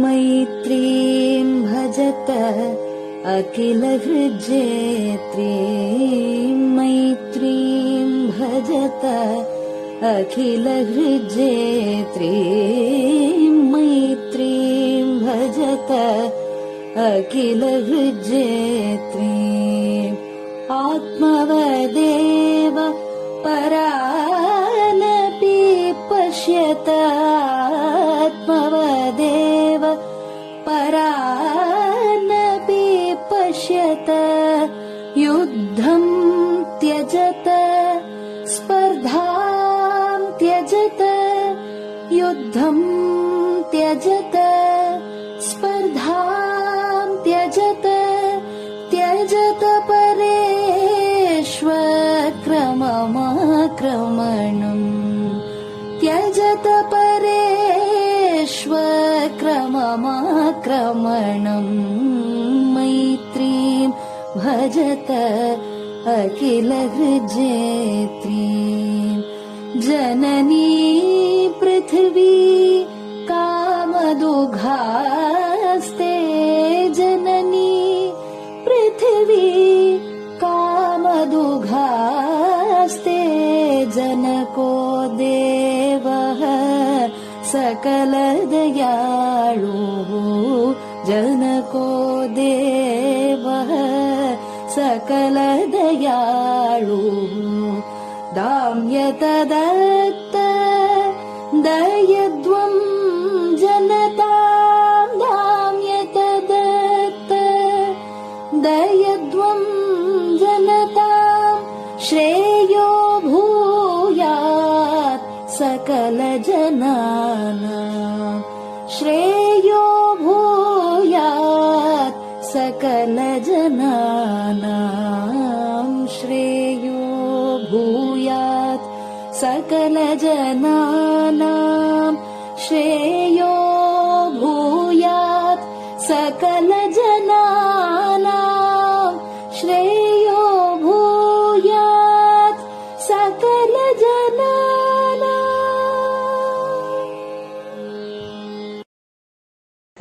मैत्रीं भजत अखिलहृज्जेत्रीं मैत्रीं भजत अखिलहृज्जेत्रीं मैत्रीं भजत अखिलहृज्जेत्रीम् आत्मवदेव परानपि पश्यत आत्मवदेव परानपि पश्यत युद्धं त्यजत स्पर्धां त्यजत युद्धं त्यजत स्पर्धां त्यजत त्यजत परेष्वक्रममाक्रमणम् त्यजत परेष्वक्रममाक्रमणम् मैत्रीं भजत अखिलहृज्जेत्रीं जननी पृथिवी कामदुघास्ते जननी पृथिवी कामदुघास्ते जनको देवः सकलदयाळुः जनको देवः सकलदयाळुः दाम्यत दत्त दयध्वं जनतां दाम्यत दत्त दयध्वं जनतां श्रेयो भूयात् सकलजनानां श्रेयो भूयात् सकलजनानां श्रेयो भूयात् सकलजनानां श्रेयो भूयात् सकलजनानां श्रेयो भूयात् सकलजनानां.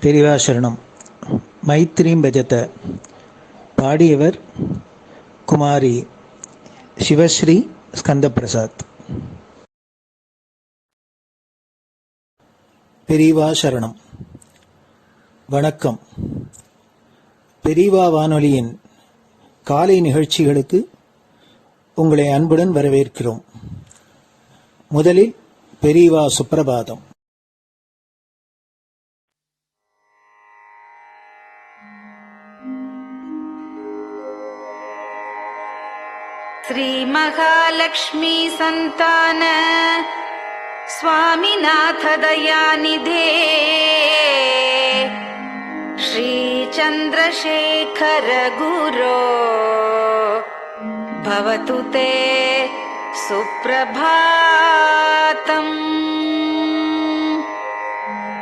பெரிவாசரணம். மைத்ரீம் பஜத. பாடியவர் குமாரி சிவஸ்ரீ ஸ்கந்தபிரசாத். பெரியவா சரணம். வணக்கம். பெரியவா வானொலியின் காலை நிகழ்ச்சிகளுக்கு உங்களை அன்புடன் வரவேற்கிறோம். முதலில் பெரியவா சுப்பிரபாதம். श्री महालक्ष्मी संतान स्वामीनाथ दयानिधे श्री चंद्रशेखर गुरो भवतु ते सुप्रभातम्.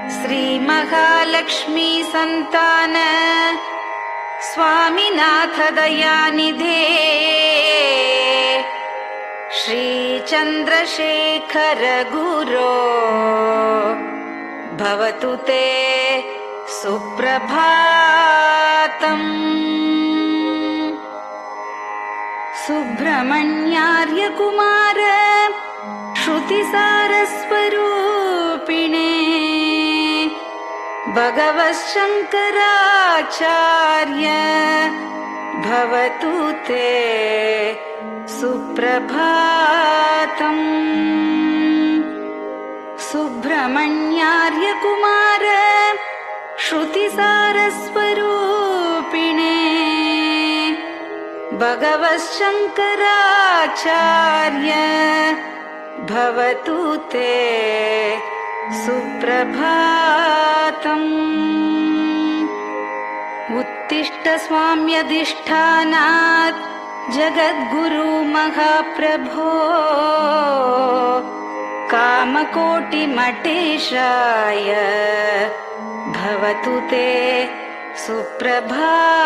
श्री महालक्ष्मी संतान स्वामीनाथ दयानिधे श्री चंद्रशेखर गुरो भवतु ते सुप्रभातम्. सुब्रह्मण्यार्य कुमार श्रुतिसारस्वरूपिणे भगवच्छंकराचार्य भवतु ते सुप्रभातम्. सुब्रह्मण्यार्य कुमार श्रुतिसारस्वरूपिणे भगवच्छंकराचार्य भवतु ते सुप्रभातम्. उत्तिष्ठ स्वाम्यधिष्ठानात् जगद्गुरु महाप्रभो कामकोटिमठेशाय भवतु ते सुप्रभातम्.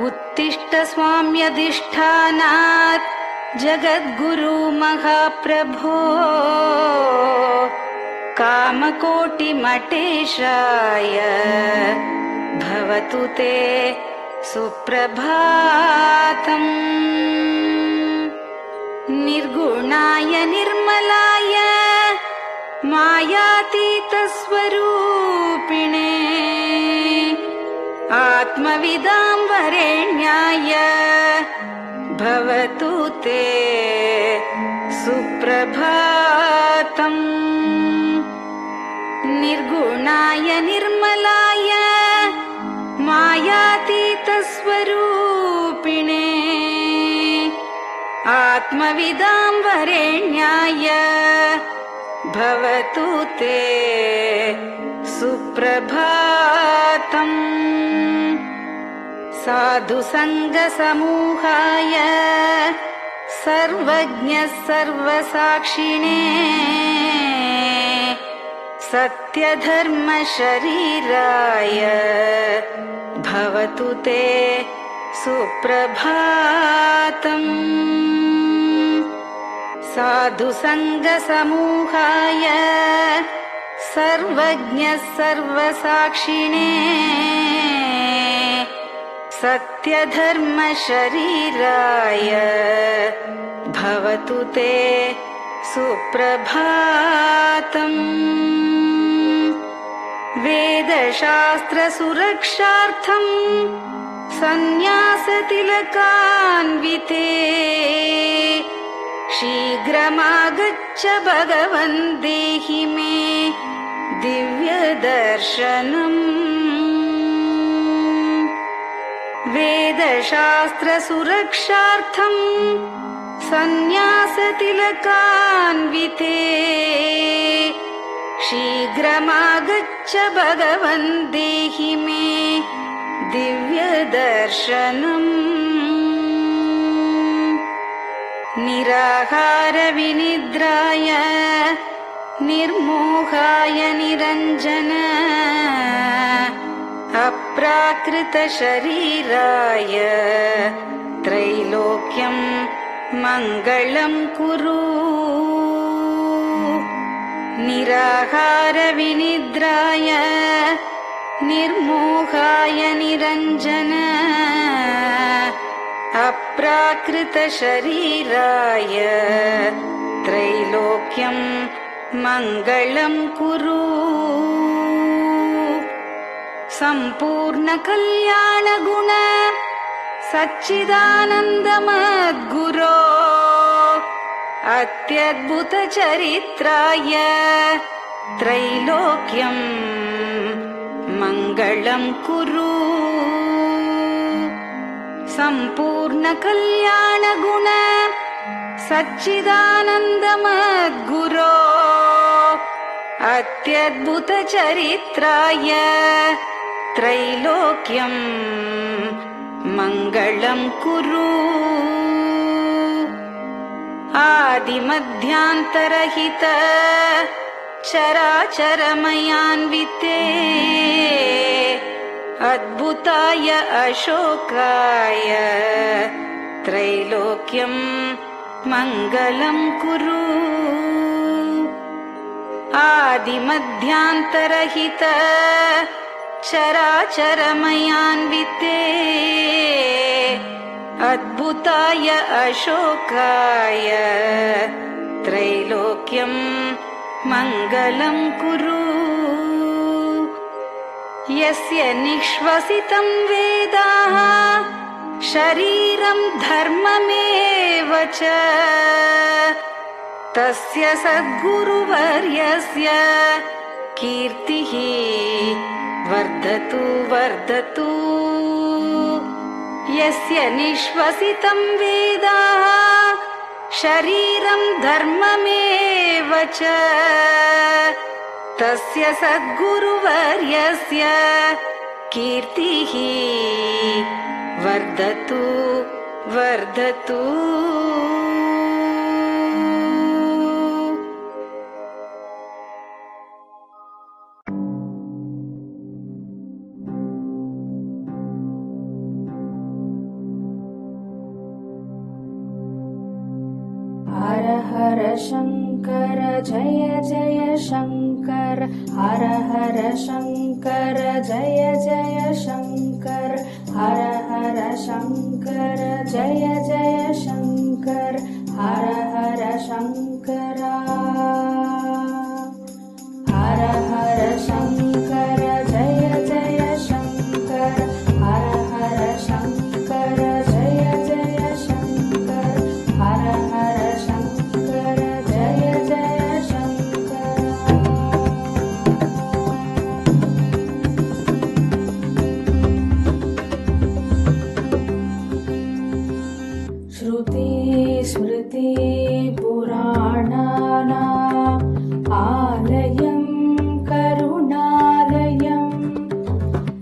उत्तिष्ठ स्वाम्यधिष्ठानात् जगद्गुरु महाप्रभो कामकोटिमटेशाय भवतु ते सुप्रभातम्। निर्गुणाय निर्मलाय मायातीतस्वरूपिणे आत्मविदां वरेण्याय भवतु ते सुप्रभातम्। निर्गुणाय निर्मलाय मायातीतस्वरूपिणे आत्मविदां वरेण्याय भवतु ते सुप्रभातम्। साधुसङ्गसमूहाय सर्वज्ञः सर्वसाक्षिणे सत्यधर्मशरीराय भवतु ते सुप्रभातम्। साधुसङ्गसमूहाय सर्वज्ञः सर्वसाक्षिणे सत्यधर्मशरीराय भवतु ते सुप्रभातम्। वेदशास्त्रसुरक्षार्थं सन्न्यासतिलकान्विते शीघ्रमागच्छ भगवन् देहि मे दिव्यदर्शनम्। वेदशास्त्रसुरक्षार्थं सन्न्यासतिलकान्विते शीघ्रमागच्छ भगवन् देहि मे दिव्यदर्शनम्। निराहारविनिद्राय निर्मोहाय निरञ्जन अप्राकृतशरीराय त्रैलोक्यं मङ्गलं कुरु। निराहारविनिद्राय निर्मोहाय निरञ्जन अप्राकृतशरीराय त्रैलोक्यं मङ्गलं कुरु। सम्पूर्णकल्याणगुण सच्चिदानन्दमद्गुरो अत्यद्भुतचरित्राय त्रैलोक्यं मङ्गलं कुरु। सम्पूर्णकल्याणगुण सच्चिदानन्दमद्गुरो अत्यद्भुतचरित्राय त्रैलोक्यं मङ्गलं कुरु। आदिमध्यान्तरहित चराचरमयान्विते अद्भुताय अशोकाय त्रैलोक्यं मङ्गलं कुरु। आदिमध्यान्तरहित चराचरमयान्विते अद्भुताय अशोकाय त्रैलोक्यं मङ्गलं कुरु। यस्य निःश्वसितं वेदाः शरीरं धर्ममेव च तस्य सद्गुरुवर्यस्य कीर्तिः वर्धतु वर्धतु। यस्य निःश्वसितं वेदाः शरीरं धर्ममेव च तस्य सद्गुरुवर्यस्य कीर्तिः वर्धतु वर्धतु। हर हर शङ्कर जय जय शङ्कर हर हर शङ्कर जय जय शङ्कर हर हर शङ्कर जय जय शङ्कर हर हर शङ्करा हर हर शङ्कर जय जय शङ्कर हर हर शङ्कर जय जय शङ्कर हर हर शङ्कर जय जय शङ्कर श्रुति स्मृति पुराणानाम् आलयं करुणालयं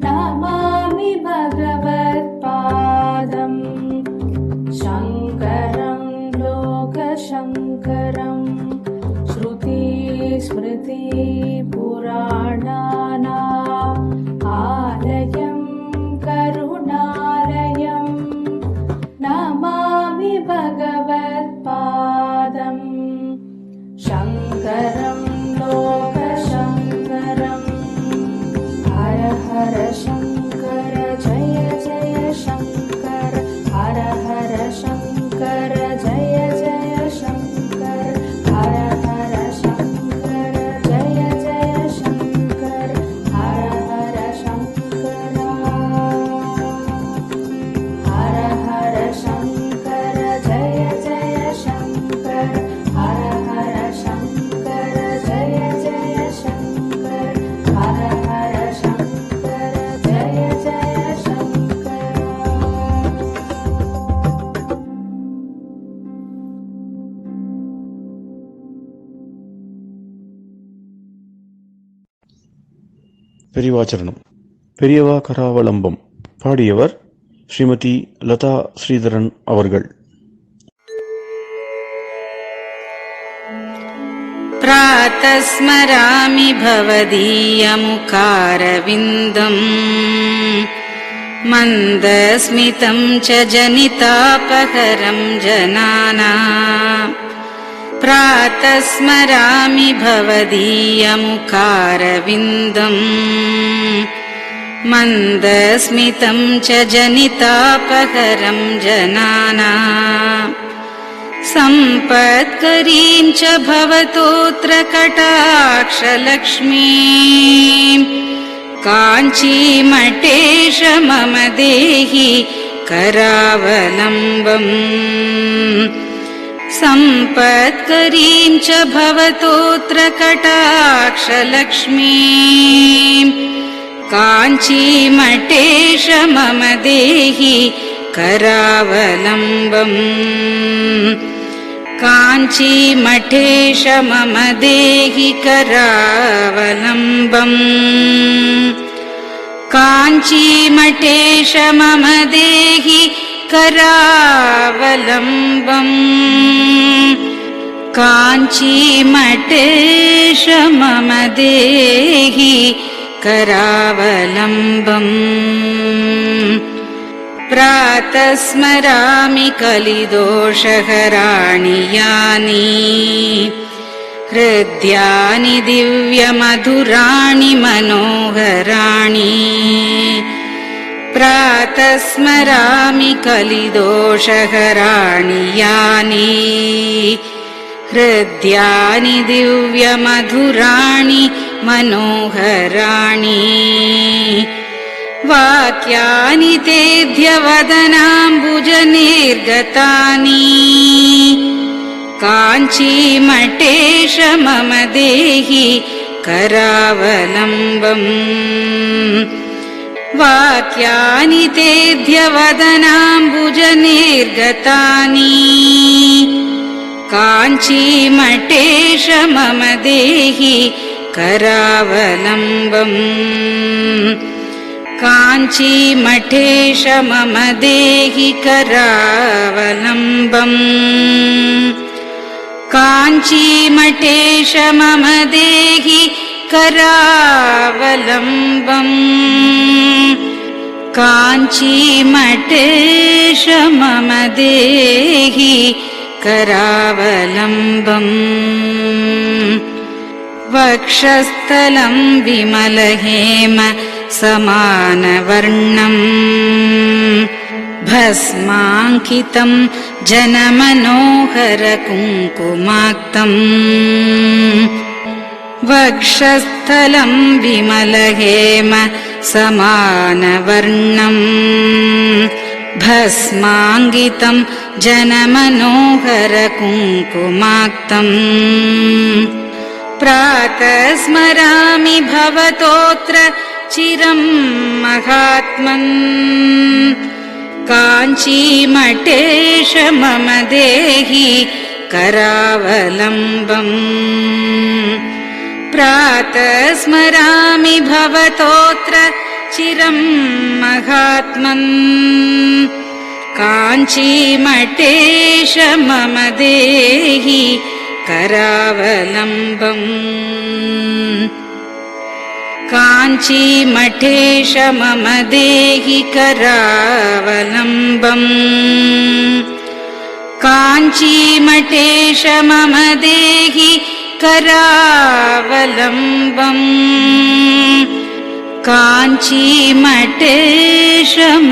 नमामि भगवत्पादं शङ्करं लोकशङ्करं श्रुति स्मृति पुराणानाम् आलयं करुणालयं नमामि भगवत्पादं शङ्करं लोकशङ्करम् हर हर शङ्कर जय जय शङ्कर हर हर शङ्कर जय जय शङ्कर हर हर शङ्कर जय जय शङ्कर हर हर शङ्करा हर हर शङ्कर जय जय शङ्कर हर हर शङ्कर जय जय शङ्कर हर हर शङ्कर जय जय शङ्कर பெரியவாச்சரணம். பெரியவா கராவலம்பம். பாடியவர் ஸ்ரீமதி லதா ஸ்ரீதரன் அவர்கள். प्रातः स्मरामि भवदीयमुखारविन्दम् मन्दस्मितं च जनितापहरं जनानाम् प्रातः स्मरामि भवदीयमुखारविन्दम् मन्दस्मितं च जनितापहरं जनानाम् सम्पत्करीं च भवतोऽत्र कटाक्षलक्ष्मीं काञ्चीमठेश मम देहि करावलम्बम् सम्पत्करीं च भवतोऽत्र कटाक्षलक्ष्मीं काञ्चीमठेश मम देहि करावलम्बम् काञ्चीमठेश मम देहि करावलम्बम् काञ्चीमठेश मम देहि करावलम्बम् काञ्चीमठेश मम देहि करावलम्बम् प्रातः स्मरामि कलिदोषहराणि यानि हृद्यानि दिव्यमधुराणि मनोहराणि प्रातः स्मरामि कलिदोषहराणि यानि हृद्यानि दिव्यमधुराणि मनोहराणि वाक्यानि तेऽध्यवदनाम्बुजनिर्गतानि काञ्चीमठेश मम देहि करावलम्बम् वाक्यानि तेऽध्यवदनाम्बुजनिर्गतानि काञ्चीमठेश मम देहि करावलम्बम् काञ्चीमठेश मम देहि करावलम्बम् काञ्चीमठेश मम देहि करावलम्बम् काञ्चीमठेश मम देहि करावलम्बम् वक्षस्थलं विमलहेम समानवर्णम् भस्माङ्कितं जनमनोहर कुङ्कुमाक्तम् वक्षस्थलं विमलहेम समानवर्णम् भस्माङ्कितं जनमनोहर कुङ्कुमाक्तम् प्रातः स्मरामि भवतोऽत्र चिरं महात्मन् काञ्चीमठेश मम देहि करावलम्बम् प्रातः स्मरामि भवतोऽत्र चिरं महात्मन् काञ्चीमठेश मम देहि करावलम्बम् काञ्चीमठेश मम देहि करावलम्बम् काञ्चीमठेश मम देहि करावलम्बम् काञ्चीमठेश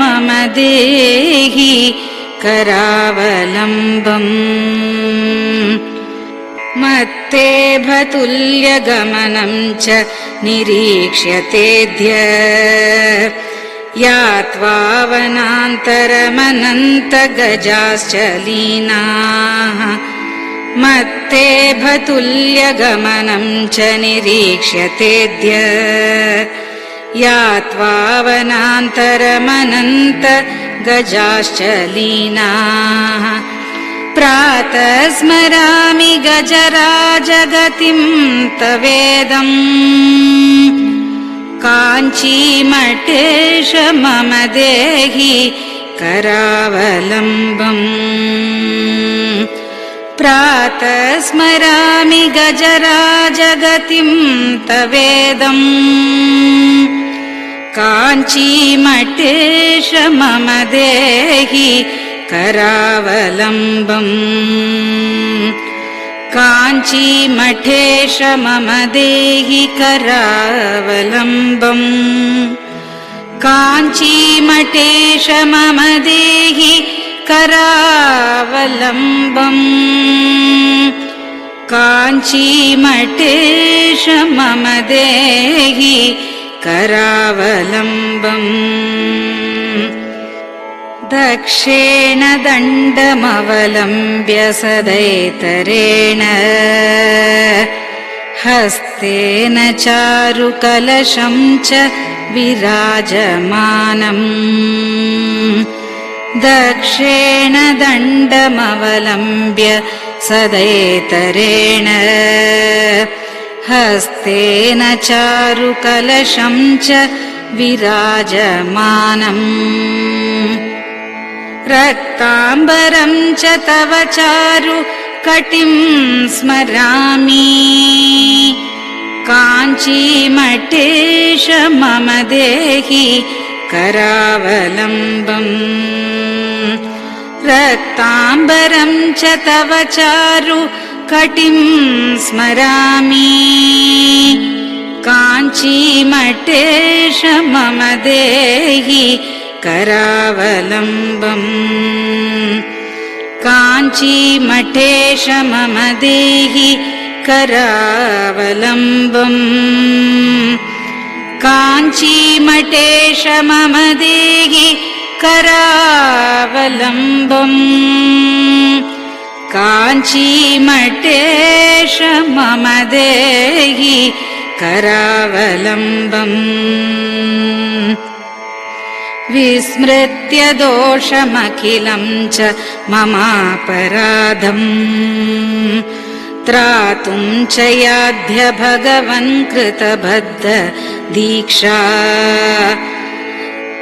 मम देहि करावलम्बम् मत्तेभतुल्यगमनं च निरीक्ष्यतेऽद्य यात्वा वनान्तरमनन्तगजाश्च लीनाः मत्तेभतुल्यगमनं च निरीक्ष्यतेऽद्य यात्वा वनान्तरमनन्तगजाश्च लीनाः प्रातः स्मरामि गजराजगतिं तवेदम् काञ्चीमठेश मम देहि करावलम्बम् प्रातः स्मरामि गजराजगतिं तवेदम् काञ्चीमठेश मम देहि करावलम्बम् काञ्चीमठेश मम देहि करावलम्बम् काञ्चीमठेश मम देहि करावलम्बम् काञ्चीमठेश मम देहि करावलम्बम् दक्षेण दण्डमवलम्ब्य सदैतरेण हस्तेन चारुकलशं च विराजमानम् दक्षेण दण्डमवलम्ब्य सदैतरेण हस्तेन चारुकलशं च विराजमानम् रक्ताम्बरं च तव चारु कटिं स्मरामि काञ्चीमठेश मम देहि करावलम्बम् रक्ताम्बरं च तव चारु कटिं स्मरामि काञ्चीमठेश मम देहि करावलम्बम् काञ्चीमठेश मम देहि करावलम्बम् काञ्चीमठेश मम देहि करावलम्बम् काञ्चीमठेश मम देहि करावलम्बम् विस्मृत्य दोषमखिलं च ममापराधम् त्रातुं च याध्य भगवन् कृतबद्ध दीक्षा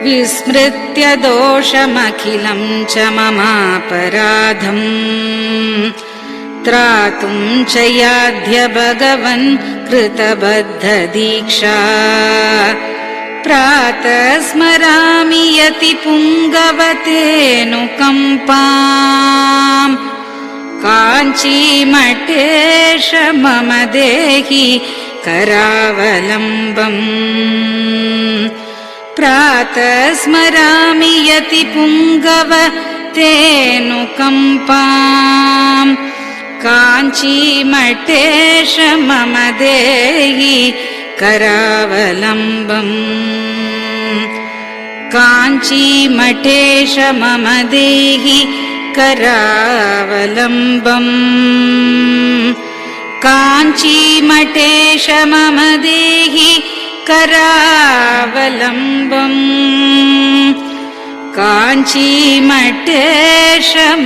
विस्मृत्य दोषमखिलं च ममापराधम् त्रातुं च याध्य भगवन् कृतबद्ध दीक्षा प्रातः स्मरामि यति पुङ्गवतेऽनुकम्पाम् काञ्चीमठेश मम देहि करावलम्बम् प्रातः स्मरामि यतिपुङ्गव तेऽनुकम्पाम् काञ्चीमठेश मम देहि करावलम्बम् काञ्चीमठेश मम देहि करावलम्बम् काञ्चीमठेश मम देहि करावलम्बम् काञ्चीमठेश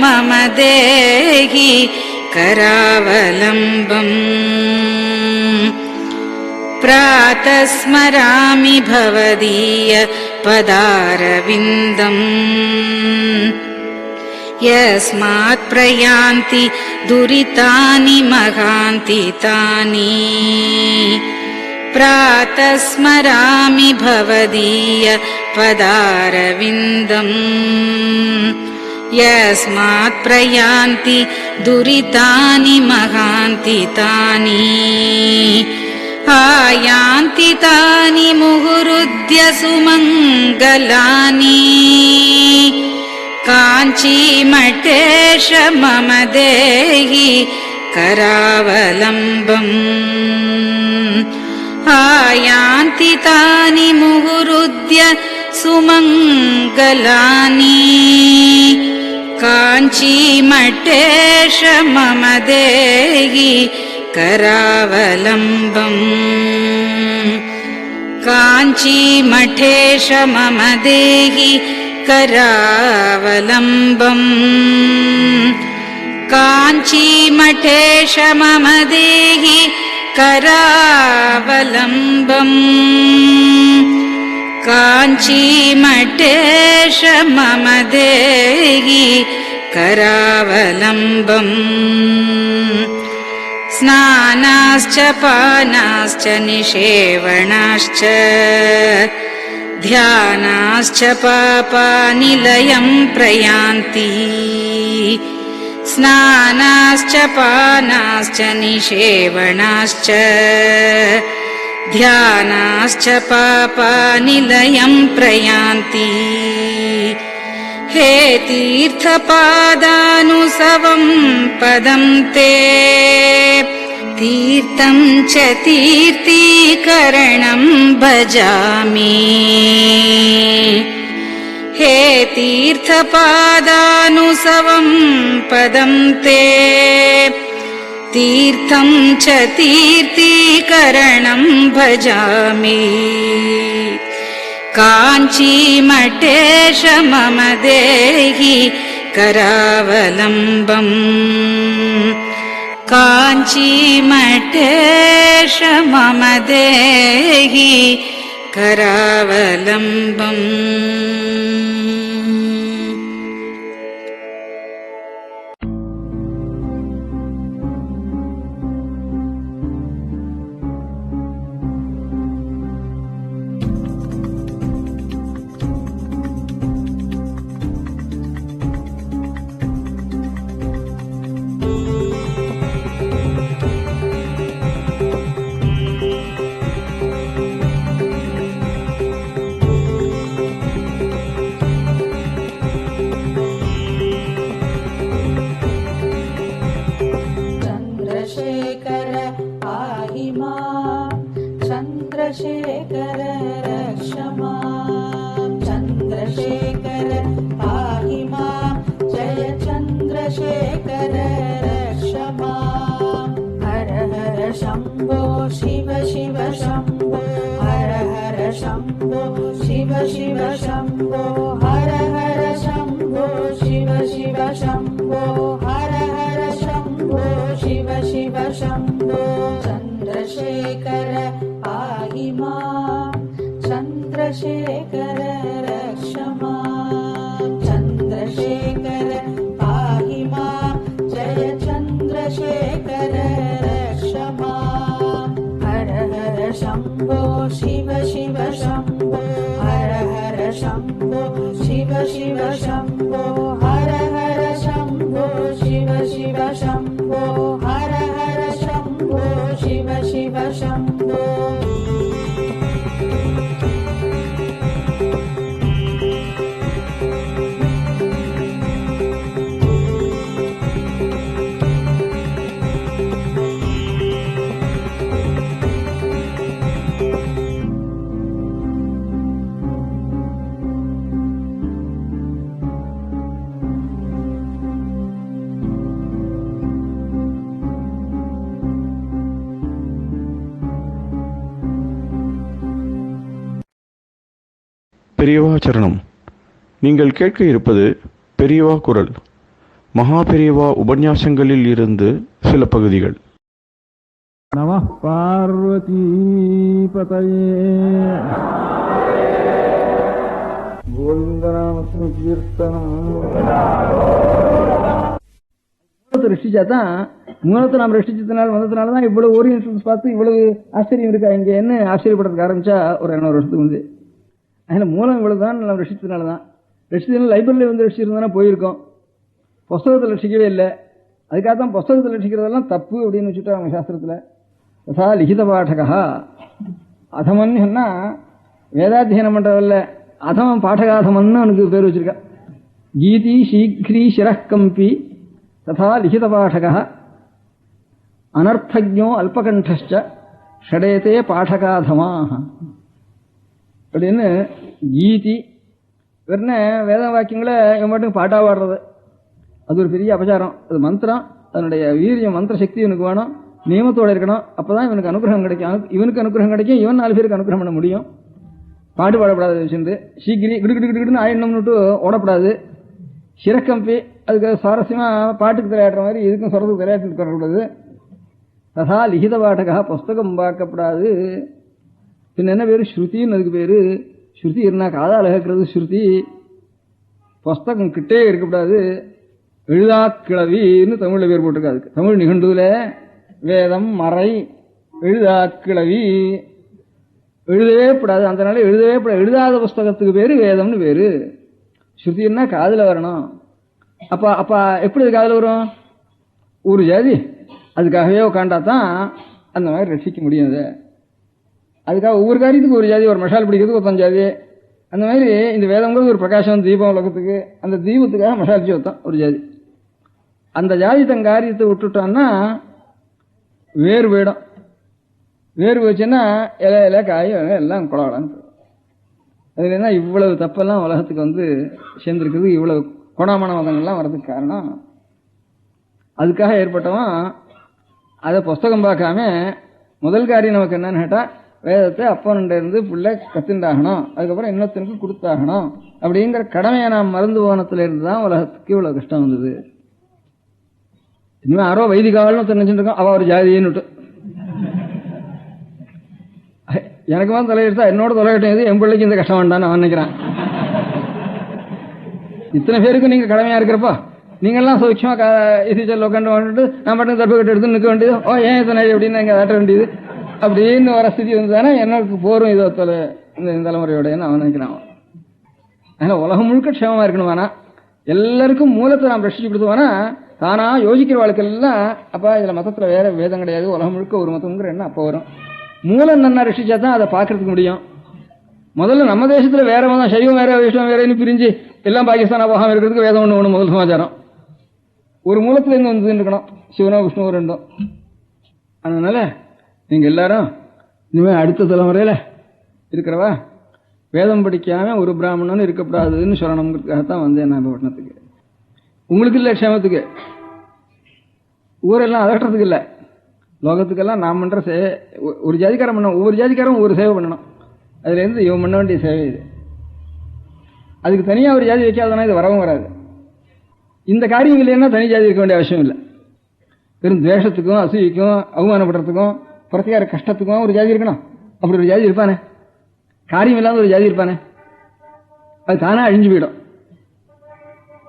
मम देहि करावलम्बम् प्रातः स्मरामि भवदीय पदारविन्दम् यस्मात् प्रयान्ति दुरितानि महान्ति तानि प्रातः स्मरामि भवदीय पदारविन्दम् यस्मात् प्रयान्ति दुरितानि महान्ति तानि आयान्ति तानि मुहुरुद्य सुमङ्गलानि काञ्चीमठेश मम देहि करावलम्बम् आयान्ति तानि मुहुरुद्य सुमङ्गलानि काञ्चीमठेश मम देहि करावलम्बम् काञ्चीमठेश मम देहि करावलम्बम् काञ्चीमठेश मम देहि करावलम्बम् काञ्चीमठेश मम देहि करावलम्बम् स्नानाश्च पानाश्च निषेवणाश्च ध्यानाश्च पापानिलयं प्रयान्ति स्नानाश्च पानाश्च निषेवणाश्च ध्यानाश्च पापानिलयं प्रयान्ति हे तीर्थपादानुसवं पदं ते तीर्थं च तीर्थीकरणं भजामि हे तीर्थपादानुसवं पदं ते तीर्थं च तीर्थीकरणं भजामि काञ्चीमठेश मम देहि करावलम्बम् काञ्चीमठेश मम देहि करावलम्बम् चन्द्रशेखर रक्ष माम् चन्द्रशेखर पाहि माम् जय चन्द्रशेखर रक्ष माम् हर हर शम्भो शिव शिव शम्भो हर हर शम्भो शिव शिव शम्भो हर हर शम्भो शिव शिव शम्भो हर हर शम्भो शिव शिव शम्भो चन्द्रशेखर पाहि माम् चन्द्रशेखर रक्ष माम् चन्द्रशेखर पाहि माम् जय चन्द्रशेखर रक्ष माम् हर हर शम्भो शिव शिव शम्भो हर हर शम्भो शिव शिव शम्भो हर हर शम्भो शिव शिव शम्भो हर हर शम्भो शिव शिव शम्भो பெரியவா சரணம். நீங்கள் கேட்க இருப்பது பெரியவா குரல். மகா பெரியவா உபன்யாசங்களில் இருந்து சில பகுதிகள். நமः பார்வதி பதயே. கோவிந்தநாம கீர்த்தனம். மூலத்தை ரட்சிச்சாதான், மூலத்தை நாம் ரட்சிச்சதுனால வந்ததுனாலதான் இவ்வளவு ஓரியன்டல்ஸ் பார்த்து இவ்வளவு ஆச்சரியம் இருக்கா இங்க என்ன ஆச்சரியப்படுறதுக்கு ஆரம்பிச்சா ஒரு 200 வருஷத்துக்கு வந்து. அதில் மூலம் இவ்வளவுதான் நம்ம ரட்சித்ததுனால தான். ரட்சித்ததுனால லைப்ரரியில் வந்து ரட்சிச்சிருந்தா போயிருக்கோம். புஸ்தகத்தில் ரட்சிக்கவே இல்லை. அதுக்காக தான் புஸ்தகத்தில் ரட்சிக்கிறதெல்லாம் தப்பு அப்படின்னு வச்சுட்டா அவங்க சாஸ்திரத்தில். யதா லிகித பாடகா அதமன் சொன்னா வேதாத்தியனம் பண்றதில்ல, அதமன் பாடகாதமன்னு அவனுக்கு பேர் வச்சிருக்கா. கீதி சீக்ரி சிரக்கம்பி ததா லிகித பாடகா அனர்த்தஜோ அல்பகண்டச்ச ஷடேதே பாடகாதமாக அப்படின்னு. கீதி வெறும் வேத வாக்கியங்களை இவன் மட்டும் பாட்டா பாடுறது அது ஒரு பெரிய அபச்சாரம். அது மந்திரம், அதனுடைய வீரியம், மந்திர சக்தி இவனுக்கு வேணும், நியமத்தோடு இருக்கணும். அப்பதான் இவனுக்கு அனுகிரகம் கிடைக்கும். இவனுக்கு அனுகிரகம் கிடைக்கும், இவன் 4 பேருக்கு அனுகிரகம் பண்ண முடியும். பாட்டு பாடப்படாது வச்சுட்டு சீக்கிரி கிடுக்கிட்டு ஆயிடணும்னுட்டு ஓடப்படாது. சிறக்கம்பி அதுக்கு சுவாரஸ்யமா பாட்டுக்கு விளையாடுற மாதிரி இதுக்கும் சொல்றதுக்கு விளையாட்டு இருக்கக்கூடாது. ததா லிகித பாடகா புஸ்தகம் பார்க்கப்படாது. பின்ன என்ன பேரு? ஸ்ருதின்னு அதுக்கு பேரு. ஸ்ருதி இருந்தா காதால கேட்கறது ஸ்ருதி. புஸ்தகம் கிட்டே இருக்கக்கூடாது. எழுதா கிளவின்னு தமிழ்ல பேர் போட்டிருக்கா. அதுக்கு தமிழ் நிகண்டுல வேதம் மறை எழுதா கிளவி எழுதவே கூடாது. அந்த நாள் எழுதவே கூடாது. எழுதாத புஸ்தகத்துக்கு பேரு வேதம்னு பேரு. ஸ்ருதின்னா காதுல வரணும். அப்ப எப்படி காதுல வரும்? ஒரு ஜாதி அதுக்காகவே உட்காண்டாதான் அந்த மாதிரி ரசிக்க முடியும். அது அதுக்காக ஒவ்வொரு காரியத்துக்கு ஒரு ஜாதி, ஒரு மஷால் பிடிக்கிறதுக்கு ஒருத்தன் ஜாதி. அந்த மாதிரி இந்த வேதங்கிறது ஒரு பிரகாசம், தீபம் உலகத்துக்கு. அந்த தீபத்துக்காக மஷால் ஒருத்தன் ஒரு ஜாதி. அந்த ஜாதி தன் காரியத்தை விட்டுட்டான்னா வேறு போயிடும். வேறு போச்சுன்னா இலை காயும் எல்லாம் குளவலான்னு. அதுல என்ன இவ்வளவு தப்பெல்லாம் உலகத்துக்கு வந்து சேர்ந்துருக்குது, இவ்வளவு கோணாமான மதங்கள்லாம் வர்றதுக்கு காரணம். அதுக்காக ஏற்பட்டவன் அதை புஸ்தகம் பார்க்காம முதல் காரியம் நமக்கு என்னன்னு கேட்டா, வேதத்தை அப்பனுண்ட இருந்து புள்ள கத்துண்டாகணும், அதுக்கப்புறம் இன்னொருத்தனுக்கு கொடுத்தாகணும் அப்படிங்கிற கடமையை நாம் மறந்து போனத்துல இருந்து தான் உலகத்துக்கு இவ்வளவு கஷ்டம் வந்தது. இனிமே யாரோ வைதிகால்னு தெரிஞ்சுட்டு இருக்கோம், அவ ஒரு ஜாதின்னு. எனக்குமா தலையெடுத்தா என்னோட தொலைகட்டும், என் பிள்ளைக்கு இந்த கஷ்டம் வேண்டான்னு அவன் நினைக்கிறான். இத்தனை பேருக்கு நீங்க கடமையா இருக்கிறப்போ நீங்கெல்லாம் சௌக்கியமா இசைச்சல் உட்காந்து வந்துட்டு நான் பாட்டு தப்பு கட்டு எடுத்து நிற்க வேண்டியது, ஏன் இத்தனை அப்படின்னு இங்கே ஆட்ட வேண்டியது அப்படின்னு வர ஸ்திதி வந்ததுதானே எனக்கு போரும் இதோ இந்த தலைமுறையோடன்னு அவன் நினைக்கிறான். அதனால உலகம் முழுக்க க்ஷேமமா இருக்கணுமானா, எல்லாருக்கும் மூலத்தை நாம் ரசிச்சு கொடுத்துவானா, தானா யோசிக்கிற வாழ்க்கையெல்லாம் அப்ப இதுல மதத்துல வேற வேதம் கிடையாது, உலகம் முழுக்க ஒரு மதம்ங்கிற எண்ணம் அப்ப வரும். மூலம் நல்லா ரசிச்சா தான் அதை பார்க்கறதுக்கு முடியும். முதல்ல நம்ம தேசத்துல வேற மதம், சைவம் வேற வைஷ்ணவம் வேறன்னு பிரிஞ்சு எல்லாம் பாகிஸ்தான் போகாம இருக்கிறதுக்கு வேதம் ஒண்ணு முதல் சமாச்சாரம். ஒரு மூலத்துல இருந்து வந்து இருக்கணும், சிவனோ விஷ்ணுவோ ரெண்டும். அதனால நீங்க எல்லாரும் இனிமே அடுத்த தலைமுறையில இருக்கிறவா வேதம் படிக்காம ஒரு பிராமணன் இருக்கக்கூடாதுன்னு சொல்லணுங்கிறதுக்காகத்தான் வந்தேன் நான் பட்டணத்துக்கு. உங்களுக்கு இல்லை க்ஷேமத்துக்கு, ஊரெல்லாம் அதட்டுறதுக்கு இல்லை, லோகத்துக்கெல்லாம் நாம் பண்ற ஒரு ஜாதிக்காரம் பண்ணணும், ஒவ்வொரு ஜாதிக்காரும் ஒவ்வொரு சேவை பண்ணணும். அதுல இருந்து இவன் பண்ண வேண்டிய சேவை இது. அதுக்கு தனியா ஒரு ஜாதி வைக்காதனா இது வரவும் வராது. இந்த காரியம் இல்லைன்னா தனி ஜாதி இருக்க வேண்டிய அவசியம் இல்லை. வெறும் துவேஷத்துக்கும் அசூய்க்கும் அவமானப்படுறதுக்கும் பிரத்தியார கஷ்டத்துக்கும் ஒரு ஜாதி இருக்கணும். அப்படி ஒரு ஜாதி இருப்பானே, காரியம் இல்லாத ஒரு ஜாதி இருப்பானே, அது தானே அழிஞ்சு போயிடும்.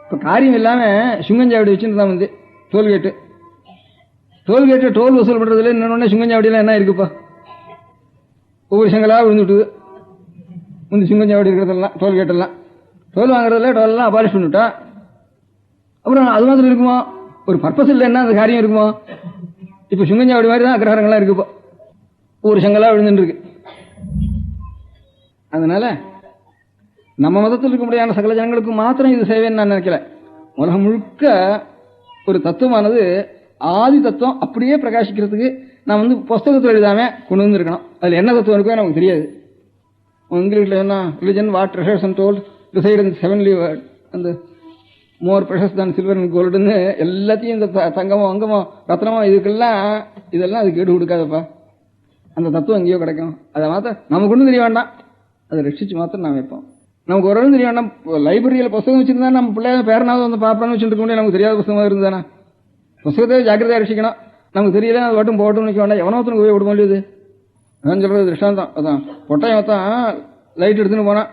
இப்ப காரியம் இல்லாம சுங்கஞ்சாவடி வச்சுட்டு தான் வந்து டோல்கேட்டு டோல் வசூல் பண்றதுல இன்னொன்னு சுங்கஞ்சாவடியெல்லாம் என்ன இருக்குப்பா, ஒவ்வொரு செங்கலா விழுந்துட்டுது. முந்தி சுங்கஞ்சாவடி இருக்கிறதெல்லாம் டோல்கேட்டெல்லாம், டோல் வாங்குறதுல டோல் எல்லாம் அபாலிஷ் பண்ணிவிட்டா. அப்புறம் அது மாதிரி இருக்குமா, ஒரு பர்பஸ் இல்லைன்னா அந்த காரியம் இருக்குமோ? இப்ப சுங்கஞ்சாவடி மாதிரி தான் அக்ரஹாரங்கள்லாம் இருக்கு. இப்போ ஒரு செங்கலா விழுந்துட்டு இருக்கு. அதனால நம்ம மதத்தில் இருக்க முடியாத சகல ஜனங்களுக்கு மாத்திரம் இது சேவைன்னு நான் நினைக்கல. உலகம் முழுக்க ஒரு தத்துவமானது ஆதி தத்துவம் அப்படியே பிரகாசிக்கிறதுக்கு நான் புஸ்தகத்தில் எழுதாம கொண்டு வந்துருக்கணும். அதுல என்ன தத்துவம் இருக்கோ நமக்கு தெரியாது. இங்கிலீஷ்ல என்ன religion what treasures and told reside in heavenly world அந்த மோர் ப்ரெஷஸ் தான் சில்வர் அண்ட் கோல்டுன்னு எல்லாத்தையும் இந்த தங்கமோ அங்கமோ ரத்னமோ இதெல்லாம் அது கேடு கொடுக்காதப்பா. அந்த தத்துவம் எங்கேயோ கிடைக்கும். அதை மாத்திரம் நமக்கு ஒன்றும் தெரிய வேண்டாம், அதை ரட்சிச்சு மாத்திரம் நான் வைப்போம். நமக்கு ஒரு தெரிய வேண்டாம். லைப்ரரியில் புத்தகம் வச்சிருந்தா நம்ம பிள்ளைய பேரனாவது வந்து பாப்பரான்னு வச்சுட்டு இருக்க முடியாது. நமக்கு தெரியாத புத்தகமாக இருந்தானா புத்தகத்தை ஜாக்கிரதையாக ரசிக்கணும். நமக்கு தெரியல அது வாட்டும் போட்டும் நிற்க வேண்டாம். எவனோத்தனுக்கு போய் விட முடியாது. நான் சொல்றது திருஷ்டாந்தம். அதான் பொட்டையன் தான் லைட் எடுத்துன்னு போனான்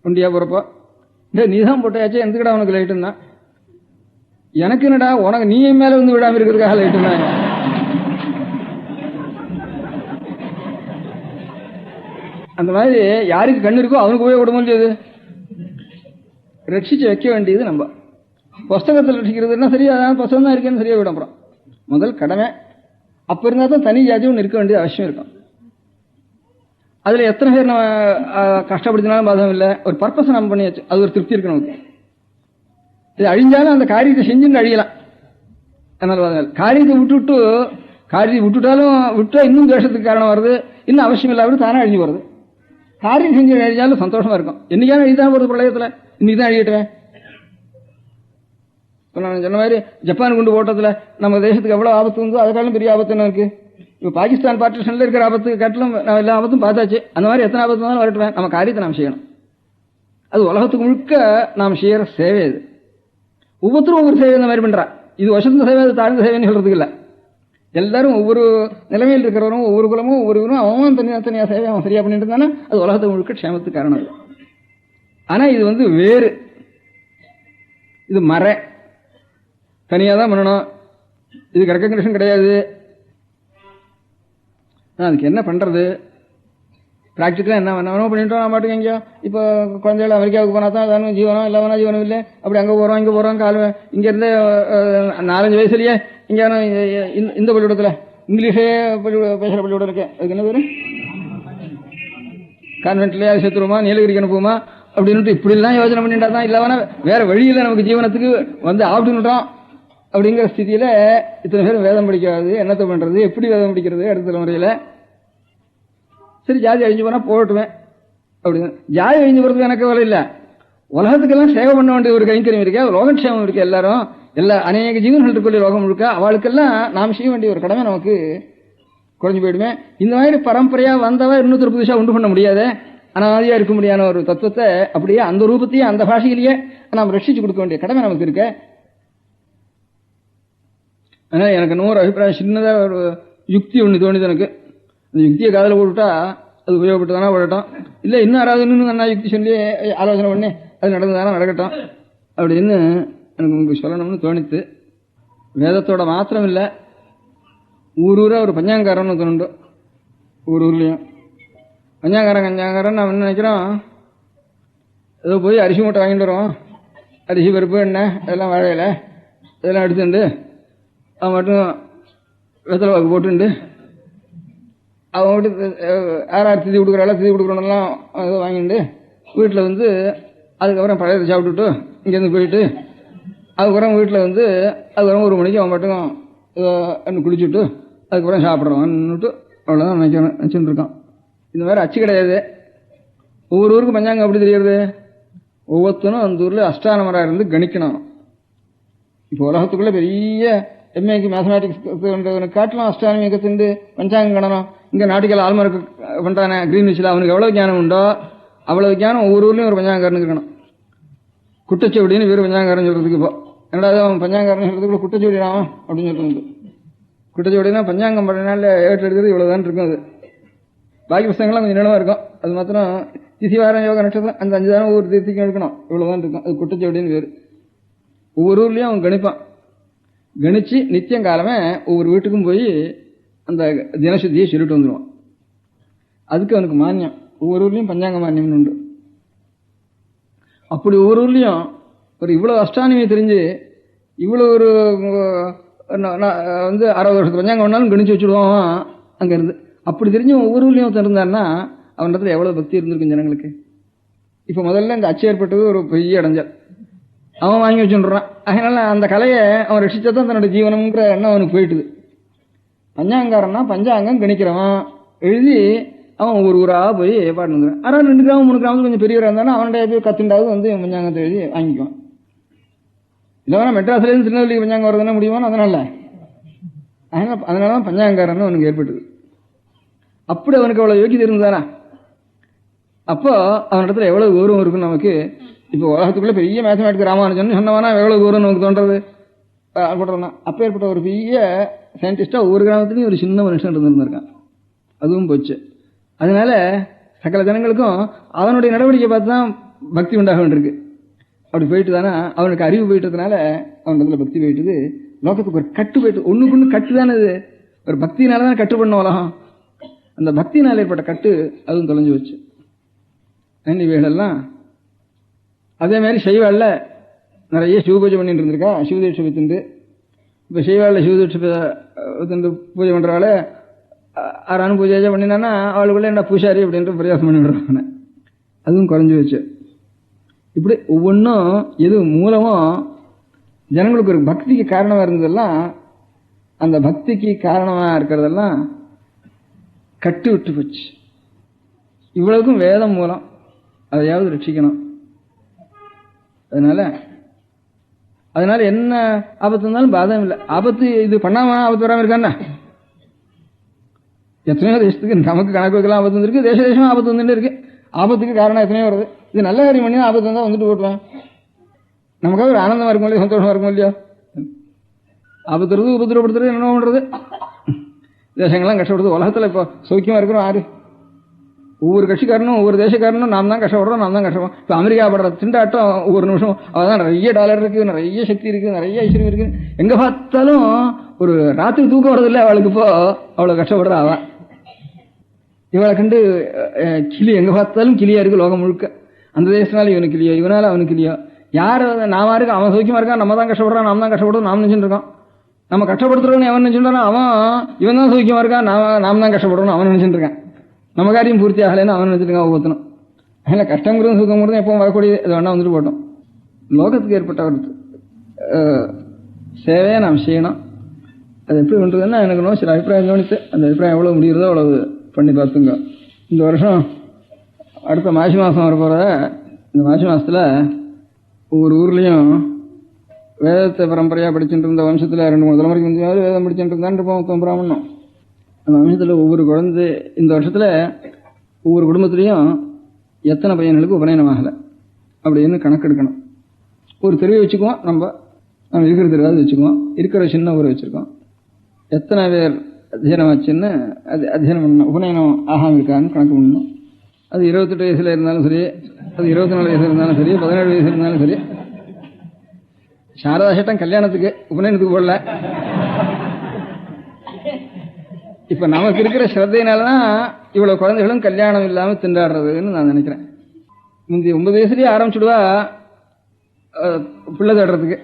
வண்டியா போறப்போ. நீ தான் பொட்டையாச்சே எந்தக்கடா உனக்கு லைட்டுன்னா, எனக்கு என்னடா உனக்கு நீ மேல வந்து விடாம இருக்கிறதுக்காக லைட்டுன்னா. அந்த மாதிரி யாருக்கு கண்ணு இருக்கோ அவனுக்கு போய் விட முடியாது. ரட்சிச்சு வைக்க வேண்டியது நம்ம. புஸ்தகத்தில் ரட்சிக்கிறதுனா சரியா புஸ்தகம் தான் இருக்கேன்னு சரியா விட போறோம். முதல் கடமை. அப்ப இருந்தா தான் தனி ஜாதி ஒன்று இருக்க வேண்டியது அவசியம் இருக்கும். அதுல எத்தனை பேர் நம்ம கஷ்டப்படுத்தினாலும் பாதம் இல்லை. ஒரு பர்பஸ் நம்ம பண்ணியாச்சு, அது ஒரு திருப்தி இருக்கு நமக்கு. இது அழிஞ்சாலும் அந்த காரியத்தை செஞ்சுன்னு அழியலாம். அதனால காரியத்தை விட்டுட்டாலும் விட்டா இன்னும் தேசத்துக்கு காரணம் வருது, இன்னும் அவசியம் இல்லாமல் தானே அழிஞ்சு வருது. காரியம் செஞ்சு அழிஞ்சாலும் சந்தோஷமா இருக்கும். என்னைக்கான அழிதான் போறது பிரளயத்துல, இன்னைக்கு தான் அழியட்டுவேன். நான் சொன்ன மாதிரி ஜப்பான் குண்டு போட்டதுல நம்ம தேசத்துக்கு எவ்வளவு ஆபத்து இருந்தோ அதுக்காலும் பெரிய ஆபத்து என்ன இருக்கு. இப்ப பாகிஸ்தான் பார்ட்டிஷன்ல இருக்கிற ஆபத்துக்கு காட்டிலும் நம்ம எல்லா ஆபத்தும் பார்த்தாச்சு. அந்த மாதிரி எத்தனை ஆபத்து இருந்தாலும் வரட்டுவேன். நம்ம காரியத்தை நாம் செய்யணும். அது உலகத்துக்கு முழுக்க நாம் செய்யற சேவை. இது ஒவ்வொருத்தரும் ஒவ்வொரு சேவை இந்த மாதிரி பண்றா. இது வசந்த சேவை, அது தாழ்ந்த சேவைன்னு சொல்றதுக்கு இல்லை. எல்லாரும் ஒவ்வொரு நிலைமையில் இருக்கிறவரும் ஒவ்வொரு குலமும் ஒவ்வொருவரும் அவன் தனியா சேவை அவன் சரியா பண்ணிட்டு இருந்தானா அது உலகத்துக்கு முழுக்க க்ஷேமத்துக்கு காரணம். ஆனா இது வேறு, இது மறை தனியா தான் பண்ணணும். இதுக்கு ரெக்கக்னிஷன் கிடையாது. அதுக்கு என்ன பண்றது? பிராக்டிக்கலா என்ன பண்ணிட்டோம் நான் பாட்டுக்கு. எங்கேயோ இப்போ குழந்தைகள் அமெரிக்காவுக்கு போனா தான் அதானும் ஜீவனம் இல்லவனா ஜீவனம் இல்லை. அப்படி அங்கே போறோம் இங்கே போறோம். இங்க இருந்து 4-5 வயசுலயே இங்க இந்த பள்ளிக்கூடத்துல இங்கிலீஷே பேசுற பள்ளிக்கூடம் இருக்கு. அதுக்கு என்ன பேரு? கான்வென்ட்லயே அது சேர்த்துருமா, நீலகிரிக்கு அனுப்புமா அப்படின்னு இப்படி எல்லாம் யோசனை பண்ணிட்டா தான் இல்லவனா வேற வழியில நமக்கு ஜீவனத்துக்கு ஆப்டுன்னுட்டோம். அப்படிங்கிற ஸ்திதியில இத்தனை பேரும் வேதம் படிக்காது. என்னத்தை பண்றது, எப்படி வேதம் படிக்கிறது அடுத்த தலைமுறையில? சரி ஜாதி அழிஞ்சு போனா போட்டுவேன் அப்படின்னு. ஜாதி அழிஞ்சு போறதுக்கு எனக்கு வேலை இல்லை. உலகத்துக்கெல்லாம் சேவை பண்ண வேண்டிய ஒரு கைங்கரியம் இருக்கா, லோகக்ஷேமம் இருக்கு. எல்லாரும் அநேக ஜீவன்கள் இருக்கக்கூடிய லோகம் முழுக்க அவளுக்கெல்லாம் நாம் செய்ய வேண்டிய ஒரு கடமை நமக்கு குறைஞ்சு போயிடுவேன். இந்த மாதிரி பரம்பரையா வந்தவ இன்னொருத்தர் புதுசா உண்டு பண்ண முடியாது. அனாதியா இருக்க முடியாத ஒரு தத்துவத்தை அப்படியே அந்த ரூபத்தையே அந்த பாஷையிலேயே நாம் ரட்சிச்சு கொடுக்க வேண்டிய கடமை நமக்கு இருக்கு. அதனால எனக்கு இன்னொரு அபிப்பிராயம், சின்னதா ஒரு யுக்தி ஒண்ணு தோணுது எனக்கு. அந்த யுக்தியை காதல போட்டுட்டா அது உபயோகப்பட்டுதானா போடட்டும், இல்ல இன்னும் யாராவது இன்னும் நல்லா யுக்தி சொல்லி ஆலோசனை பண்ணி அது நடந்ததானா நடக்கட்டும் அப்படின்னு எனக்கு உங்களுக்கு சொல்லணும்னு தோணித்து. வேதத்தோட மாத்திரம் இல்ல, ஊரூரா ஒரு பஞ்சாங்காரன்னு தோணுண்டு. ஊர்லயும் பஞ்சாங்காரன் நான் என்ன நினைக்கிறோம், ஏதோ போய் அரிசி மூட்டை வாங்கிட்டு வரோம். அரிசி பருப்பு எண்ணெய் அதெல்லாம் வாழையில இதெல்லாம் எடுத்துண்டு அவன் மட்டும் வெத்தலை வாக்கு போட்டுண்டு அவன் மட்டும் யாரார் திதி கொடுக்குறாளோ திதி கொடுக்குறோன்னெல்லாம் ஏதோ வாங்கிட்டு வீட்டில் அதுக்கப்புறம் பழையதை சாப்பிட்டுட்டு இங்கேருந்து போயிட்டு அதுக்கப்புறம் வீட்டில் அதுக்கப்புறம் 1 மணிக்கு அவன் மட்டும் ஏதோ குளிச்சுட்டு அதுக்கப்புறம் சாப்பிட்றவன்னுட்டு அவ்வளோதான் நினச்சிட்டு இருக்கான். இந்த மாதிரி அச்சு கிடையாது. ஒவ்வொரு ஊருக்கு பஞ்சாங்கம் அப்படி தெரியுது. ஒவ்வொருத்தனும் அந்த ஊரில் அஷ்டானமராக இருந்து கணிக்கணும். இப்போ உலகத்துக்குள்ள பெரிய எம்ஏக்கு மேத்தமேட்டிக்ஸ் காட்டலாம் அஷ்டானமி கத்துண்டு பஞ்சாங்கம் கணனம். இங்கே நாட்டுக்கெல்லாம் ஆல்மார்க்கு பண்ணுறானே கிரீன்விச்சில் அவனுக்கு எவ்வளோ ஞானம் உண்டோ அவ்வளவு ஞானம் ஒவ்வொரு ஊர்லேயும் ஒரு பஞ்சாங்காரனுக்கு இருக்கணும். குட்டச்சவடின்னு வேறு பஞ்சாங்காரன் சொல்றதுக்கு இப்போ ரெண்டாவது அவன் பஞ்சாங்காரன் சொல்றதுக்குள்ள குட்டச்சவடிடான் அப்படின்னு சொல்றது. குட்டச்சவடினா பஞ்சாங்கம் பண்ணனால ஏற்று எடுக்கிறது இவ்வளவுதான் இருக்கும். அது பாக்கி புத்தகங்கள்லாம் கொஞ்சம் நீளமா இருக்கும். அது மாத்திரம் திசிவாரம் யோகா நட்சத்திரம் அந்த 5 தானம் ஒவ்வொரு தீர்த்திக்கும் எடுக்கணும். இவ்வளவுதான் இருக்கும். அது குட்டச்சவடின்னு வேறு. ஒவ்வொரு ஊர்லயும் அவன் கணிப்பான். கணிச்சு நித்தியம் காலமே ஒவ்வொரு வீட்டுக்கும் போய் அந்த தினசுத்தியை சொல்லிட்டு வந்துடுவான். அதுக்கு அவனுக்கு மானியம். ஒவ்வொரு ஊர்லயும் பஞ்சாங்க மானியம்னு உண்டு. அப்படி ஒவ்வொரு ஊர்லயும் ஒரு இவ்வளவு அஷ்டானமியை தெரிஞ்சு இவ்வளவு ஒரு வந்து 60 வருஷத்துக்கு பஞ்சாங்கம் ஒன்றாலும் கணிச்சு வச்சுடுவான் அங்கேருந்து. அப்படி தெரிஞ்சு ஒவ்வொரு ஊர்லேயும் ஒருத்தன் இருந்தான்னா அவனிடத்துல எவ்வளோ பக்தி இருந்திருக்கும் ஜனங்களுக்கு. இப்போ முதல்ல இந்த அச்சு ஏற்பட்டது ஒரு பெரிய இடைஞ்சல். அவன் வாங்கி வச்சுடுறான். அதனால அந்த கலையை அவன் ரசிச்சா தான் தன்னோட ஜீவனம்ங்கிற எண்ணம் அவனுக்கு போயிட்டுது. பஞ்சாங்காரன்னா பஞ்சாங்கம் கணிக்கிறவன் எழுதி அவன் ஒவ்வொரு ஊராக போய் பாட்டு வந்துடுறான். ஆனால் 2 கிராமம் 3 கிராமத்துக்கு கொஞ்சம் பெரியவராக இருந்தாலும் அவனுடைய போய் கத்துண்டாவது வந்து பஞ்சாங்கத்தை எழுதி வாங்கிக்குவான். இல்லை வேணா மெட்ராஸ்லேருந்து திருநெல்வேலி பஞ்சாங்கம் வருதுன்னா முடியுமான்னு அதனால தான் பஞ்சாங்காரன்னு அவனுக்கு ஏற்பட்டது. அப்படி அவனுக்கு அவ்வளோ யோக்கியது இருந்தானா அப்போ அவனிடத்துல எவ்வளவு கௌரவம் இருக்குன்னு நமக்கு. இப்போ உலகத்துக்குள்ள பெரிய மேத்தமேட்டிக் ராமானுஜன் சொன்னவனா எவ்வளவு கௌரவம் நமக்கு தோன்றது போடுறோம்னா அப்போ ஏற்பட்ட ஒரு பெரிய சயின்டிஸ்டா ஒவ்வொரு கிராமத்துலையும் ஒரு சின்ன மனுஷன் இருந்திருக்கான். அதுவும் போச்சு. அதனால சகல ஜனங்களுக்கும் அவனுடைய நடவடிக்கை பார்த்து தான் பக்தி உண்டாக வேண்டியிருக்கு. அப்படி போயிட்டு தானே அவனுக்கு அறிவு போயிட்டதுனால அவனிடத்துல பக்தி போயிட்டுது. லோகத்துக்கு ஒரு கட்டு போயிட்டு ஒண்ணுக்கு ஒண்ணு கட்டு தானே இது. ஒரு பக்தினால தான் கட்டு பண்ண உலகம். அந்த பக்தினால் ஏற்பட்ட கட்டு அதுவும் தொலைஞ்சு வச்சு. இவைகளெல்லாம் அதே மாதிரி சைவாள்ல நிறைய சிவபூஜை பண்ணிட்டு இருந்திருக்கா. சிவதீட்சை வித்துண்டு இப்போ சைவாள்ல சிவதீட்சை வித்துண்டு பூஜை பண்றவாள் 6 பூஜை பண்ணினான்னா அவளுக்குள்ள என்ன பூசாரி அப்படின்ட்டு பிரயாசம் பண்ணி விடுறாங்க. அதுவும் குறைஞ்சி வச்சு. இப்படி ஒவ்வொன்றும் எது மூலமோ ஜனங்களுக்கு ஒரு பக்திக்கு காரணமாக இருந்ததெல்லாம் அந்த பக்திக்கு காரணமாக இருக்கிறதெல்லாம் கட்டு விட்டு போச்சு. இவ்வளவுக்கும் வேதம் மூலம் அதையாவது ரட்சிக்கணும். அதனால என்ன ஆபத்து இருந்தாலும் பாதம் இல்லை. ஆபத்து இது பண்ணாம ஆபத்து வராமல் இருக்கான்னா எத்தனையோ தேசத்துக்கு நமக்கு கணக்கு வைக்கலாம் ஆபத்து வந்துருக்கு. தேச தேசமா ஆபத்து வந்துட்டு இருக்கு. ஆபத்துக்கு காரணம் எத்தனையோ வருது. இது நல்ல காரியம் பண்ணி ஆபத்து வந்தா வந்துட்டு போட்டுவேன். நமக்காக ஒரு ஆனந்தமா இருக்கும் இல்லையா, சந்தோஷமா இருக்கும் இல்லையா. ஆபத்துறது உபத்திரப்படுத்துறது என்ன பண்றது. தேசங்கள்லாம் கஷ்டப்படுறது. உலகத்துல இப்போ சௌக்கியமா இருக்கிறோம் யாரு? ஒவ்வொரு கட்சிக்காரனும் ஒவ்வொரு தேசக்காரனும் நாம் தான் கஷ்டப்படுறோம், நாம் தான் கஷ்டப்படுறோம். இப்போ அமெரிக்கா படுற திண்டாட்டம் ஒவ்வொரு நிமிஷம் அவதான் நிறைய டாலர் இருக்கு, நிறைய சக்தி இருக்கு, நிறைய ஐஸ்வர்யம் இருக்கு. எங்க பார்த்தாலும் ஒரு ராத்திரி தூக்கம் வரதில்லை அவளுக்கு. இப்போ அவ்வளவு கஷ்டப்படுற அவன். இவளை கண்டு கிளி எங்க பார்த்தாலும் கிளியா இருக்கு லோகம் முழுக்க. அந்த தேசத்தினால இவனுக்கு கிளியோ, இவனால அவனுக்கு கிளியோ. யார் நாம இருக்கு அவன் சௌக்கியமா இருக்கான், நம்ம தான் கஷ்டப்படுறான், நாம் தான் கஷ்டப்படுறோம் நாம் நினைச்சுட்டு இருக்கோம். நம்ம கஷ்டப்படுத்துறவன் அவன் நினைச்சுட்டான், அவன் இவன் தான் சௌக்கியமா இருக்கான், நாம் தான் கஷ்டப்படுறோம் அவன் நினைச்சுட்டு இருக்கான். நம்ம காரியம் பூர்த்தி ஆகலைன்னு அவன் நினைச்சிருக்கான் ஒவ்வொருத்தனும். அதில் கஷ்டங்கிறது சுகங்கிறது எப்பவும் வரக்கூடியது. அது வேணா வந்துட்டு போட்டோம். லோகத்துக்கு ஏற்பட்ட ஒரு சேவையை நாம் செய்யணும். அது எப்படி பண்ணுறதுன்னா எனக்கு சில அபிப்பிராயம் கவனித்து அந்த அபிப்பிராயம் எவ்வளோ முடிகிறதோ அவ்வளவு பண்ணி பார்த்துங்க. இந்த வருஷம் அடுத்த மாசி மாதம் வரப்போகிற இந்த மாசி மாதத்தில் ஒவ்வொரு ஊர்லேயும் வேதத்தை பரம்பரையாக படிச்சுட்டு இருந்த வம்சத்தில் 2-3 தலைமுறைக்கு முந்தையாவது வேதம் படிச்சுட்டு இருந்தான்னு இருப்போம் பிராமணம். அந்த வம்சத்தில் ஒவ்வொரு குழந்தை இந்த வருஷத்தில் ஒவ்வொரு குடும்பத்திலையும் எத்தனை பையன்களுக்கு உபநயனம் ஆகலை அப்படின்னு கணக்கெடுக்கணும். ஒரு தெருவை வச்சுக்குவோம். நம்ம இருக்கிற தெருவாவது வச்சுக்குவோம். இருக்கிற சின்ன ஊரை வச்சுருக்கோம். எத்தனை பேர் அத்தியனம் ஆச்சுன்னு அது அத்தியனம் பண்ணணும். உபநயனம் ஆகாமல் இருக்கான்னு கணக்கு பண்ணணும். அது 28 வயசுல இருந்தாலும் சரி, அது 24 வயசுல இருந்தாலும் சரி, 17 வயசுல இருந்தாலும் சரி. சாரதா சட்டம் கல்யாணத்துக்கு உபநயனத்துக்கு போடல. இப்ப நமக்கு இருக்கிற ஸ்ரத்தையினாலதான் இவ்வளவு குழந்தைகளும் கல்யாணம் இல்லாம திண்டாடுறதுன்னு நான் நினைக்கிறேன். முந்தைய 9 வயசுலயே ஆரம்பிச்சுடுவா பிள்ளை தேடுறதுக்கு.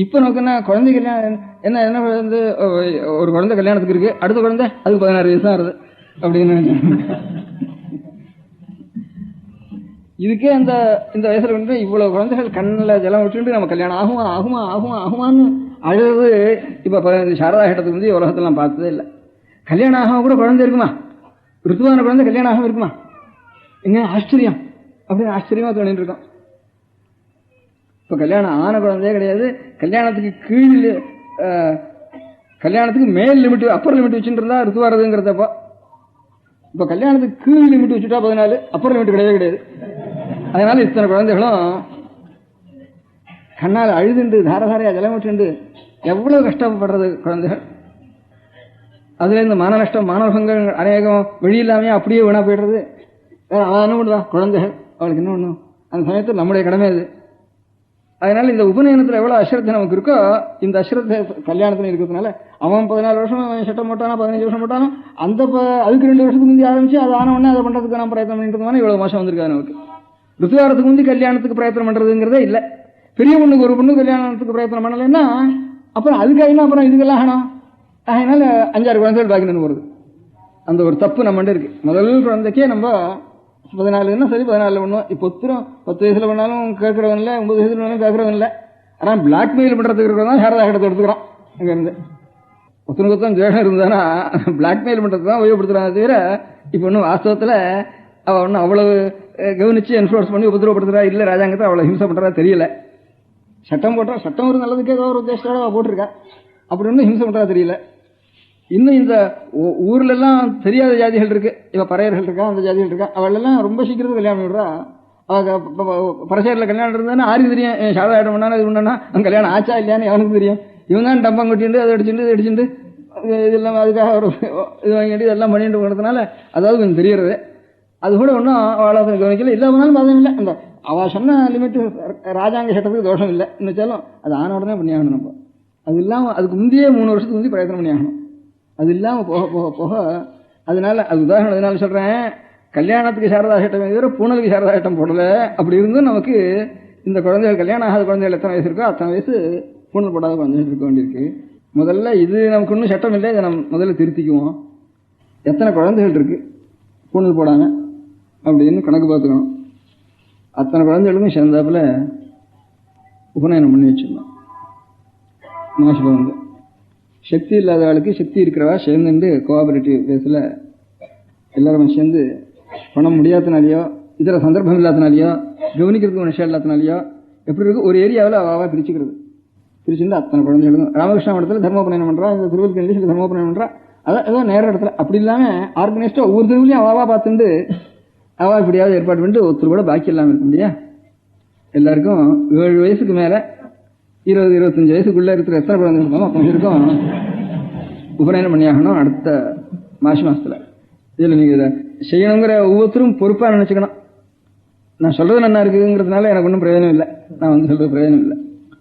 இப்ப நமக்கு என்ன குழந்தை கல்யாணம் என்ன என்ன வந்து ஒரு குழந்தை கல்யாணத்துக்கு இருக்கு, அடுத்த குழந்தை அதுக்கு 16 வயசு தான் ஆகுது அப்படின்னு நினைக்கிறேன். இதுக்கே இந்த வயசுல வந்து இவ்வளவு குழந்தைகள் கண்ணில் ஜலம் விட்டுட்டு நம்ம கல்யாணம் ஆகுமா ஆகுமா ஆகுமா ஆகுமான்னு அழுது. இப்ப சாரதா கட்டத்துக்கு வந்து உலகத்துல நான் பார்த்ததே இல்லை. கல்யாணம் ஆகாம கூட குழந்தை இருக்குமா? ருத்துவான குழந்தை கல்யாணம் ஆகாம இருக்குமா? எங்க ஆச்சரியம் அப்படின்னு ஆச்சரியமா தோணிட்டு இருக்கோம். இப்ப கல்யாணம் ஆன குழந்தையே கிடையாது. கல்யாணத்துக்கு கீழ் கல்யாணத்துக்கு மேல் லிமிட் அப்பர் லிமிட் வச்சுட்டு இருந்தா ருத்துவாரதுங்கிறதப்போ. இப்ப கல்யாணத்துக்கு கீழ் லிமிட் வச்சுட்டா 14, அப்பர் லிமிட் கிடையவே கிடையாது. அதனால இத்தனை குழந்தைகளும் கண்ணால் அழுதுண்டு தாரதாரையா ஜலம் விட்டுண்டு எவ்வளவு கஷ்டப்படுறது குழந்தைகள். அதுல இந்த மான நஷ்டம் மாணவர்கள் அநேகம் வெளியில்லாமே அப்படியே வீணா போயிடுறது. அவன் என்ன பண்ணுவா குழந்தைகள், அவளுக்கு என்ன பண்ணும்? அந்த சமயத்தில் நம்முடைய கடமை அது. அதனால இந்த உபநயனத்தில் எவ்வளவு அஸ்ரத்தை நமக்கு இருக்கோ இந்த அஸ்ரத்தை கல்யாணத்துல இருக்கிறதுனால அவன் 14 வருஷம் சட்டம் போட்டானோ 15 வருஷம் போட்டானோ அந்த அதுக்கு 2 வருஷத்துக்கு முந்தி ஆரம்பிச்சு அது ஆன உடனே அதை பண்றதுக்கு நான் பிரயத்தனம் பண்ணிட்டு இவ்வளவு மாசம் வந்திருக்காரு நமக்கு. ருத்துவாரத்துக்கு முந்தி கல்யாணத்துக்கு பிரயத்தனம் பண்றதுங்கிறதே இல்லை. பெரிய பொண்ணுக்கு ஒரு பொண்ணு கல்யாணத்துக்கு பிரயத்தனம் பண்ணலைன்னா அப்புறம் அதுக்காக அப்புறம் இதுக்கெல்லாம் ஆகணும். அதனால 5-6 குழந்தைகள் பாக்கி நின்று போகிறது. அந்த ஒரு தப்பு நம்மகிட்ட இருக்கு. முதல் குழந்தைக்கே நம்ம 14 சரி 14 பண்ணுவோம். இப்போ ஒத்துரும் 10 வயசுல பண்ணாலும் கேட்கறவன் இல்லை, 9 வயசுல பண்ணாலும் கேட்கறவன் இல்லை. ஆனால் பிளாக்மெயில் பண்றதுக்கு இருக்கிறதான் சாரதா கடத்தை எடுத்துக்கிறான். அங்க இருந்து ஒருத்தனுக்கு துவேஷம் இருந்தானா பிளாக்மெயில் பண்றதுக்கு தான் உபயோகப்படுத்துறாங்க தவிர இப்போ ஒன்றும் வாஸ்தவத்தில் அவள் ஒன்றும் அவ்வளவு கவனிச்சு என்ஃபோர்ஸ் பண்ணி உபதிரவப்படுத்துறா இல்லை, ராஜாங்கத்தை அவ்வளோ ஹிம்சை பண்றதா தெரியல. சட்டம் போட்டா சட்டம் ஒரு நல்லதுக்கே ஏதோ ஒரு உத்தேசத்தோட போட்டிருக்கா. அப்படி ஒன்றும் ஹிம்சை பண்றதா தெரியல. இன்னும் இந்த ஊர்ல எல்லாம் தெரியாத ஜாதிகள் இருக்கு. இப்ப பறையர்கள் இருக்கா, அந்த ஜாதிகள் இருக்கா, அவள் எல்லாம் ரொம்ப சீக்கிரத்துக்கு கல்யாணம் விடுறா. பரசேரில் கல்யாணம் இருந்தா ஆருக்கு தெரியும் சாதாரணம் பண்ணா இது பண்ணா அங்க கல்யாணம் ஆச்சா இல்லையான்னு அவனுக்கு தெரியும். இவன் தான் டம்பம் கொட்டிட்டு அதை அடிச்சுட்டு இது அடிச்சுட்டு இதெல்லாம் அதுக்காக ஒரு இது வாங்கிட்டு இதெல்லாம் பண்ணிட்டு போனதுனால அதாவது கொஞ்சம் தெரியறது. அது கூட ஒன்றும் அவளை கவனிக்கல. இல்லை போனாலும் பாதம் இல்லை. அந்த அவ சொன்ன லிமிட் ராஜாங்க சட்டத்துக்கு தோஷம் இல்லை. இன்னும் அது ஆன உடனே பண்ணி ஆகணும். நம்ம அது இல்லாமல் அதுக்கு முந்தையே 3 வருஷத்துக்கு முந்தைய பிரயத்தனம் பண்ணி ஆகணும். அது இல்லாமல் போக போக போக அதனால அது உதாரணம் அதனால சொல்றேன். கல்யாணத்துக்கு சாரதா சட்டம் தவிர பூனலுக்கு சாரதா சட்டம் போடல. அப்படி இருந்தும் நமக்கு இந்த குழந்தைகள் கல்யாணம் ஆகாத குழந்தைகள் எத்தனை வயசு இருக்கோ அத்தனை வயசு பூனல் போடாத குழந்தைகள் இருக்க வேண்டியிருக்கு. முதல்ல இது நமக்கு இன்னும் சட்டம் இல்லை. இதை நம்ம முதல்ல திருத்திக்குவோம். எத்தனை குழந்தைகள் இருக்கு பூனல் போடாங்க அப்படின்னு கணக்கு பார்த்துக்கணும். அத்தனை குழந்தைகளுக்கும் சேர்ந்தாப்புல உபநயனம் பண்ணி வச்சிருந்தோம். மாசிபம் வந்து சக்தி இல்லாத ஆளுக்கு சக்தி இருக்கிறவா சேர்ந்துட்டு கோஆபரேட்டிவ் பேஸில் எல்லாருமே சேர்ந்து பணம் முடியாதனாலேயோ இதர சந்தர்ப்பம் இல்லாதனாலேயோ கவனிக்கிறதுக்கு விஷயம் இல்லாதனாலேயோ எப்படி இருக்கு ஒரு ஏரியாவில் அவாவா பிரிச்சுக்கிறது. பிரிச்சுட்டு அத்தனை குழந்தைகளுக்கும் ராமகிருஷ்ண மடத்தில் தர்மோபநயனம் பண்ணுறா, இந்த திருவள்ளுவர் தர்மோபநயனம் பண்ணுறா. அதான் ஏதோ நேர இடத்துல அப்படி இல்லாமல் ஆர்கனைஸ்டா ஒவ்வொரு தெருவிலையும் அவாவா பார்த்துட்டு அவா இப்படியாவது ஏற்பாடு பண்ணிட்டு ஒருத்தர் கூட பாக்கி இல்லாமல் இருக்க முடியா. எல்லாருக்கும் 7 வயசுக்கு மேலே 20-25 வயசுக்குள்ள இருக்கிற எத்தனை குழந்தை இருக்கோமோ அத்தனை இருக்கும் உபநயனம் பண்ணியாகணும் அடுத்த மாசத்துல. இதில் நீங்க இதை செய்யணுங்கிற ஒவ்வொருத்தரும் பொறுப்பாக நினைச்சுக்கணும். நான் சொல்றது நல்லா இருக்குங்கிறதுனால எனக்கு ஒன்றும் பிரயோஜனம் இல்லை. நான் வந்து சொல்றது பிரயோஜனம் இல்லை.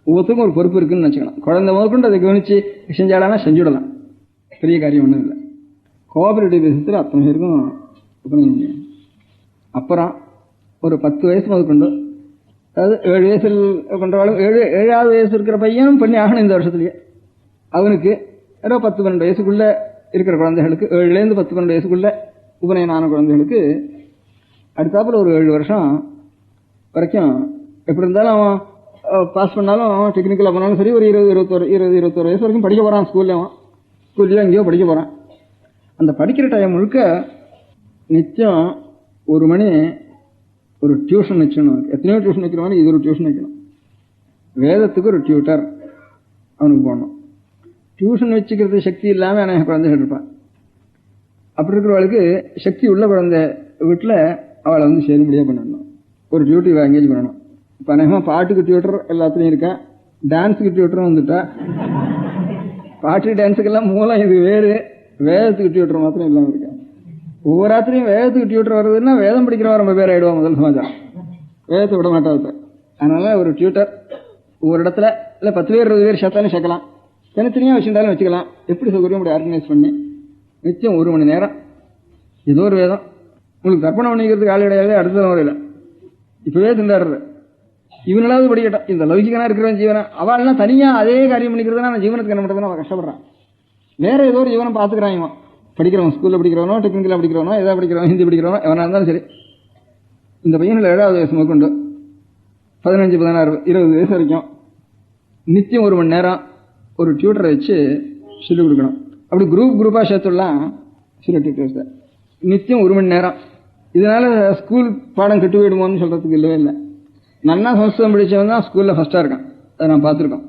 ஒவ்வொருத்தருக்கும் ஒரு பொறுப்பு இருக்குன்னு நினைச்சுக்கணும். குழந்தை முதற்கொண்டு அதை கவனிச்சு செஞ்சாலானா செஞ்சுடலாம். பெரிய காரியம் ஒன்றும் இல்லை. கோஆபரேட்டிவ் பேசத்தில் அத்தனை பேருக்கும் உபநயனம் பண்ணியாகணும். அப்புறம் ஒரு 10 வயசு முதற்கொண்டு, அதாவது 7 வயசில் கொண்டவாளும் 7வது வயசு இருக்கிற பையனும் பண்ணி ஆகணும் இந்த வருஷத்துலயே. அவனுக்கு ஏதோ 10-12 வயசுக்குள்ள இருக்கிற குழந்தைகளுக்கு 7லேருந்து 10-12 வயசுக்குள்ள உபநயனம் ஆன குழந்தைகளுக்கு அடுத்தாப்புல ஒரு 7 வருஷம் வரைக்கும் எப்படி இருந்தாலும் அவன் பாஸ் பண்ணாலும் டெக்னிக்கலாக போனாலும் சரி ஒரு 20-21 வயசு வரைக்கும் படிக்க போறான். ஸ்கூல்லையோ எங்கேயோ படிக்க போறான். அந்த படிக்கிற டைம் முழுக்க நிச்சயம் 1 மணி ஒரு டியூஷன் வச்சுக்கணும். எத்தனையோ டியூஷன் வைக்கிறவங்க இது ஒரு டியூஷன் வைக்கணும். வேதத்துக்கு ஒரு டியூட்டர் அவனுக்கு போடணும். டியூஷன் வச்சுக்கிறது சக்தி இல்லாமல் அநேக குழந்தைகள் இருப்பான். அப்படி இருக்கிறவளுக்கு சக்தி உள்ள குழந்தை வீட்டில் அவளை வந்து சேரும்படியாக பண்ணணும். ஒரு டியூட்டி எங்கேஜ் பண்ணணும். இப்போ அநேகமாக பாட்டுக்கு டியூட்டர் எல்லாத்துலேயும் இருக்கா, டான்ஸுக்கு டியூட்டரும் வந்துட்டா. பாட்டு டான்ஸுக்கெல்லாம் மூலம் இது வேறு, வேதத்துக்கு டியூட்டர் மாத்திரம் இல்லாமல் இருக்கா. ஒவ்வொரு ராத்திரியும் வேதத்துக்கு டியூட்டர் வருதுன்னா வேதம் படிக்கிறவங்க ரொம்ப பேர் ஆயிடுவோம். முதல் சமாச்சாரம் வேதத்தை விட மாட்டாங்க. அதனால ஒரு டியூட்டர் ஒவ்வொரு இடத்துல இல்லை 10 பேர் 20 பேர் சேர்த்தாலும் சேர்க்கலாம், தனித்தனியாக வச்சுருந்தாலும் வச்சுக்கலாம். எப்படி சௌகரியம் அப்படி ஆர்கனைஸ் பண்ணி நிச்சயம் 1 மணி நேரம் ஏதோ ஒரு வேதம் உங்களுக்கு தர்ப்பணம் பண்ணிக்கிறதுக்கு ஆள் கிடையாது. அடுத்த முறையில் இப்பவே திண்டாடுறது இவனாவது படிக்கட்டும். இந்த லௌகிகனா இருக்கிறவன் ஜீவனை அவள்லாம் தனியாக அதே காரியம் பண்ணிக்கிறதுனா நான் ஜீவனத்துக்கு என்ன பண்ணுறதுன்னு அவன் கஷ்டப்படுறான். வேற ஏதோ ஒரு ஜீவனம் பார்த்துக்கிறான். இவன் படிக்கிறவன் ஸ்கூலில் படிக்கிறவனோ டெக்னிக்கலாக படிக்கிறவனோ எதாவது படிக்கிறவனோ ஹிந்தி படிக்கிறவனோ எவனாக இருந்தாலும் சரி. இந்த பையனில் 7வது வயசு முதற்கொண்டு 15, 16, 20 வயசு வரைக்கும் நித்தியம் 1 மணி நேரம் ஒரு டியூட்டரை வச்சு சொல்லிக் கொடுக்கணும். அப்படி குரூப்பாக சேர்த்துடலாம். சில டியூட்டர்ஸை நித்தியம் 1 மணி நேரம். இதனால ஸ்கூல் பாடம் கெட்டு போயிடுமோன்னு சொல்றதுக்கு இல்லவே இல்லை. நன்னா சம்ஸ்கிருதம் படித்தவன் தான் ஸ்கூலில் ஃபர்ஸ்டாக இருக்கான். அதை நான் பார்த்துருக்கோம்.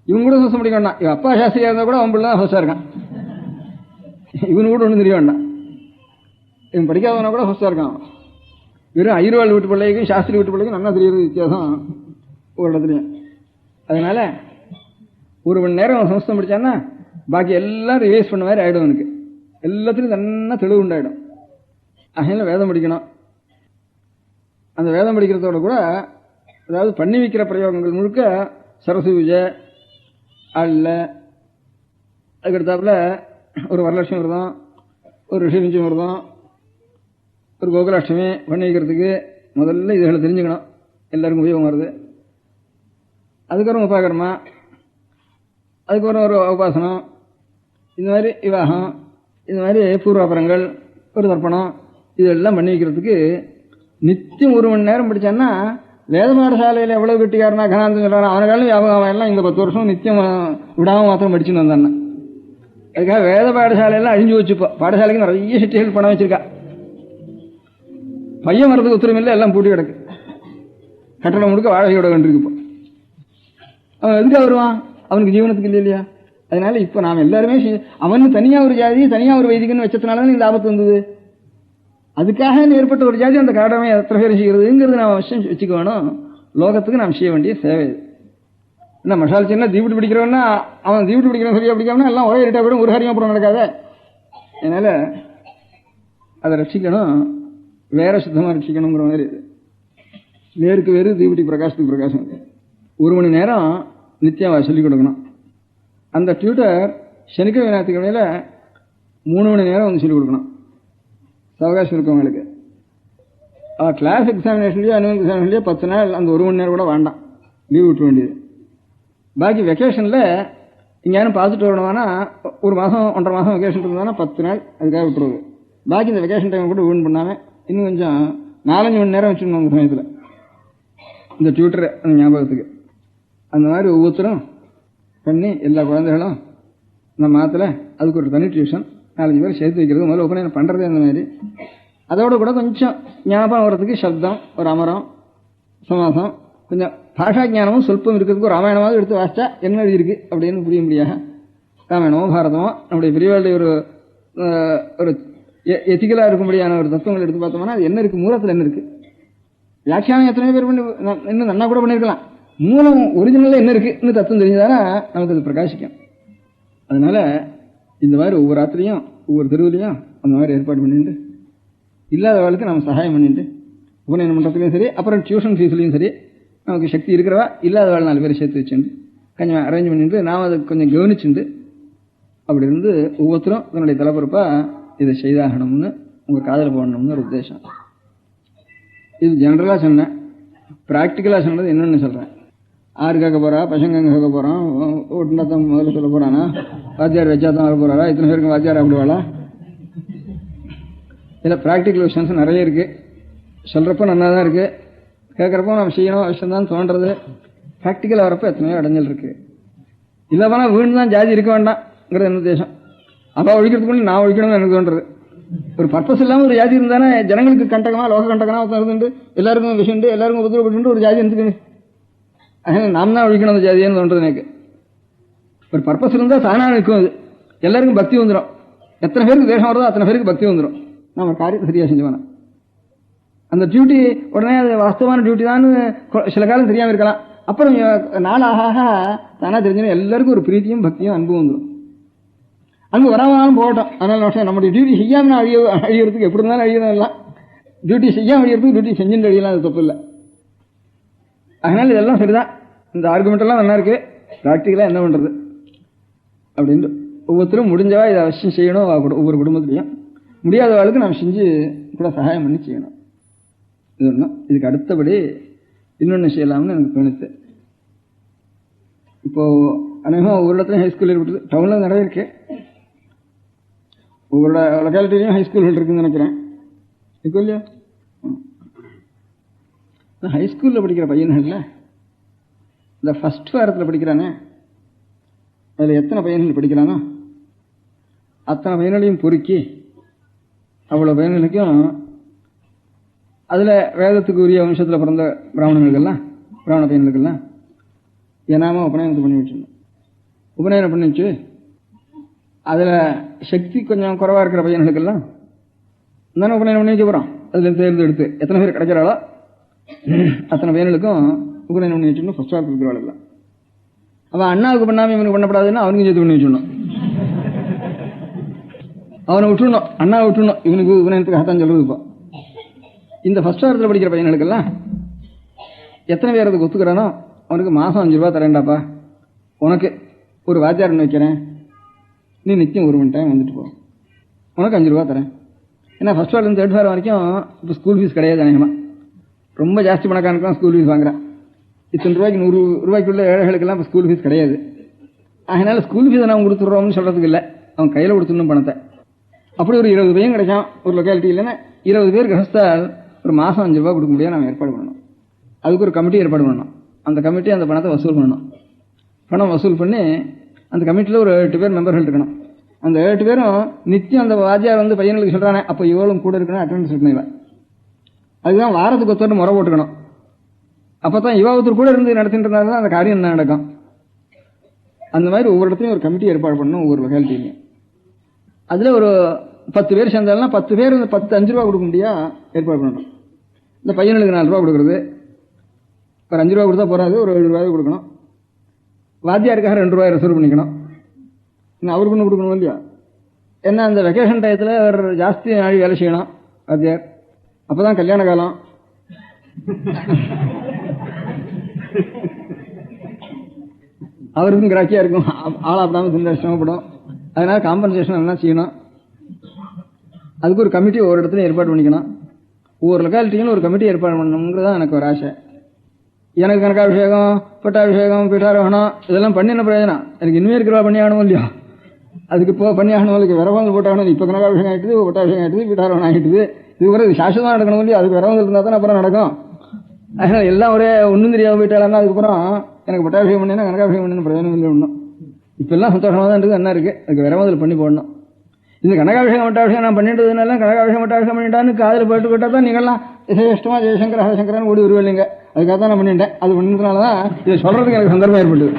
இவங்க கூட சம்ஸ்கிருதம் படிக்க வேண்டாம். இவன் அப்பா சாஸ்திரியாக இருந்தால் கூட அவன் பிள்ளை தான் ஃபர்ஸ்டாக இருக்கான். இவனு கூட ஒன்றும் தெரிய வேண்டாம். இவன் படிக்காதவனா கூட ஃபர்ஸ்டாக இருக்கான். வெறும் ஐயர்வாள் வீட்டு பிள்ளைக்கும் சாஸ்திரி வீட்டு பிள்ளைக்கும் நல்லா தெரியுறது வித்தியாசம் ஒரு இடத்துலையும். அதனால 1 மணி நேரம் அவன் சம்ஸ்கிருதம் படித்தான்னா பாக்கி எல்லாம் ரிவைஸ் பண்ண மாதிரி ஆகிடும். அவனுக்கு எல்லாத்துலையும் நல்லா தெளிவு உண்டாயிடும். அதனால வேதம் படிக்கணும். அந்த வேதம் படிக்கிறதோட கூட அதாவது பண்ணி வைக்கிற பிரயோகங்கள் முழுக்க சரஸ்வதி பூஜை அல்ல, அதுக்கடுத்தாப்புல ஒரு வரலட்சுமி விரதம், ஒரு ரிஷிபஞ்சு விரதம், ஒரு கோகுலாஷ்டமி பண்ணி வைக்கிறதுக்கு முதல்ல இதுகளை தெரிஞ்சுக்கணும். எல்லாருக்கும் உபயோகம் வருது. அதுக்கப்புறம் உபாகர்மா, அதுக்கப்புறம் ஒரு உபாசனம், இந்த மாதிரி விவாகம், இந்த மாதிரி பூர்வாபரங்கள், ஒரு தர்ப்பணம், இதெல்லாம் பண்ணி வைக்கிறதுக்கு நித்தியம் 1 மணி நேரம் படித்தான்னா வேத பாடசாலையில் எவ்வளோ கட்டிக்காரனா கனாந்தம் சொல்கிறான் அவனுக்காலும் வியாபகம் எல்லாம் இந்த 10 வருஷம் நித்தியம் விடாமல் மாத்திரம் படிச்சுன்னு வந்தான்னா. அதுக்காக வேத பாடசாலையெல்லாம் அழிஞ்சு வச்சுப்போ. பாடசாலைக்கு நிறைய சிட்டிகள் பணம் வச்சிருக்கா. பையன் வரதுக்கு உத்தரமில்லை, எல்லாம் பூட்டி கிடக்கு. கட்டணம் முழுக்க வாடகையோட வேண்டியிருக்கு. அவன் எதுக்காக வருவான்? அவனுக்கு ஜீவனத்துக்கு இல்லை இல்லையா? அதனால இப்போ நாம் எல்லாருமே அவனுக்கு தனியாக ஒரு ஜாதி, தனியாக ஒரு வைதிகன்னு வச்சதுனால தான் இந்த ஆபத்து வந்தது. அதுக்காக ஏற்பட்ட ஒரு ஜாதி அந்த கடமை எத்தனை பேர் செய்கிறதுங்கிறது நாம் அவசியம் வச்சுக்க வேணும். லோகத்துக்கு நாம் செய்ய வேண்டிய சேவை இது. என்ன மசால் சின்ன தீவிட்டு பிடிக்கிறவன்னா அவன் தீவிட்டு பிடிக்கிறவன் சரியா பிடிக்காமனா எல்லாம் ஒரே ரேட்டாக போய்டும், ஒரு காரியம் அப்புறம் நடக்காத. அதனால அதை ரட்சிக்கணும், வேற சுத்தமாக ரட்சிக்கணுங்கிற மாதிரி. வேருக்கு வேறு, தீவிட்டி பிரகாசத்துக்கு பிரகாசம். 1 மணி நேரம் நித்தியம் சொல்லிக் கொடுக்கணும். அந்த டியூட்டர் சனிக்கிழமை ஞாயிற்றுக்கிழமையில 3 மணி நேரம் வந்து சொல்லிக் கொடுக்கணும். அவகாசம் இருக்கவங்களுக்கு கிளாஸ் எக்ஸாமினேஷன்லையோ அனுவல் எக்ஸாமினேஷன்லையோ 10 நாள் அந்த 1 மணி நேரம் கூட வேண்டாம், லீவ் விட்டுற வேண்டியது. பாக்கி வெக்கேஷனில் எங்கேயாரும் பார்த்துட்டு வரணும்னா 1 மாதம் 1.5 மாதம் வெக்கேஷன் இருந்தாலும் 10 நாள் அதுக்காக விட்டுருவது. பாக்கி இந்த வெக்கேஷன் டைம் கூட வீண் பண்ணாமல் இன்னும் கொஞ்சம் 4-5 மணி நேரம் வச்சுருந்தோம் அந்த சமயத்தில் இந்த டியூட்டரை அந்த ஞாபகத்துக்கு. அந்த மாதிரி ஒவ்வொருத்தரும் பண்ணி எல்லா குழந்தைகளும் நம்ம மாத்தில் அதுக்கு ஒரு தனி டியூஷன் 4-5 பேர் சேர்த்து வைக்கிறது முதல்ல உபநயனம் பண்ணுறதே அந்த மாதிரி. அதோட கூட கொஞ்சம் ஞாபகம் வர்றதுக்கு சப்தம், ஒரு அமரம், சமாசம், கொஞ்சம் பாஷா ஞானமும் சொல்பம் இருக்கிறதுக்கு ஒரு ராமாயணமாவது எடுத்து வாசிச்சா என்ன எழுதியிருக்கு அப்படின்னு புரிய முடியாது. ராமாயணமோ பாரதமோ நம்முடைய பெரியவாளுடைய ஒரு எத்திக்கலாக இருக்கும்படியான ஒரு தத்துவங்கள் எடுத்து பார்த்தோம்னா அது என்ன இருக்குது, மூலத்தில் என்ன இருக்குது. வியாக்கியானம் எத்தனை பேர் பண்ணி இன்னும் நன்னா கூட பண்ணியிருக்கலாம். மூலம் ஒரிஜினலில் என்ன இருக்குது இன்னும் தத்துவம் தெரிஞ்சதானா நமக்கு அது பிரகாசிக்கும். அதனால இந்த மாதிரி ஒவ்வொரு ராத்திரியும் ஒவ்வொரு தெருவிலையும் அந்த மாதிரி ஏற்பாடு பண்ணிட்டு இல்லாதவர்களுக்கு நம்ம சகாயம் பண்ணிட்டு உபநயனம் பண்ணுறதுலையும் சரி, அப்புறம் டியூஷன் ஃபீஸ்லையும் சரி, நமக்கு சக்தி இருக்கிறவா இல்லாதவாள் 4 பேரை சேர்த்து வச்சுட்டு கொஞ்சம் அரேஞ்ச் பண்ணிட்டு நாம் அதை கொஞ்சம் கவனிச்சுட்டு அப்படி இருந்து ஒவ்வொருத்தரும் தன்னுடைய தலைப்பொறுப்பாக இதை செய்தாகணும்னு உங்கள் காதல் போடணும்னு ஒரு உத்தேசம். இது ஜென்ரலாக சொன்னேன். ப்ராக்டிக்கலாக சொன்னது என்னென்னு சொல்கிறேன். ஆறு கேட்க போகிறா, பசங்க அங்கே கேட்க போகிறான், ஒட்டுனாத்தான் முதல்ல சொல்ல போகிறானா, வாத்தியார் வச்சாத்தான் வர போகிறாரா, இத்தனை பேருக்கு வாத்தியார் அப்படிவாளா? இதில் ப்ராக்டிக்கல் விஷயம்ஸ் நிறைய இருக்குது. சொல்கிறப்போ நல்லா தான் இருக்குது, கேட்குறப்போ நம்ம செய்யணும் அவசியம் தான் தோன்றது. ப்ராக்டிக்கலாக வரப்போ எத்தனையோ அடைஞ்சல் இருக்குது. இல்லை போனால் வீண் தான் ஜாதி இருக்க வேண்டாம்ங்கிறது என்ன உத்தேசம். அப்போ ஒழிக்கிறதுக்குள்ள நான் ஒழிக்கணும்னு எனக்கு தோன்றது. ஒரு பர்பஸ் இல்லாமல் ஒரு ஜாதி இருந்தானே ஜனங்களுக்கு கண்டகமாக லோக கண்டகமாக இருந்துட்டு எல்லாருக்கும் விஷயண்டு எல்லாருக்கும் உபதிரப்பட்டு ஒரு ஜாதி இருந்துக்குன்னு நாம் தான் ஒழிக்கணும் அந்த ஜாதியான்னு தோன்றது எனக்கு. ஒரு பர்பஸ் இருந்தால் தானாக நிற்கும். அது எல்லாருக்கும் பக்தி வந்துடும். எத்தனை பேருக்கு தேசம் வருதோ அத்தனை பேருக்கு பக்தி வந்துடும். நான் ஒரு காரியத்தை சரியாக செஞ்சுவேன். அந்த டியூட்டி உடனே அது வாஸ்தவான டியூட்டி தான் சில காலம் தெரியாமல் இருக்கலாம். அப்புறம் நாள் ஆக தானாக தெரிஞ்சுன்னா எல்லாருக்கும் ஒரு பிரீத்தியும் பக்தியும் அன்பும் வந்துடும். அன்பு வராமனாலும் போகட்டும். அதனால நம்முடைய டியூட்டி செய்யாமல் அழியறதுக்கு எப்படி இருந்தாலும் அழியதான் எல்லாம். டியூட்டி செய்யாமல் அழியறதுக்கு டியூட்டி செஞ்சுட்டு அழியலாம், அது தப்பு இல்லை. அதனால் இதெல்லாம் சரிதான். இந்த ஆர்குமெண்ட்டெல்லாம் நல்லா இருக்குது. ப்ராக்டிக்கலாக என்ன பண்ணுறது அப்படின்ட்டு ஒவ்வொருத்தரும் முடிஞ்சவா இதை அவசியம் செய்யணும். ஒவ்வொரு குடும்பத்துலையும் முடியாதவாளுக்கு நாம் செஞ்சு கூட சகாயம் பண்ணி செய்யணும். இது ஒன்று. இதுக்கு அடுத்தபடி இன்னொன்று செய்யலாம்னு எனக்கு தோணுது. இப்போது அநேகமாக ஒவ்வொரு இடத்துலையும் ஹைஸ்கூல் ஏற்படுது. டவுனில் நிறைய இருக்கு. ஒவ்வொரு லொக்காலிட்டிலையும் ஹைஸ்கூல்கள் இருக்குதுன்னு நினைக்கிறேன். இப்போ இல்லையா? ஹைஸ்கூலில் படிக்கிற பையன்கள்ல இந்த ஃபஸ்ட் வாரத்தில் படிக்கிறானே, அதில் எத்தனை பையன்கள் படிக்கிறானோ அத்தனை பையன்களையும் பொறுக்கி அவ்வளோ பையன்களுக்கும் அதில் வேதத்துக்கு உரிய வம்சத்தில் பிறந்த பிராமண பையன்களுக்கெல்லாம் ஏனாமல் உபநயனத்தை பண்ணி வச்சிருந்தோம். உபநயனம் பண்ணி வச்சு அதில் சக்தி கொஞ்சம் குறைவாக இருக்கிற பையன்களுக்கெல்லாம் தானே உபநயனம் பண்ணி வைக்க போகிறோம். அதில் தேர்ந்தெடுத்து எத்தனை பேர் கிடைக்கிறாளோ அத்தனை பையன்களுக்கும் உபநயனம் பண்ணி வச்சுக்கணும். ஃபஸ்ட் வாரத்தில் இருக்கிறவாளுக்கெல்லாம் அவன் அண்ணாவுக்கு பண்ணாமல் இவனுக்கு பண்ணப்படாதுன்னா அவனுக்கும் சேர்த்து பண்ணி வச்சுடணும். அவனை விட்டுடணும், அண்ணாவை விட்டுடணும். இவனுக்கு உபநயனத்துக்காகத்தான் சொல்லுது. இப்போ இந்த ஃபஸ்ட் வாரத்தில் படிக்கிற பையன்களுக்கெல்லாம் எத்தனை பேர் அதுக்கு ஒத்துக்கிறானோ அவனுக்கு மாதம் 5 ரூபா தரேன்டாப்பா, உனக்கு ஒரு வாத்தியார் வைக்கிறேன், நீ நிச்சயம் 1 மணி டைம் வந்துட்டு போ, உனக்கு 5 ரூபா தரேன். ஏன்னா ஃபஸ்ட் வாரலேருந்து 3rd வாரம் வரைக்கும் இப்போ ஸ்கூல் ஃபீஸ் கிடையாது. அநேகமாக ரொம்ப ஜாஸ்தி பணக்காரனுக்கு தான் ஸ்கூல் ஃபீஸ் வாங்குறேன். இத்தனை ரூபாய்க்கு 100 ரூபாய்க்குள்ள ஏழைகளுக்கெல்லாம் இப்போ ஸ்கூல் ஃபீஸ் கிடையாது. அதனால ஸ்கூல் ஃபீஸை நான் கொடுத்துட்றோம்னு சொல்றதுக்கு இல்லை, அவன் கையில் கொடுத்துடணும் பணத்தை. அப்படி ஒரு 20 பையன் கிடைக்கும் ஒரு லொக்காலிட்டி. இல்லைன்னா 20 பேர் கிரகஸ்தால் ஒரு மாதம் 5 ரூபா கொடுக்க முடியாது. நம்ம ஏற்பாடு பண்ணணும். அதுக்கு ஒரு கமிட்டி ஏற்பாடு பண்ணணும். அந்த கமிட்டி அந்த பணத்தை வசூல் பண்ணணும். பணம் வசூல் பண்ணி அந்த கமிட்டியில் ஒரு 8 பேர் மெம்பர்கள் இருக்கணும். அந்த 8 பேரும் நித்தியம் அந்த வாத்தியார் வந்து பையனுக்கு சொல்கிறானே அப்போ இவளும் கூட இருக்கணும், அட்டெண்டன்ஸ் இருக்கணும். இவன் அதுதான் வாரத்துக்கு ஒருத்தர் முறை போட்டுக்கணும். அப்போ தான் இவ ஒருத்தர் கூட இருந்து நடத்திட்டு இருந்தாலும் அந்த காரியம் என்ன நடக்கும். அந்த மாதிரி ஒவ்வொரு இடத்துலையும் ஒரு கமிட்டி ஏற்பாடு பண்ணணும், ஒவ்வொரு லொக்காலிட்டிலையும். அதில் ஒரு 10 பேர் சேர்ந்தாலும் 10 பேர் 5 ரூபா கொடுக்க முடியா ஏற்பாடு பண்ணணும். இந்த பையனுக்கு 4 ரூபா கொடுக்குறது, ஒரு 5 ரூபா கொடுத்தா போகாது, ஒரு 7 ரூபாய் கொடுக்கணும். வாத்தியாருக்காக 2 ரூபாய் ரிசர்வ் பண்ணிக்கணும். இன்னும் அவருக்கு ஒன்று கொடுக்கணும் இல்லையா. ஏன்னா அந்த வெக்கேஷன் டயத்தில் அவர் ஜாஸ்தி நாளை வேலை செய்யணும் வாத்தியார். அப்போ தான் கல்யாண காலம். அவருக்கும் கிராக்கியாக இருக்கும், ஆளாப்படாமல் தின்ற சிரமப்படும். அதனால காம்பன்சேஷன் எல்லாம் செய்யணும். அதுக்கு ஒரு கமிட்டி ஒவ்வொரு இடத்துலையும் ஏற்பாடு பண்ணிக்கணும். ஒவ்வொரு லொக்காலிட்டியும் ஒரு கமிட்டி ஏற்பாடு பண்ணணுங்கிறது தான் எனக்கு ஒரு ஆசை. எனக்கு கனகாபிஷேகம், பட்டாபிஷேகம், பீட்டாரோகணம் இதெல்லாம் பண்ணி என்ன பிரயோஜனம்? எனக்கு இனிமே இருக்கிறவா பண்ணி ஆகணும் இல்லையா. அதுக்கு இப்போ பண்ணி ஆகணும், அதுக்கு விரவங்கள் போட்டாகணும். இப்போ கனகாபிஷேகம் ஆகிட்டுது, பட்டாபிஷேகம் ஆகிட்டுது, பீட்டாரோகணம் ஆகிட்டுது. இது கூட சாஸ்வதமாக நடக்கணும் இல்லையா. அதுக்கு விரவங்கள் இருந்தால் தான் அப்புறம் நடக்கும். அதனால் எல்லாம் ஒரே ஒன்றும் தெரியாமல் போயிட்டாலும் அதுக்கப்புறம் எனக்கு பட்டாபிஷேகம் பண்ணினா கனகாபிஷேகம் பண்ணணும் பிரயோஜனம் இல்லை ஒன்றும். இப்பெல்லாம் சந்தோஷமாக தான் இருக்குது, என்ன இருக்குது. அதுக்கு விரவங்கள் பண்ணி போடணும். இந்த கனகாபிஷேகம் மட்டாபிஷேகம் நான் பண்ணிட்டதுனால கனகாபிஷேகம் மட்டாபிஷேகம் பண்ணிட்டான்னு காதில் போயிட்டு போட்டால் தான் நீங்கள்லாம் இஷ்டமா ஜெயசங்கர் ஹரசங்கரான்னு ஓடி வருவில்லைங்க. அதுக்காக தான் நான் பண்ணிட்டேன். அது பண்ணதுனால தான் இதை சொல்றதுக்கு எனக்கு சந்தர்ப்பம் ஏற்பட்டது.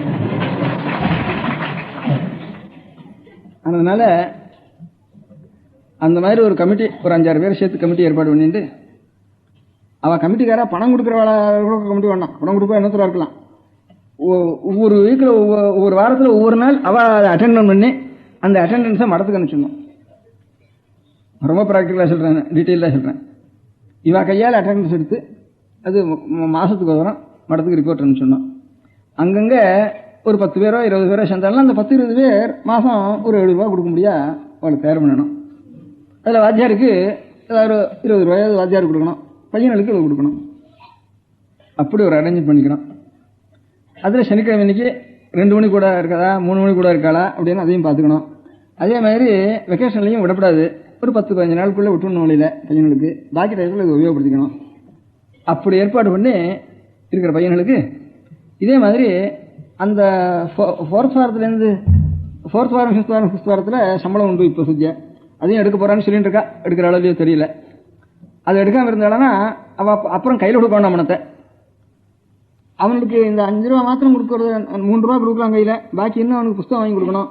அதனால அந்த மாதிரி ஒரு கமிட்டி, ஒரு 5-6 பேர் சேர்த்து கமிட்டி ஏற்பாடு பண்ணிட்டு, அவள் கமிட்டிக்காரா பணம் கொடுக்குறவாள கமிட்டி வேண்டாம். பணம் கொடுப்பா என்னத்துல இருக்கலாம். ஒவ்வொரு வீக்கில் ஒவ்வொரு வாரத்தில் ஒவ்வொரு நாள் அவள் அதை அட்டெண்ட் பண்ணி அந்த அட்டெண்டன்ஸை மடத்துக்கு அனுப்பிச்சிடணும். ரொம்ப ப்ராக்டிக்கலாக சொல்கிறேன், டீட்டெயிலாக சொல்கிறேன். இவா கையால் அட்டெண்டன்ஸ் எடுத்து அது மாதத்துக்கு வரும் மடத்துக்கு ரிப்போர்ட் அனுப்பிச்சிடணும். அங்கங்கே ஒரு 10 பேரோ 20 பேரோ சேர்ந்தாலும் அந்த 10-20 பேர் மாதம் ஒரு 7 ரூபா கொடுக்க முடியா அவளுக்கு தயார் பண்ணணும். அதில் வாத்தியாருக்கு ஏதாவது 20 ரூபாயாவது வாத்தியாருக்கு கொடுக்கணும், பையனுக்கு இது கொடுக்கணும். அப்படி ஒரு அரேஞ்ச் பண்ணிக்கணும். அதில் சனிக்கிழமை இன்னைக்கு 2 மணி கூட இருக்காதா, 3 மணி கூட இருக்காளா அப்படின்னு அதையும் பார்த்துக்கணும். அதே மாதிரி வெக்கேஷன்லையும் விடப்படாது. ஒரு 10-15 நாளுக்குள்ளே விட்டுணும் வழியில் பையனுக்கு. பாக்கி டயத்தில் இதை உபயோகப்படுத்திக்கணும். அப்படி ஏற்பாடு பண்ணி இருக்கிற பையன்களுக்கு இதே மாதிரி அந்த 4th வாரத்துலேருந்து 4th வாரம் 5th வாரம் 6th வாரத்தில் சம்பளம் உண்டு. இப்போ சுத்தியா அதையும் எடுக்க போகிறான்னு சொல்லிட்டு இருக்கா. எடுக்கிற அளவுலையோ தெரியல. அதை எடுக்காமல் இருந்தாலும் அவள் அப்புறம் கையில் கொடுக்க வேண்டாம் பணத்தை. அவனுக்கு இந்த 5 ரூபா மாத்திரம் கொடுக்கறது, 3 ரூபா கொடுக்கலாம் கையில். பாக்கி இன்னும் அவனுக்கு புஸ்தகம் வாங்கி கொடுக்கணும்.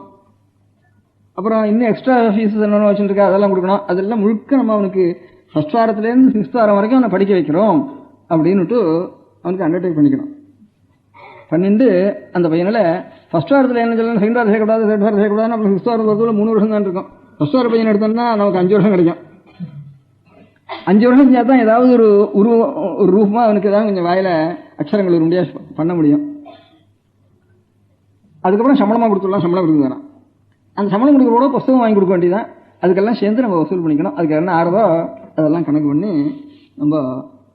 அப்புறம் இன்னும் எக்ஸ்ட்ரா ஃபீஸ் என்னென்ன வச்சுருக்கா அதெல்லாம் கொடுக்கணும். அதெல்லாம் முழுக்க நம்ம அவனுக்கு 1st வாரத்துலேருந்து 6th வாரம் வரைக்கும் அவனை படிக்க வைக்கிறோம் அப்படின்னுட்டு அவனுக்கு அண்டர்டேக் பண்ணிக்கணும். பண்ணிட்டு அந்த பையனில் 1st வாரத்தில் என்ன சொல்லணும், 2nd வாரம் சேர்க்கக்கூடாது, 3rd வாரம் சேர்க்கக்கூடாது. அப்புறம் 6th வாரம் வரதுக்குள்ள 3 வருஷம் தான் இருக்கும். 1st வார பையன் எடுத்தோம்னா நமக்கு 5 வருஷம் கிடைக்கும். 5 வருஷம் செஞ்சால் தான் ஏதாவது ஒரு ரூபமாக அவனுக்கு ஏதாவது கொஞ்சம் வாயில் அக்ஷரங்கள் ஒரு முடியாது பண்ண முடியும். அதுக்கப்புறம் சம்பளமாக கொடுத்துடலாம். சம்பளம் கொடுக்க வேணாம். அந்த சம்பளம் கொடுக்குறோட புஸ்தகம் வாங்கி கொடுக்க வேண்டியதான். அதுக்கெல்லாம் சேர்ந்து நம்ம வசூல் பண்ணிக்கணும். அதுக்கு என்ன ஆறுதோ அதெல்லாம் கணக்கு பண்ணி நம்ம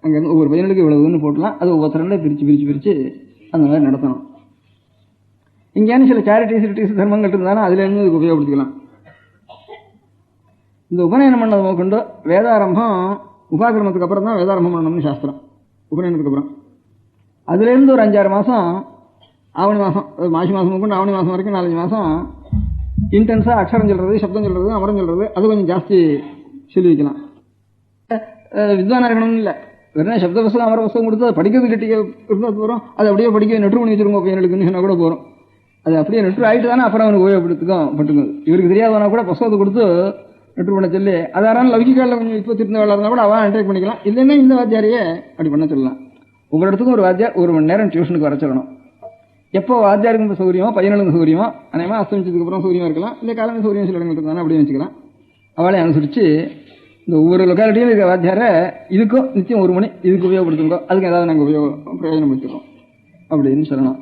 அங்கேருந்து ஒவ்வொரு பையனுக்கு இவ்வளவுன்னு போட்டலாம். அது ஒவ்வொருத்தருடைய பிரித்து அந்த மாதிரி நடத்தணும். இங்கேயான சில சேரிட்டிஸ் தர்மங்கள் இருந்தாலும் அதுலேருந்து இதுக்கு உபயோகப்படுத்திக்கலாம். இந்த உபநயனம் பண்ணதை கொண்டு வேதாரம்பம் உபாகிரமத்துக்கு அப்புறம் தான் வேதாரம்பம் பண்ணணும்னு சாஸ்திரம். உபநயனத்துக்கு அப்புறம் அதுலேருந்து ஒரு 5-6 மாதம், ஆவணி மாதம், மாசி மாதம் கொண்டு ஆவணி மாதம் வரைக்கும் 4-5 மாதம் இன்டென்ஸாக அக்ஷரம் சொல்கிறது, சப்தம் சொல்கிறது, அமரம் சொல்கிறது, அது கொஞ்சம் ஜாஸ்தி சொல்லி வைக்கலாம். வித்வானா இருக்கணும்னு இல்லை, வெறும் சப்த புஸ்தகம் அமர புஸ்தகம் கொடுத்து அதை படிக்கிறது கட்டி இருந்தால் போகிறோம். அது அப்படியே படிக்க நெட்டு பண்ணி வச்சுருங்க பையனுக்குன்னு சொன்னால் கூட போகிறோம். அது அப்படியே நெட்டு ஆகிட்டு தானே அப்புறம் அவனுக்கு உபயோகப்படுத்துக்கும் பட்டுக்குது. இவருக்கு தெரியாதவனா கூட புஸ்தகத்தை கொடுத்து நெட்டு பண்ண சொல்லி அதாரான லௌகிக்காலில் கொஞ்சம் இப்போ திருந்த வேலை இருந்தால் கூட அவன் அண்டர்டேக் பண்ணிக்கலாம். இல்லைன்னா இந்த வாத்தியாரையே அப்படி பண்ண சொல்லலாம். ஒவ்வொரு இடத்துக்கும் ஒரு வாத்தியார் 1 மணி நேரம் டியூஷனுக்கு வர சொல்லணும். எப்போ வாத்தியாருக்கும் சௌகரியமோ பையனுக்கும் சௌகரியமோ அநேகமாக அஸ்தமிச்சதுக்கு அப்புறம் சௌகரியமாக இருக்கலாம். இல்லை காலமே சௌகரியம் சில இடங்கள் இருந்தாலும் அப்படியே வச்சுக்கலாம். அவளை அனுசரித்து இந்த ஒவ்வொரு லொக்காலிட்டியும் இருக்கிற வாத்தியாரை இதுக்கும் நிச்சயம் 1 மணி இதுக்கு உபயோகப்படுத்துங்க, அதுக்கு ஏதாவது நாங்கள் பிரயோஜனப்படுத்திக்கோம் அப்படின்னு சொல்லணும்.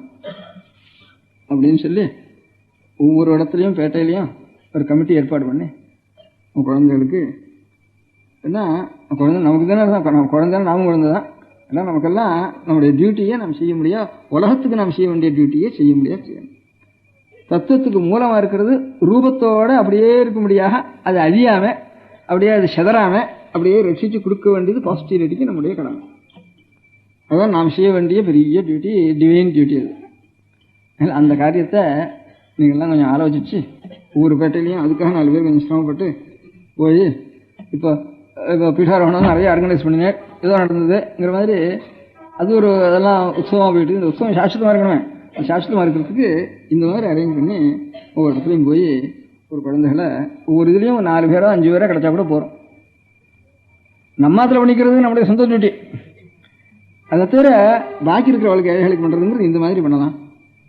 அப்படின்னு சொல்லி ஒவ்வொரு இடத்துலையும் பேட்டையிலையும் ஒரு கமிட்டி ஏற்பாடு பண்ணி குழந்தைகளுக்கு என்ன குழந்தை நமக்கு தானே தான், குழந்தை நாமும் குழந்தை தான். ஏன்னா நமக்கெல்லாம் நம்முடைய டியூட்டியை நம்ம செய்ய முடியாது, உலகத்துக்கு நாம் செய்ய வேண்டிய டியூட்டியை செய்ய முடியாது செய்யணும். தத்துவத்துக்கு மூலமா இருக்கிறது ரூபத்தோட அப்படியே இருக்கும்படியாக அது அழியாம அப்படியே அது செதறாம அப்படியே ரட்சிச்சு கொடுக்க வேண்டியது பாசிட்டிவிட்டிக்கு நம்முடைய கடமை. அதான் நாம் செய்ய வேண்டிய பெரிய டியூட்டி, டிவைன் டியூட்டி அது. அந்த காரியத்தை நீங்கள்லாம் கொஞ்சம் ஆலோசிச்சு ஒவ்வொரு பேட்டையிலையும் அதுக்காக 4 பேர் கொஞ்சம் சிரமப்பட்டு போய் இப்போ பீఠாரோகணம் நிறைய ஆர்கனைஸ் பண்ணினேன், ஏதோ நடந்ததுங்கிற மாதிரி அது ஒரு அதெல்லாம் உற்சவமாக போயிட்டு இந்த உற்சவம் சாஸ்திரமாக இருக்கணுமே, சாஸ்திரமாக இருக்கிறதுக்கு இந்த மாதிரி அரேஞ்ச் பண்ணி ஒவ்வொரு இடத்துலையும் போய் ஒரு குழந்தைகளை ஒவ்வொரு இதுலேயும் 4 பேரோ 5 பேரோ கிடைச்சா கூட போகிறோம். நம்மாத்தில் பண்ணிக்கிறது நம்முடைய சொந்த டியூட்டி. அதை தவிர பாக்கி இருக்கிற வாழ்க்கை ஏழைகளுக்கு பண்ணுறதுங்கிறது இந்த மாதிரி பண்ணலாம்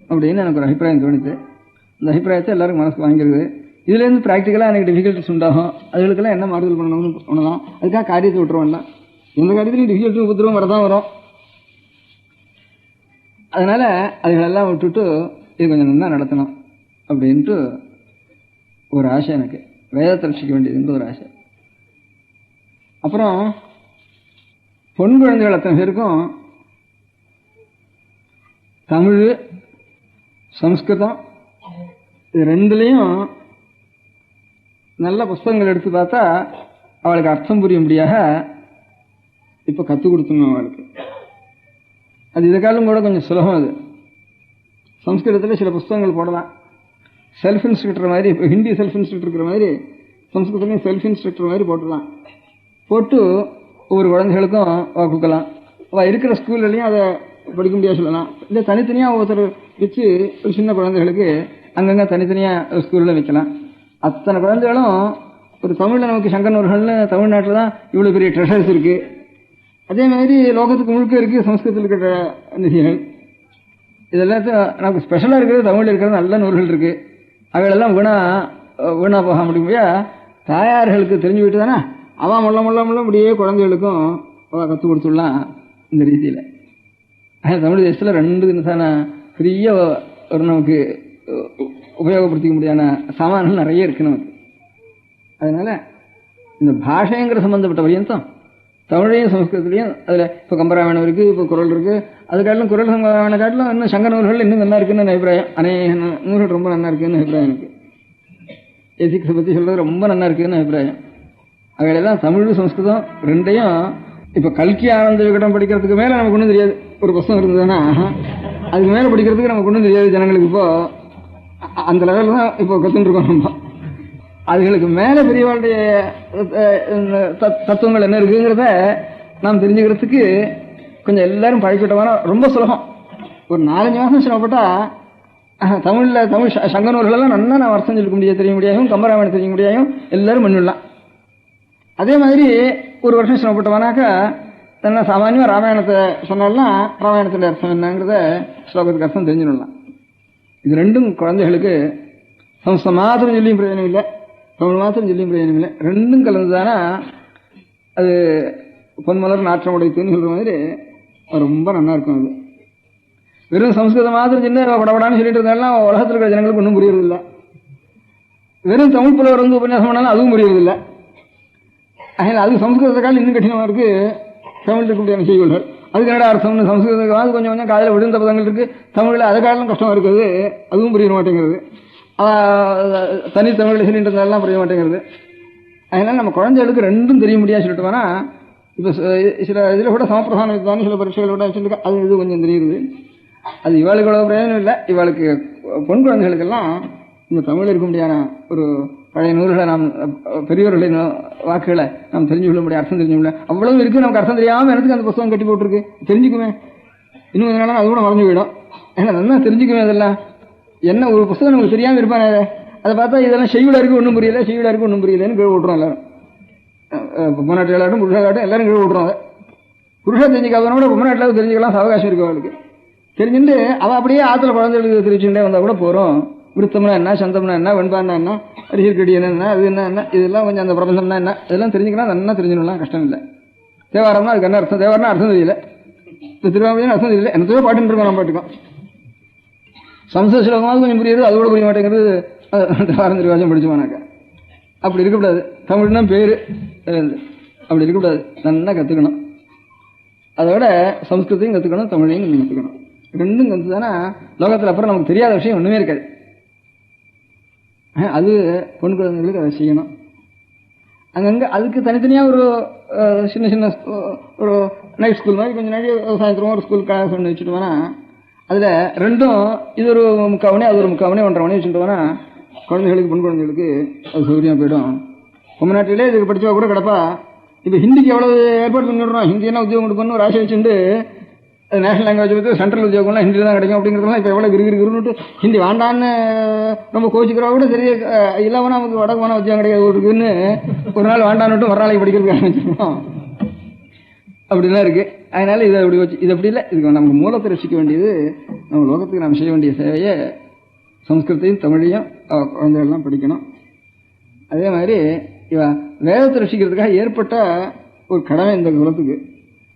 அப்படின்னு எனக்கு ஒரு அபிப்பிராயம் தோணுது. அந்த அபிப்பிராயத்தை எல்லாருக்கும் மனசுக்கு வாங்கிக்கிறது. இதுலேருந்து ப்ராக்டிக்கலாக எனக்கு டிஃபிகல்ட்டிஸ் உண்டாகும், அதுகளுக்கெல்லாம் என்ன மாறுதல் பண்ணணும்னு பண்ணலாம். அதுக்காக காரியத்தை விட்டுருவோம்ல, எந்த காரியத்திலையும் டிஃபிகல்ட்டி உபத்திரவம் வரதான் வரும். அதனால் அதுகளெல்லாம் விட்டுட்டு இது கொஞ்சம் நல்லா நடத்தணும் அப்படின்ட்டு ஒரு ஆசை எனக்கு, வேதத்தை ரட்சிக்க வேண்டியதுன்ற ஒரு ஆசை. அப்புறம் பொன் குழந்தைகள் அத்தனை பேருக்கும் தமிழ் சம்ஸ்கிருதம் இது ரெண்டுலேயும் நல்ல புஸ்தகங்கள் எடுத்து பார்த்தா அவளுக்கு அர்த்தம் புரியும்படியாக இப்போ கற்றுக் கொடுத்துணும் அவளுக்கு. அது இதுக்காலும் கூட கொஞ்சம் சுலபம். அது சம்ஸ்கிருதத்தில் சில புஸ்தகங்கள் போடலாம், செல்ஃப் இன்ஸ்ட்ரக்டர் மாதிரி. இப்போ ஹிந்தி செல்ஃப் இன்ஸ்ட்ரக்டர் இருக்கிற மாதிரி சம்ஸ்கிருதத்தையும் செல்ஃப் இன்ஸ்ட்ரக்டர் மாதிரி போட்டுடலாம். போட்டு ஒவ்வொரு குழந்தைகளுக்கும் கொடுக்கலாம். அவள் இருக்கிற ஸ்கூல்லையும் அதை படிக்க முடியாது சொல்லலாம். இல்லை தனித்தனியாக ஒவ்வொருத்தர் வச்சு ஒரு சின்ன குழந்தைகளுக்கு அங்கங்கே தனித்தனியாக ஸ்கூலில் வைக்கலாம். அத்தனை குழந்தைகளும் ஒரு தமிழில் நமக்கு சங்கநூல்கள்னு தமிழ்நாட்டில் தான் இவ்வளோ பெரிய ட்ரெஷர்ஸ் இருக்குது. அதே மாதிரி லோகத்துக்கு முழுக்க இருக்குது சம்ஸ்கிருதத்தில் இருக்கிற நிதிகள். இதெல்லாத்தையும் நமக்கு ஸ்பெஷலாக இருக்கிறது தமிழில் இருக்கிறது நல்ல நூல்கள் இருக்குது. அவைகளெல்லாம் வீணா போக முடியுமையா தாயார்களுக்கு தெரிஞ்சுக்கிட்டு தானே அவன் முள்ள அப்படியே குழந்தைகளுக்கும் கற்றுக் கொடுத்துடலாம் இந்த ரீதியில். தமிழ் தேசத்தில் 2 தினசான பெரிய ஒரு நமக்கு உபயோகப்படுத்திக்க முடியாத சாமான்கள் நிறைய இருக்கு நமக்கு. அதனால இந்த பாஷைங்கிற சம்பந்தப்பட்ட பரியந்தம் தமிழையும் சமஸ்கிருதத்திலையும் அதில் இப்போ கம்பராமாயணம் இருக்குது, இப்போ குறள் இருக்குது. அதுக்காட்டிலும் குறள் சம்பராமாயண காட்டிலும் இன்னும் சங்க நூல்கள் இன்னும் நல்லா இருக்குன்னு அபிப்பிராயம். அநேக நூல்கள் ரொம்ப நல்லா இருக்குன்னு அபிப்பிராயம் எனக்கு. எதிக்ஸை பற்றி சொல்கிறது ரொம்ப நல்லா இருக்குன்னு அபிப்பிராயம். அவையெல்லாம் தமிழ் சம்ஸ்கிருதம் ரெண்டையும் இப்போ கல்கி ஆனந்த விகடம் படிக்கிறதுக்கு மேலே நமக்கு ஒன்றும் தெரியாது. ஒரு புத்தகம் இருந்ததுன்னா அதுக்கு மேலே படிக்கிறதுக்கு நமக்கு ஒன்றும் தெரியாது ஜனங்களுக்கு. இப்போ அந்த லெவலில் தான் இப்போ கற்றுருக்கோம் நம்ம. அதுகளுக்கு மேலே பெரியவாளுடைய தத்துவங்கள் என்ன இருக்குங்கிறத நாம் தெரிஞ்சுக்கிறதுக்கு கொஞ்சம் எல்லாரும் பழக்கிட்டோம்னா ரொம்ப சுலபம். ஒரு 4-5 மாதம் சிரமப்பட்டா தமிழில் தமிழ் சங்க நூல்களெல்லாம் நல்லா நான் வருஷம் சொல்லிக்க முடியாது, தெரிய முடியாதும், கம்பராமாயணம் தெரிய முடியாதும், எல்லாரும் பண்ணிடலாம். அதே மாதிரி ஒரு வருஷம் சிரமப்பட்டவனாக்கா என்ன சாமானியமாக ராமாயணத்தை சொன்னால்னா ராமாயணத்தின் அர்த்தம் என்னங்கிறத ஸ்லோகத்துக்கு அர்த்தம் தெரிஞ்சுடலாம். இது ரெண்டும் குழந்தைகளுக்கு சம்ஸ்கிருதம் மாத்திரம் சொல்லியும் பிரயோஜனம் இல்லை, தமிழ் மாத்திரம் சொல்லியும் பிரயோஜனம் இல்லை. ரெண்டும் கலந்துதானா அது பொன்மலர் நாற்றம் உடைத்துன்னு சொல்கிற மாதிரி ரொம்ப நல்லா இருக்கும். அது வெறும் சம்ஸ்கிருதம் மாத்திரம் சின்ன படப்படான்னு சொல்லிட்டு இருந்தாலும் உலகத்தில் இருக்கிற ஜனங்களுக்கு ஒன்றும் புரியறதில்லை. வெறும் தமிழ் புலவர் வந்து உபன்யாசம் பண்ணாலும் அதுவும் புரியறதில்லை. அதனால் அது சம்ஸ்கிருதத்துக்கால் இன்னும் கடினமாக இருக்குது தமிழ் இருக்க முடியாத செய்திகள். அதுக்கு என்னடா அர்த்தம்னு சம்ஸ்கிருதத்துக்காக கொஞ்சம் கொஞ்சம் காதில் விழுந்த பதங்கள் இருக்குது. தமிழில் அதை காலம் கஷ்டமாக இருக்குது, அதுவும் புரிய மாட்டேங்கிறது. தனித்தமிழில் சொல்லிட்டு இருந்தாலும் புரிய மாட்டேங்கிறது. அதனால் நம்ம குழந்தைகளுக்கு ரெண்டும் தெரிய முடியாது சொல்லிட்டு வேணா இப்போ சில இதில் கூட சமப்பிரதான வித்தான சில பரீட்சைகள் கூட சொல்லிட்டு அது இது கொஞ்சம் தெரியுது. அது இவாளுக்கு அவ்வளோ பிரயோஜனம் இல்லை. இவாளுக்கு பொன் குழந்தைகளுக்கெல்லாம் இந்த தமிழில் இருக்க முடியாத ஒரு பழைய நூல்களை நாம் பெரியவர்களின் வாக்குகளை நாம் தெரிஞ்சு கொள்ள முடியாது, அர்த்தம் தெரிஞ்சு கொள்ள அவ்வளவு இருக்குது. நமக்கு அர்த்தம் தெரியாமல் எனக்கு அந்த புத்தகம் கட்டி போட்டுருக்கு, தெரிஞ்சுக்குமே. இன்னும் இதனால அது கூட மறந்து போயிடும். ஏன்னா நல்லா தெரிஞ்சுக்குமே. அதெல்லாம் என்ன ஒரு புத்தகம் நமக்கு தெரியாமல் இருப்பானே, அதை பார்த்தா இதெல்லாம் செய்யுளா இருக்கு ஒன்றும் புரியல, செய்யுளா இருக்கு ஒன்றும் புரியலன்னு கீழே விட்டுறோம் எல்லாரும். பொம்மநாட்டிலாட்டும் புருஷாட்டும் எல்லாரும் கீழே விட்டுறோம். அதை புருஷா தெரிஞ்சுக்காதவன கூட பொம்மநாட்டிலாவது தெரிஞ்சுக்கலாம், அவகாசம் இருக்கு அவளுக்கு. தெரிஞ்சுட்டு அவள் அப்படியே ஆற்றுல குழந்தைகளுக்கு தெரிவிச்சுட்டே வந்தால் கூட போகிறோம். விருத்தம்னா என்ன, சந்தம்னா என்ன, வெண்பான்னா என்ன, அரிசிற்கடி என்ன, அது என்ன, இதெல்லாம் கொஞ்சம் அந்த பிரபஞ்சம்னா என்ன, இதெல்லாம் தெரிஞ்சுக்கலாம். நல்லா தெரிஞ்சுக்கலாம், கஷ்டம் இல்லை. தேவாரம்னா அதுக்கு என்ன அர்த்தம், தேவாரம்னா அர்த்தம் தெரியல, இந்த திருவாரூர் அர்த்தம் தெரியல, என்னத்தையோ பாட்டுன்னு இருக்கோம் நம்ம பாட்டுக்கோம். சம்ஸ்கிருத ஸ்லோகமாவது கொஞ்சம் புரியுது, அது கூட புரிய மாட்டேங்கிறது. தேவாரம் திருவாசம் படிச்சுமானாக்கா அப்படி இருக்கக்கூடாது. தமிழ்னா பேர் அப்படி இருக்கக்கூடாது, நல்லா கற்றுக்கணும். அதோட சம்ஸ்கிருத்தையும் கற்றுக்கணும், தமிழையும் நீங்கள் கற்றுக்கணும். ரெண்டும் கற்றுதானா லோகத்தில் அப்புறம் நமக்கு தெரியாத விஷயம் ஒன்றுமே இருக்காது. அது பொண்ணு குழந்தைங்களுக்கு அதை செய்யணும். அங்கங்கே அதுக்கு தனித்தனியாக ஒரு சின்ன சின்ன ஒரு நைட் ஸ்கூல் மாதிரி கொஞ்சம் நாளைக்கு சாயந்தரம் ஒரு ஸ்கூல் கிளாஸ் ஒன்று வச்சுட்டோம்னா அதில் ரெண்டும் இது ஒரு 3/4 மணி அது ஒரு 3/4 மணி 1.5 மணி வச்சுட்டோம்னா குழந்தைகளுக்கு பொன் குழந்தைகளுக்கு அது சௌகரியமாக போயிடும். ரொம்ப நாட்டிலே இதுக்கு படித்தவா கூட கிடப்பா. இப்போ ஹிந்திக்கு எவ்வளோ ஏற்பாடு பண்ணிடுறோம், ஹிந்தி என்ன உத்தியோகம் கொடுக்கணும் ஒரு ஆசை வச்சுட்டு அது நேஷனல் லாங்குவேஜ் பற்றி சென்ட்ரல் உத்தியோகம்லாம் ஹிந்தியில் தான் கிடைக்கும் அப்படிங்கிறதுலாம் இப்போ எவ்வளோ கிருகிருன்னு ஹிந்தி வேண்டான்னு ரொம்ப கோச்சிக்கிறவா கூட சரி இல்லாமல் நமக்கு வடக்கு போனால் உத்தியோகம் கிடையாது இருக்குதுன்னு ஒரு நாள் வேண்டான்னுட்டு ஒரு நாளைக்கு படிக்கிறதுக்கு ஆரம்பிச்சிருக்கோம். அப்படிலாம் இருக்குது. அதனால இதை அப்படி வச்சு இது அப்படி இல்லை. இதுக்கு நமக்கு மூலத்தை ரசிக்க வேண்டியது நம்ம லோகத்துக்கு நாம் செய்ய வேண்டிய சேவையை சம்ஸ்கிருத்தையும் தமிழையும் குழந்தைகள்லாம் படிக்கணும். அதே மாதிரி இவன் வேதத்தை ரசிக்கிறதுக்காக ஏற்பட்ட ஒரு கடமை இந்த குலத்துக்கு.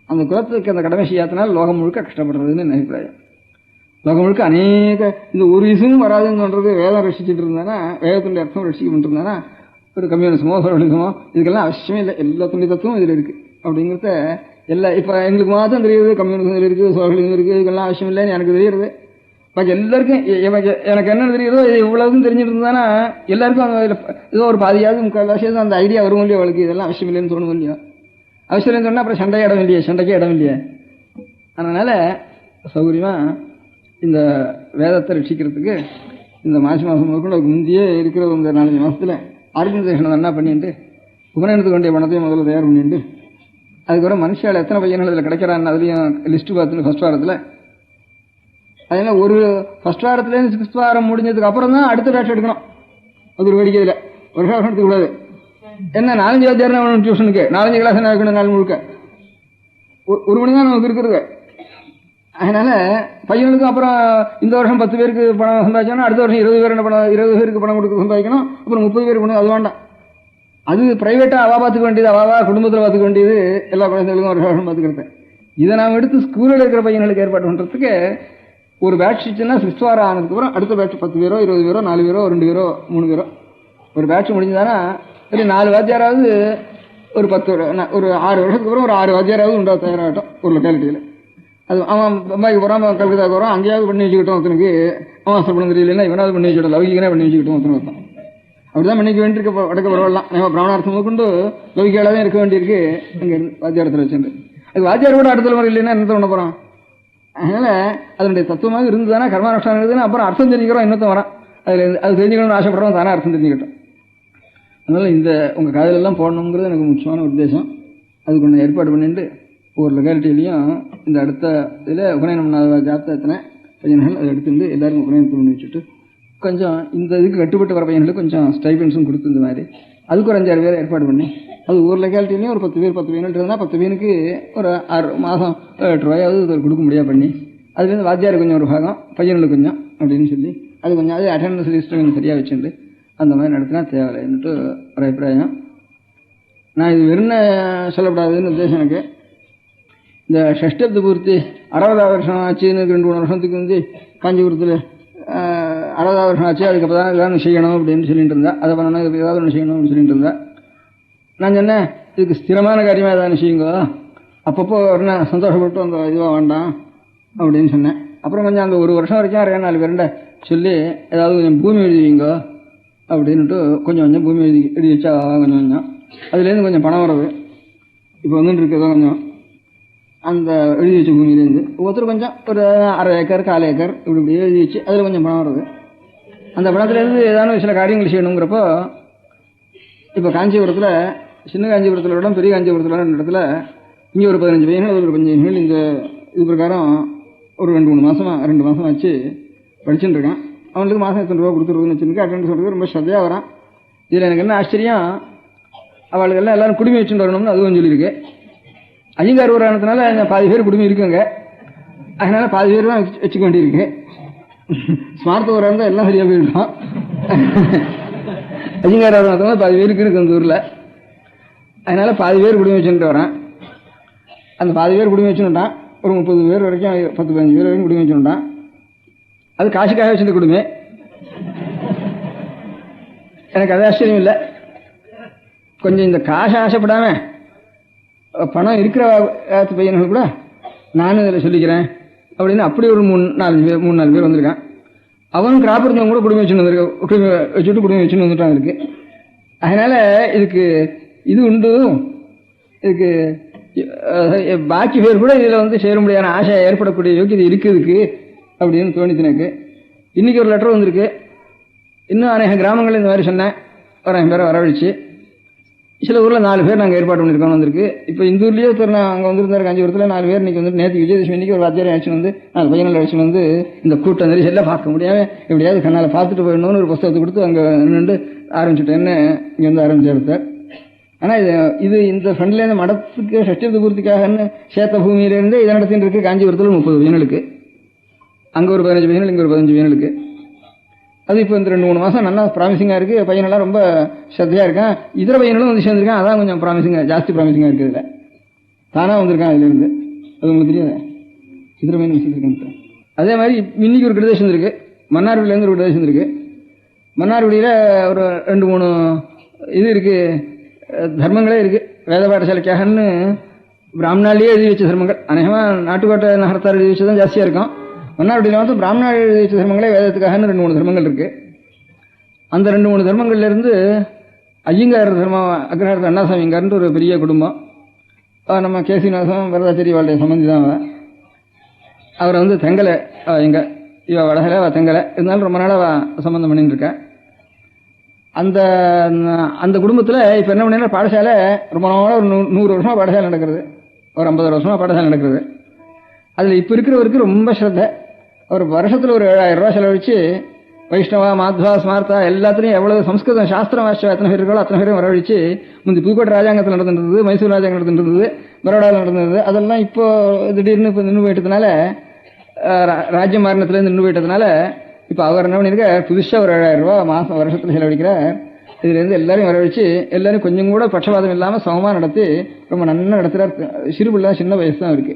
அந்த குலத்துக்கு அந்த கடமை செய்யாதனால லோகம் முழுக்க கஷ்டப்படுறதுன்னு என் அபிப்பிராயம். லோகம் முழுக்க அநேக இந்த ஒரு விஷயமும் வராதுன்னு சொல்றது வேதம் ரசிச்சுட்டு இருந்தானா, வேதத்துடைய அர்த்தம் ரசிக்க பண்ணிருந்தானா ஒரு கம்யூனிசமோ சோஷலிசமோ இதுக்கெல்லாம் அவசியமே இல்லை. எல்லா துணி தத்துவம் இதில் இருக்கு அப்படிங்கிறத எல்லா இப்போ எங்களுக்கு மாதம் தெரியுது கம்யூனிசம் இதில் இருக்குது, சோஷலிசம் இருக்குது, இதுக்கெல்லாம் அவசியம் இல்லைன்னு எனக்கு தெரியுது. பாக்கி எல்லாருக்கும் எனக்கு என்ன தெரியுதோ இது இவ்வளவுக்கும் தெரிஞ்சுட்டு இருந்தானா எல்லாருக்கும் ஏதோ ஒரு பாதியாவது 3/4 அந்த ஐடியா வரும் இல்லையா அவளுக்கு இதெல்லாம் அவசியம் இல்லைன்னு தோணும் இல்லையா. அவசியம் இல்லைன்னு சொன்னால் அப்புறம் சண்டைக்கே இடம் இல்லையே. அதனால சௌகரியமா இந்த வேதத்தை ரட்சிக்கிறதுக்கு இந்த மாதம் முதற்கொண்டு அதுக்கு முந்தையே இருக்கிற இந்த 4-5 மாதத்தில் ஆர்கனைசேஷனை என்ன பண்ணிட்டு உபநயனத்துக்கு வேண்டிய பணத்தையும் முதல்ல தயார் பண்ணிட்டு அதுக்கப்புறம் மனுஷால் எத்தனை பையன்கள் இதில் கிடைக்கிறான்னு அதுலேயும் லிஸ்ட்டு பார்த்துட்டு ஃபர்ஸ்ட் வாரத்தில் அதனால ஒரு ஃபர்ஸ்ட் வாரத்துலேருந்து 6th வாரம் முடிஞ்சதுக்கு அப்புறம் தான் அடுத்த பேட்ச் எடுக்கணும். அது ஒரு வேடிக்கை இல்லை. ஒரு வருஷம் எடுத்துக்கூடாது. என்ன 4 வாத்தியார் வேணும் டியூஷனுக்கு, 4 கிளாஸ் என்ன வைக்கணும் நாள் முழுக்க 1 மணி தான் நமக்கு இருக்கிறது. அதனால பையனுக்கும் அப்புறம் இந்த வருஷம் 10 பேருக்கு பணம் சம்பாதிச்சோன்னா அடுத்த வருஷம் 20 பேர் என்ன பணம் 20 பேருக்கு பணம் கொடுக்க சம்பாதிக்கணும். அப்புறம் 30 பேருக்கு பணம் அது வேண்டாம். அது பிரைவேட்டாக அவா பார்த்துக்க வேண்டியது, அவாவா குடும்பத்தில் பார்த்துக்க வேண்டியது, எல்லா குழந்தைகளுக்கும் ஒரு வருஷம் பார்த்துக்கிறது. இதை நாம் எடுத்து ஸ்கூலில் இருக்கிற பையன்களுக்கு ஏற்பாடு பண்ணுறதுக்கு ஒரு பேட்ச் வச்சுன்னா 6th வாரம் ஆனதுக்கப்புறம் அடுத்த பேட்ச் 10 பேரோ 20 பேரோ 4 பேரோ 2 பேரோ 3 பேரோ ஒரு பேட்ச் முடிஞ்சுதானா சரி 4 வாத்தியாராவது ஒரு 10 ஒரு 6 வருஷத்துக்கு அப்புறம் ஒரு 6 வாத்தியாராவது உண்டா தயாராகட்டும் ஒரு லொக்காலிட்டியில். அது அவன் பம்பாய்க்கு போகிறான், கல்கத்தாவுக்கு போகிறான், அங்கேயாவது பண்ணி வச்சுக்கிட்டோம். ஒருத்தனுக்கு அவன் சப்படம் தெரியலன்னா இவனாவது பண்ணி வச்சுக்கிட்டோம், லௌகிகனே பண்ணி வச்சுக்கிட்டோம் ஒருத்தன். அப்படிதான் பண்ணிக்க வேண்டியிருக்க வடக்க பரவாயில்லாம். நம்ம பிராமணார்த்தம் கொண்டு லௌகிகால தான் இருக்க வேண்டியிருக்கு. அங்கே வாத்தியாரத்தில் வச்சுட்டு அது வாத்தியார் கூட அடுத்த முறை இல்லைன்னா என்னத்தை பண்ண போகிறான். அதனால அதனுடைய தத்துவமாக இருந்ததுன்னா கர்மானுஷ்டானம் இருக்குதுன்னா அப்புறம் அர்த்தம் தெரிஞ்சுக்கிறோம். இன்னொருத்தம் வரான் அதில் அது தெரிஞ்சுக்கணும்னு ஆசைப்படுறோம், தானே அர்த்தம் தெரிஞ்சுக்கிட்டோம். அதனால இந்த உங்கள் காதலெல்லாம் போடணுங்கிறது எனக்கு முக்கியமான உத்தேசம். அதுக்கு ஒன்று ஏற்பாடு பண்ணிட்டு ஒவ்வொரு லொக்காலிட்டிலையும் இந்த அடுத்த இதில் உபநயனம் ஜாப்தத்தின பையன்கள் அதை எடுத்துட்டு எல்லாருக்கும் உபநயனத்தை பண்ணி வச்சுட்டு கொஞ்சம் இந்த இதுக்கு கட்டுப்பட்டு வர பையன்களுக்கு கொஞ்சம் ஸ்டைபென்ஸும் கொடுத்து இந்த மாதிரி அதுக்கு ஒரு 5-6 பேர் ஏற்பாடு பண்ணி அது ஒவ்வொரு லொக்காலிட்டிலையும் ஒரு 10 பையன்கள் இருந்தால் 10 பேருக்கு ஒரு 6 மாதம் 8 ரூபாயாவது கொடுக்க முடியாது பண்ணி அதுலேருந்து வாத்தியார் கொஞ்சம் ஒரு பாகம் பையன்களுக்கு கொஞ்சம் அப்படின்னு சொல்லி அது கொஞ்சம் அது அட்டெண்டன்ஸ் லிஸ்ட்டு கொஞ்சம் சரியாக வச்சுட்டு அந்த மாதிரி நடத்தினா தேவையில்லைன்னுட்டு ஒரு அபிப்பிராயம். நான் இது வெறும் சொல்லப்படாதுன்னு உத்தேசம் எனக்கு. இந்த ஷஷ்டப்த பூர்த்தி 60வது வருஷம் ஆச்சுன்னு 2-3 வருஷத்துக்கு வந்து காஞ்சிபுரத்தில் 60வது வருஷம் ஆச்சு, அதுக்கப்புறம் தான் ஏதாவது செய்யணும் அப்படின்னு சொல்லிட்டு இருந்தா, அதை பண்ணணும் இதுக்கு ஏதாவது ஒன்று செய்யணும் அப்படின்னு சொல்லிட்டு இருந்தா. நான் சொன்னேன் இதுக்கு ஸ்திரமான காரியமாக ஏதாவது செய்யுங்க, அப்பப்போ என்ன சந்தோஷப்பட்டு அந்த இதுவாக வேண்டாம் அப்படின்னு சொன்னேன். அப்புறம் கொஞ்சம் அந்த 1 வருஷம் வரைக்கும் 4 பேருண்ட சொல்லி ஏதாவது கொஞ்சம் பூமி எழுதிவீங்க அப்படின்ட்டு கொஞ்சம் கொஞ்சம் பூமி எழுதி வச்சா கொஞ்சம் கொஞ்சம் அதுலேருந்து கொஞ்சம் பணம் வருது. இப்போ வந்துட்டு இருக்கிறதோ கொஞ்சம் அந்த எழுதி வச்ச பூமியிலேருந்து ஒவ்வொருத்தர் கொஞ்சம் ஒரு 1/2 ஏக்கர் 1/4 ஏக்கர் இப்படி எழுதி வச்சு அதில் கொஞ்சம் பணம் வருது. அந்த பணத்துலேருந்து ஏதாவது சில காரியங்கள் செய்யணுங்கிறப்போ இப்போ காஞ்சிபுரத்தில் சின்ன காஞ்சிபுரத்தில் விட பெரிய காஞ்சிபுரத்தில் இடத்துல இங்கே ஒரு 15 பையன்கள் ஒரு 15 பையன்கள் இந்த இது பிரகாரம் ஒரு 2 மாதம் ஆச்சு படிச்சுட்டு இருக்கான். அவனுக்கு மாதம் எத்தனை ரூபா கொடுத்துருக்குன்னு வச்சுருக்கு. அட்டெண்டன்ஸ் சொல்கிறது ரொம்ப ஸ்ரத்தையாக வரான். இதில் எனக்கு என்ன ஆச்சரியம், அவளுக்கெல்லாம் எல்லாரும் குடுமி வச்சுட்டு வரணும்னு அதுவும் சொல்லியிருக்கு. ஐயங்கார் ஒரு ஆனதுனால பாதி பேர் குடுமி இருக்குங்க, அதனால பாதி பேர் தான் வச்சுக்க வேண்டியிருக்கு. ஸ்மார்த்த ஒரு இருந்தால் எல்லாம் சரியாக போயிருக்கோம். ஐயங்கார் ஒரு ஆனதுனால பாதி பேருக்கு இருக்கு அந்த ஊரில், அதனால பாதி பேர் குடுமி வச்சுட்டு வரேன். அந்த பாதி பேர் குடுமி வச்சுட்டான். ஒரு 30 பேர் வரைக்கும் 10-15 பேர் வரைக்கும் குடுமி வச்சுட்டான். அது காசுக்காக வச்சுட்டு குடுமே. எனக்கு அது ஆச்சரியம் இல்லை. கொஞ்சம் இந்த காசு ஆசைப்படாம பணம் இருக்கிற பையன்கள் கூட நானும் இதில் சொல்லிக்கிறேன் அப்படின்னு அப்படி ஒரு 3-4 பேர் வந்திருக்கான். அவனும் கிராப் இருந்தவங்க கூட குடும்பம் வச்சுன்னு வச்சுட்டு குடும்பம் வச்சுன்னு வந்துட்டான் இருக்கு. அதனால இதுக்கு இது உண்டு, இதுக்கு பாக்கி பேர் கூட இதில் வந்து சேர முடியாத ஆசை ஏற்படக்கூடிய யோக்கியது இருக்குதுக்கு அப்படின்னு தோணித்து எனக்கு. இன்னைக்கு ஒரு லெட்டர் வந்திருக்கு. இன்னும் அநேக கிராமங்கள் இந்த மாதிரி சொன்னேன். ஒரு 5 பேரை வரவழைச்சு சில ஊரில் 4 பேர் நாங்கள் ஏற்பாடு பண்ணியிருக்கோம் வந்திருக்கு. இப்போ இந்த ஊர்லேயே ஒருத்தர் அங்கே வந்திருந்தாரு காஞ்சிபுரத்தில் 4 பேர் இன்னைக்கு வந்து நேற்று விஜயதசமி இன்னைக்கு ஒரு வாத்தியாரை அழைச்சு வந்து 4 பையனை அழைச்சு வந்து இந்த கூட்டம் நெரிசலில் பார்க்க முடியாமல் எப்படியாவது கண்ணால் பார்த்துட்டு போயிடணும்னு ஒரு புத்தகத்தை கொடுத்து அங்கே நின்று ஆரம்பிச்சுட்டேன்னு இங்கே வந்து ஆரம்பிச்சார். ஆனால் இது இந்த ஃபண்ட்லேருந்து மடத்துக்கு சஷ்டியப்த பூர்த்திக்காகன்னு சேத்த பூமியிலேருந்து இதை நடத்தின்னு இருக்கு. காஞ்சிபுரத்தில் 30 பையனுக்கு, அங்கே ஒரு 15 பையனுக்கு, இங்கே ஒரு 15 பையனுக்கு. அது இப்போ இந்த 2-3 மாதம் நல்லா ப்ராமிசிங்காக இருக்குது. பையனெல்லாம் ரொம்ப ஸ்ரத்தையாக இருக்கான். இதர பையனும் வந்து சேர்ந்துருக்கான். அதான் கொஞ்சம் ப்ராமிசிங்காக, ஜாஸ்தி ப்ராமிசிங்காக இருக்குது. இதில் தானாக வந்திருக்கான். இதுலேருந்து அது உங்களுக்கு தெரியாது. இதர பையன் வச்சுருக்கேன். அதே மாதிரி இன்னைக்கு ஒரு கிரதேசம் இருக்குது. மன்னார்குடியிலேருந்து ஒரு கிரதேசம் இருக்குது. மன்னார்குடியில் ஒரு 2-3 இது இருக்குது, தர்மங்களே இருக்குது. வேத பாடசாலைக்காகன்னு பிராமணாலேயே எழுதி வச்ச தர்மங்கள். அநேகமாக நாட்டுக்கோட்டை நகரத்தார் எழுதி வச்சதான் ஜாஸ்தியாக இருக்கும். மன்னார்குடியில் வந்து பிராமணா எழுதி வச்ச தர்மங்களே வேதத்துக்காகன்னு 2-3 தர்மங்கள் இருக்குது. அந்த 2-3 தர்மங்கள்லேருந்து ஐயங்கார் தர்மம், அக்ரஹாரத்து அண்ணாசாமிங்கார்ன்ட்டு ஒரு பெரிய குடும்பம். நம்ம கேசிநாசம் வரதாச்சேரி வாழ்க்கை சம்பந்தி தான். அவரை வந்து தெங்கலை, எங்க இவ வடகலை, அவள் தெங்கலை இருந்தாலும் ரொம்ப நாளாக சம்பந்தம் பண்ணிட்டு இருக்கேன். அந்த குடும்பத்தில் இப்போ என்ன பண்ணீங்கன்னா பாடசாலை ரொம்ப நாளாக ஒரு 100 வருஷமாக பாடசாலை நடக்கிறது, ஒரு 50 வருஷமாக பாடசாலை நடக்கிறது. அதில் இப்போ இருக்கிறவருக்கு ரொம்ப ஸ்ரத்தை. ஒரு வருஷத்தில் ஒரு 7000 ரூபா செலவழிச்சு வைஷ்ணவா, மாத்வா, ஸ்மார்த்தா எல்லாத்துலேயும் எவ்வளவு சம்ஸ்கிருதம் சாஸ்திரம் வாசிச்சா எத்தனை பேர் இருக்கோ அத்தனை பேரும் வரவழிச்சு முந்தி புதுக்கோட்டை ராஜாங்கத்தில் நடந்துருந்தது, மைசூர் ராஜாங்கம் நடந்துருந்தது, பரோடாவில் நடந்தது. அதெல்லாம் இப்போ திடீர்னு இப்போ நின்று போயிட்டதுனால, ராஜ்யம் மாறினத்துலேருந்து நின்று போயிட்டதுனால இப்போ அவர் என்ன பண்ணியிருக்க, புதுசாக ஒரு 7000 ரூபா மாதம் வருஷத்தில் செலவழிக்கிறார். இதுலேருந்து எல்லாரையும் வரவழைச்சு எல்லாரும் கொஞ்சம் கூட பட்சபாதம் இல்லாமல் சமமாக நடத்தி ரொம்ப நல்லா நடத்துகிறார். சிறுபிள்ளை, சின்ன வயசு தான் இருக்கு.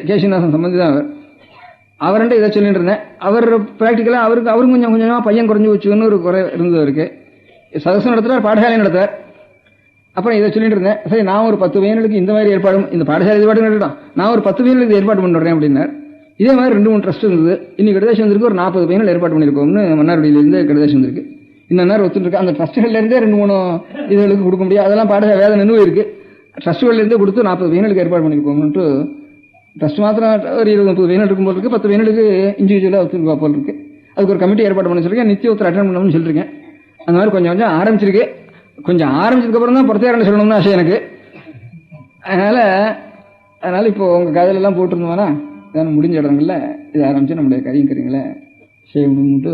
கேசிநாசன் சம்பந்தி தான் அவர்கிட்ட இதை சொல்லிட்டு இருந்தேன். அவர் ப்ராக்டிக்கலாக அவரும் கொஞ்சம் கொஞ்சமாக பையன் குறைஞ்சி வச்சுன்னு ஒரு குறை இருந்தது இருக்கு. சதசம் நடத்துகிறார், பாடசாலை நடத்துவார். அப்புறம் இதை சொல்லிட்டு இருந்தேன். சரி, நான் ஒரு 10 பையனுக்கு இந்த மாதிரி ஏற்பாடு, இந்த பாடசாலை ஏற்பாடு நடத்தலாம், நான் ஒரு 10 பையனுக்கு ஏற்பாடு பண்ணுறேன் அப்படின்னார். இதே மாதிரி 2-3 ட்ரஸ்ட் இருந்தது. இன்னைக்கு கடைசி வந்திருக்கு ஒரு 40 பையன்கள் ஏற்பாடு பண்ணியிருக்கோம்னு மன்னார்குடியிலேருந்து கடைசி வந்திருக்கு. இன்னும் நேரம் ஒத்துருக்கு. அந்த ட்ரஸ்ட்டுகள்லேருந்தே 2-3 இதுகளுக்கு கொடுக்க முடியாது. அதெல்லாம் பாடசாலை வேலை நின்று இருக்கு. ட்ரஸ்ட்டுகள்லேருந்தே கொடுத்து 40 பையனுக்கு ஏற்பாடு பண்ணியிருக்கோம்னுட்டு ட்ரஸ்ட் மாத்திரம் ஒரு 20-30 பையன் இருக்கும் போல் இருக்கு. 10 பையனுக்கு இண்டிவிஜுவலாக ஒத்துருக்கா போல் இருக்கு. அதுக்கு ஒரு கமிட்டி ஏற்பாடு பண்ண சொல்லிருக்கேன். நித்திய ஒருத்தர் அட்டன் பண்ணணும்னு சொல்லியிருக்கேன். அந்த மாதிரி கொஞ்சம் கொஞ்சம் ஆரம்பிச்சிருக்கு. கொஞ்சம் ஆரம்பிச்சதுக்கப்புறம் தான் பொறுத்தையாரன்னு சொல்லணும்னு ஆசை எனக்கு. அதனால இப்போ உங்கள் காதலெல்லாம் போட்டிருந்தோம்னா இதான முடிஞ்ச இடங்கள்ல இது ஆரம்பிச்சு நம்முடைய கரிங்கள செய்யணும்னுட்டு.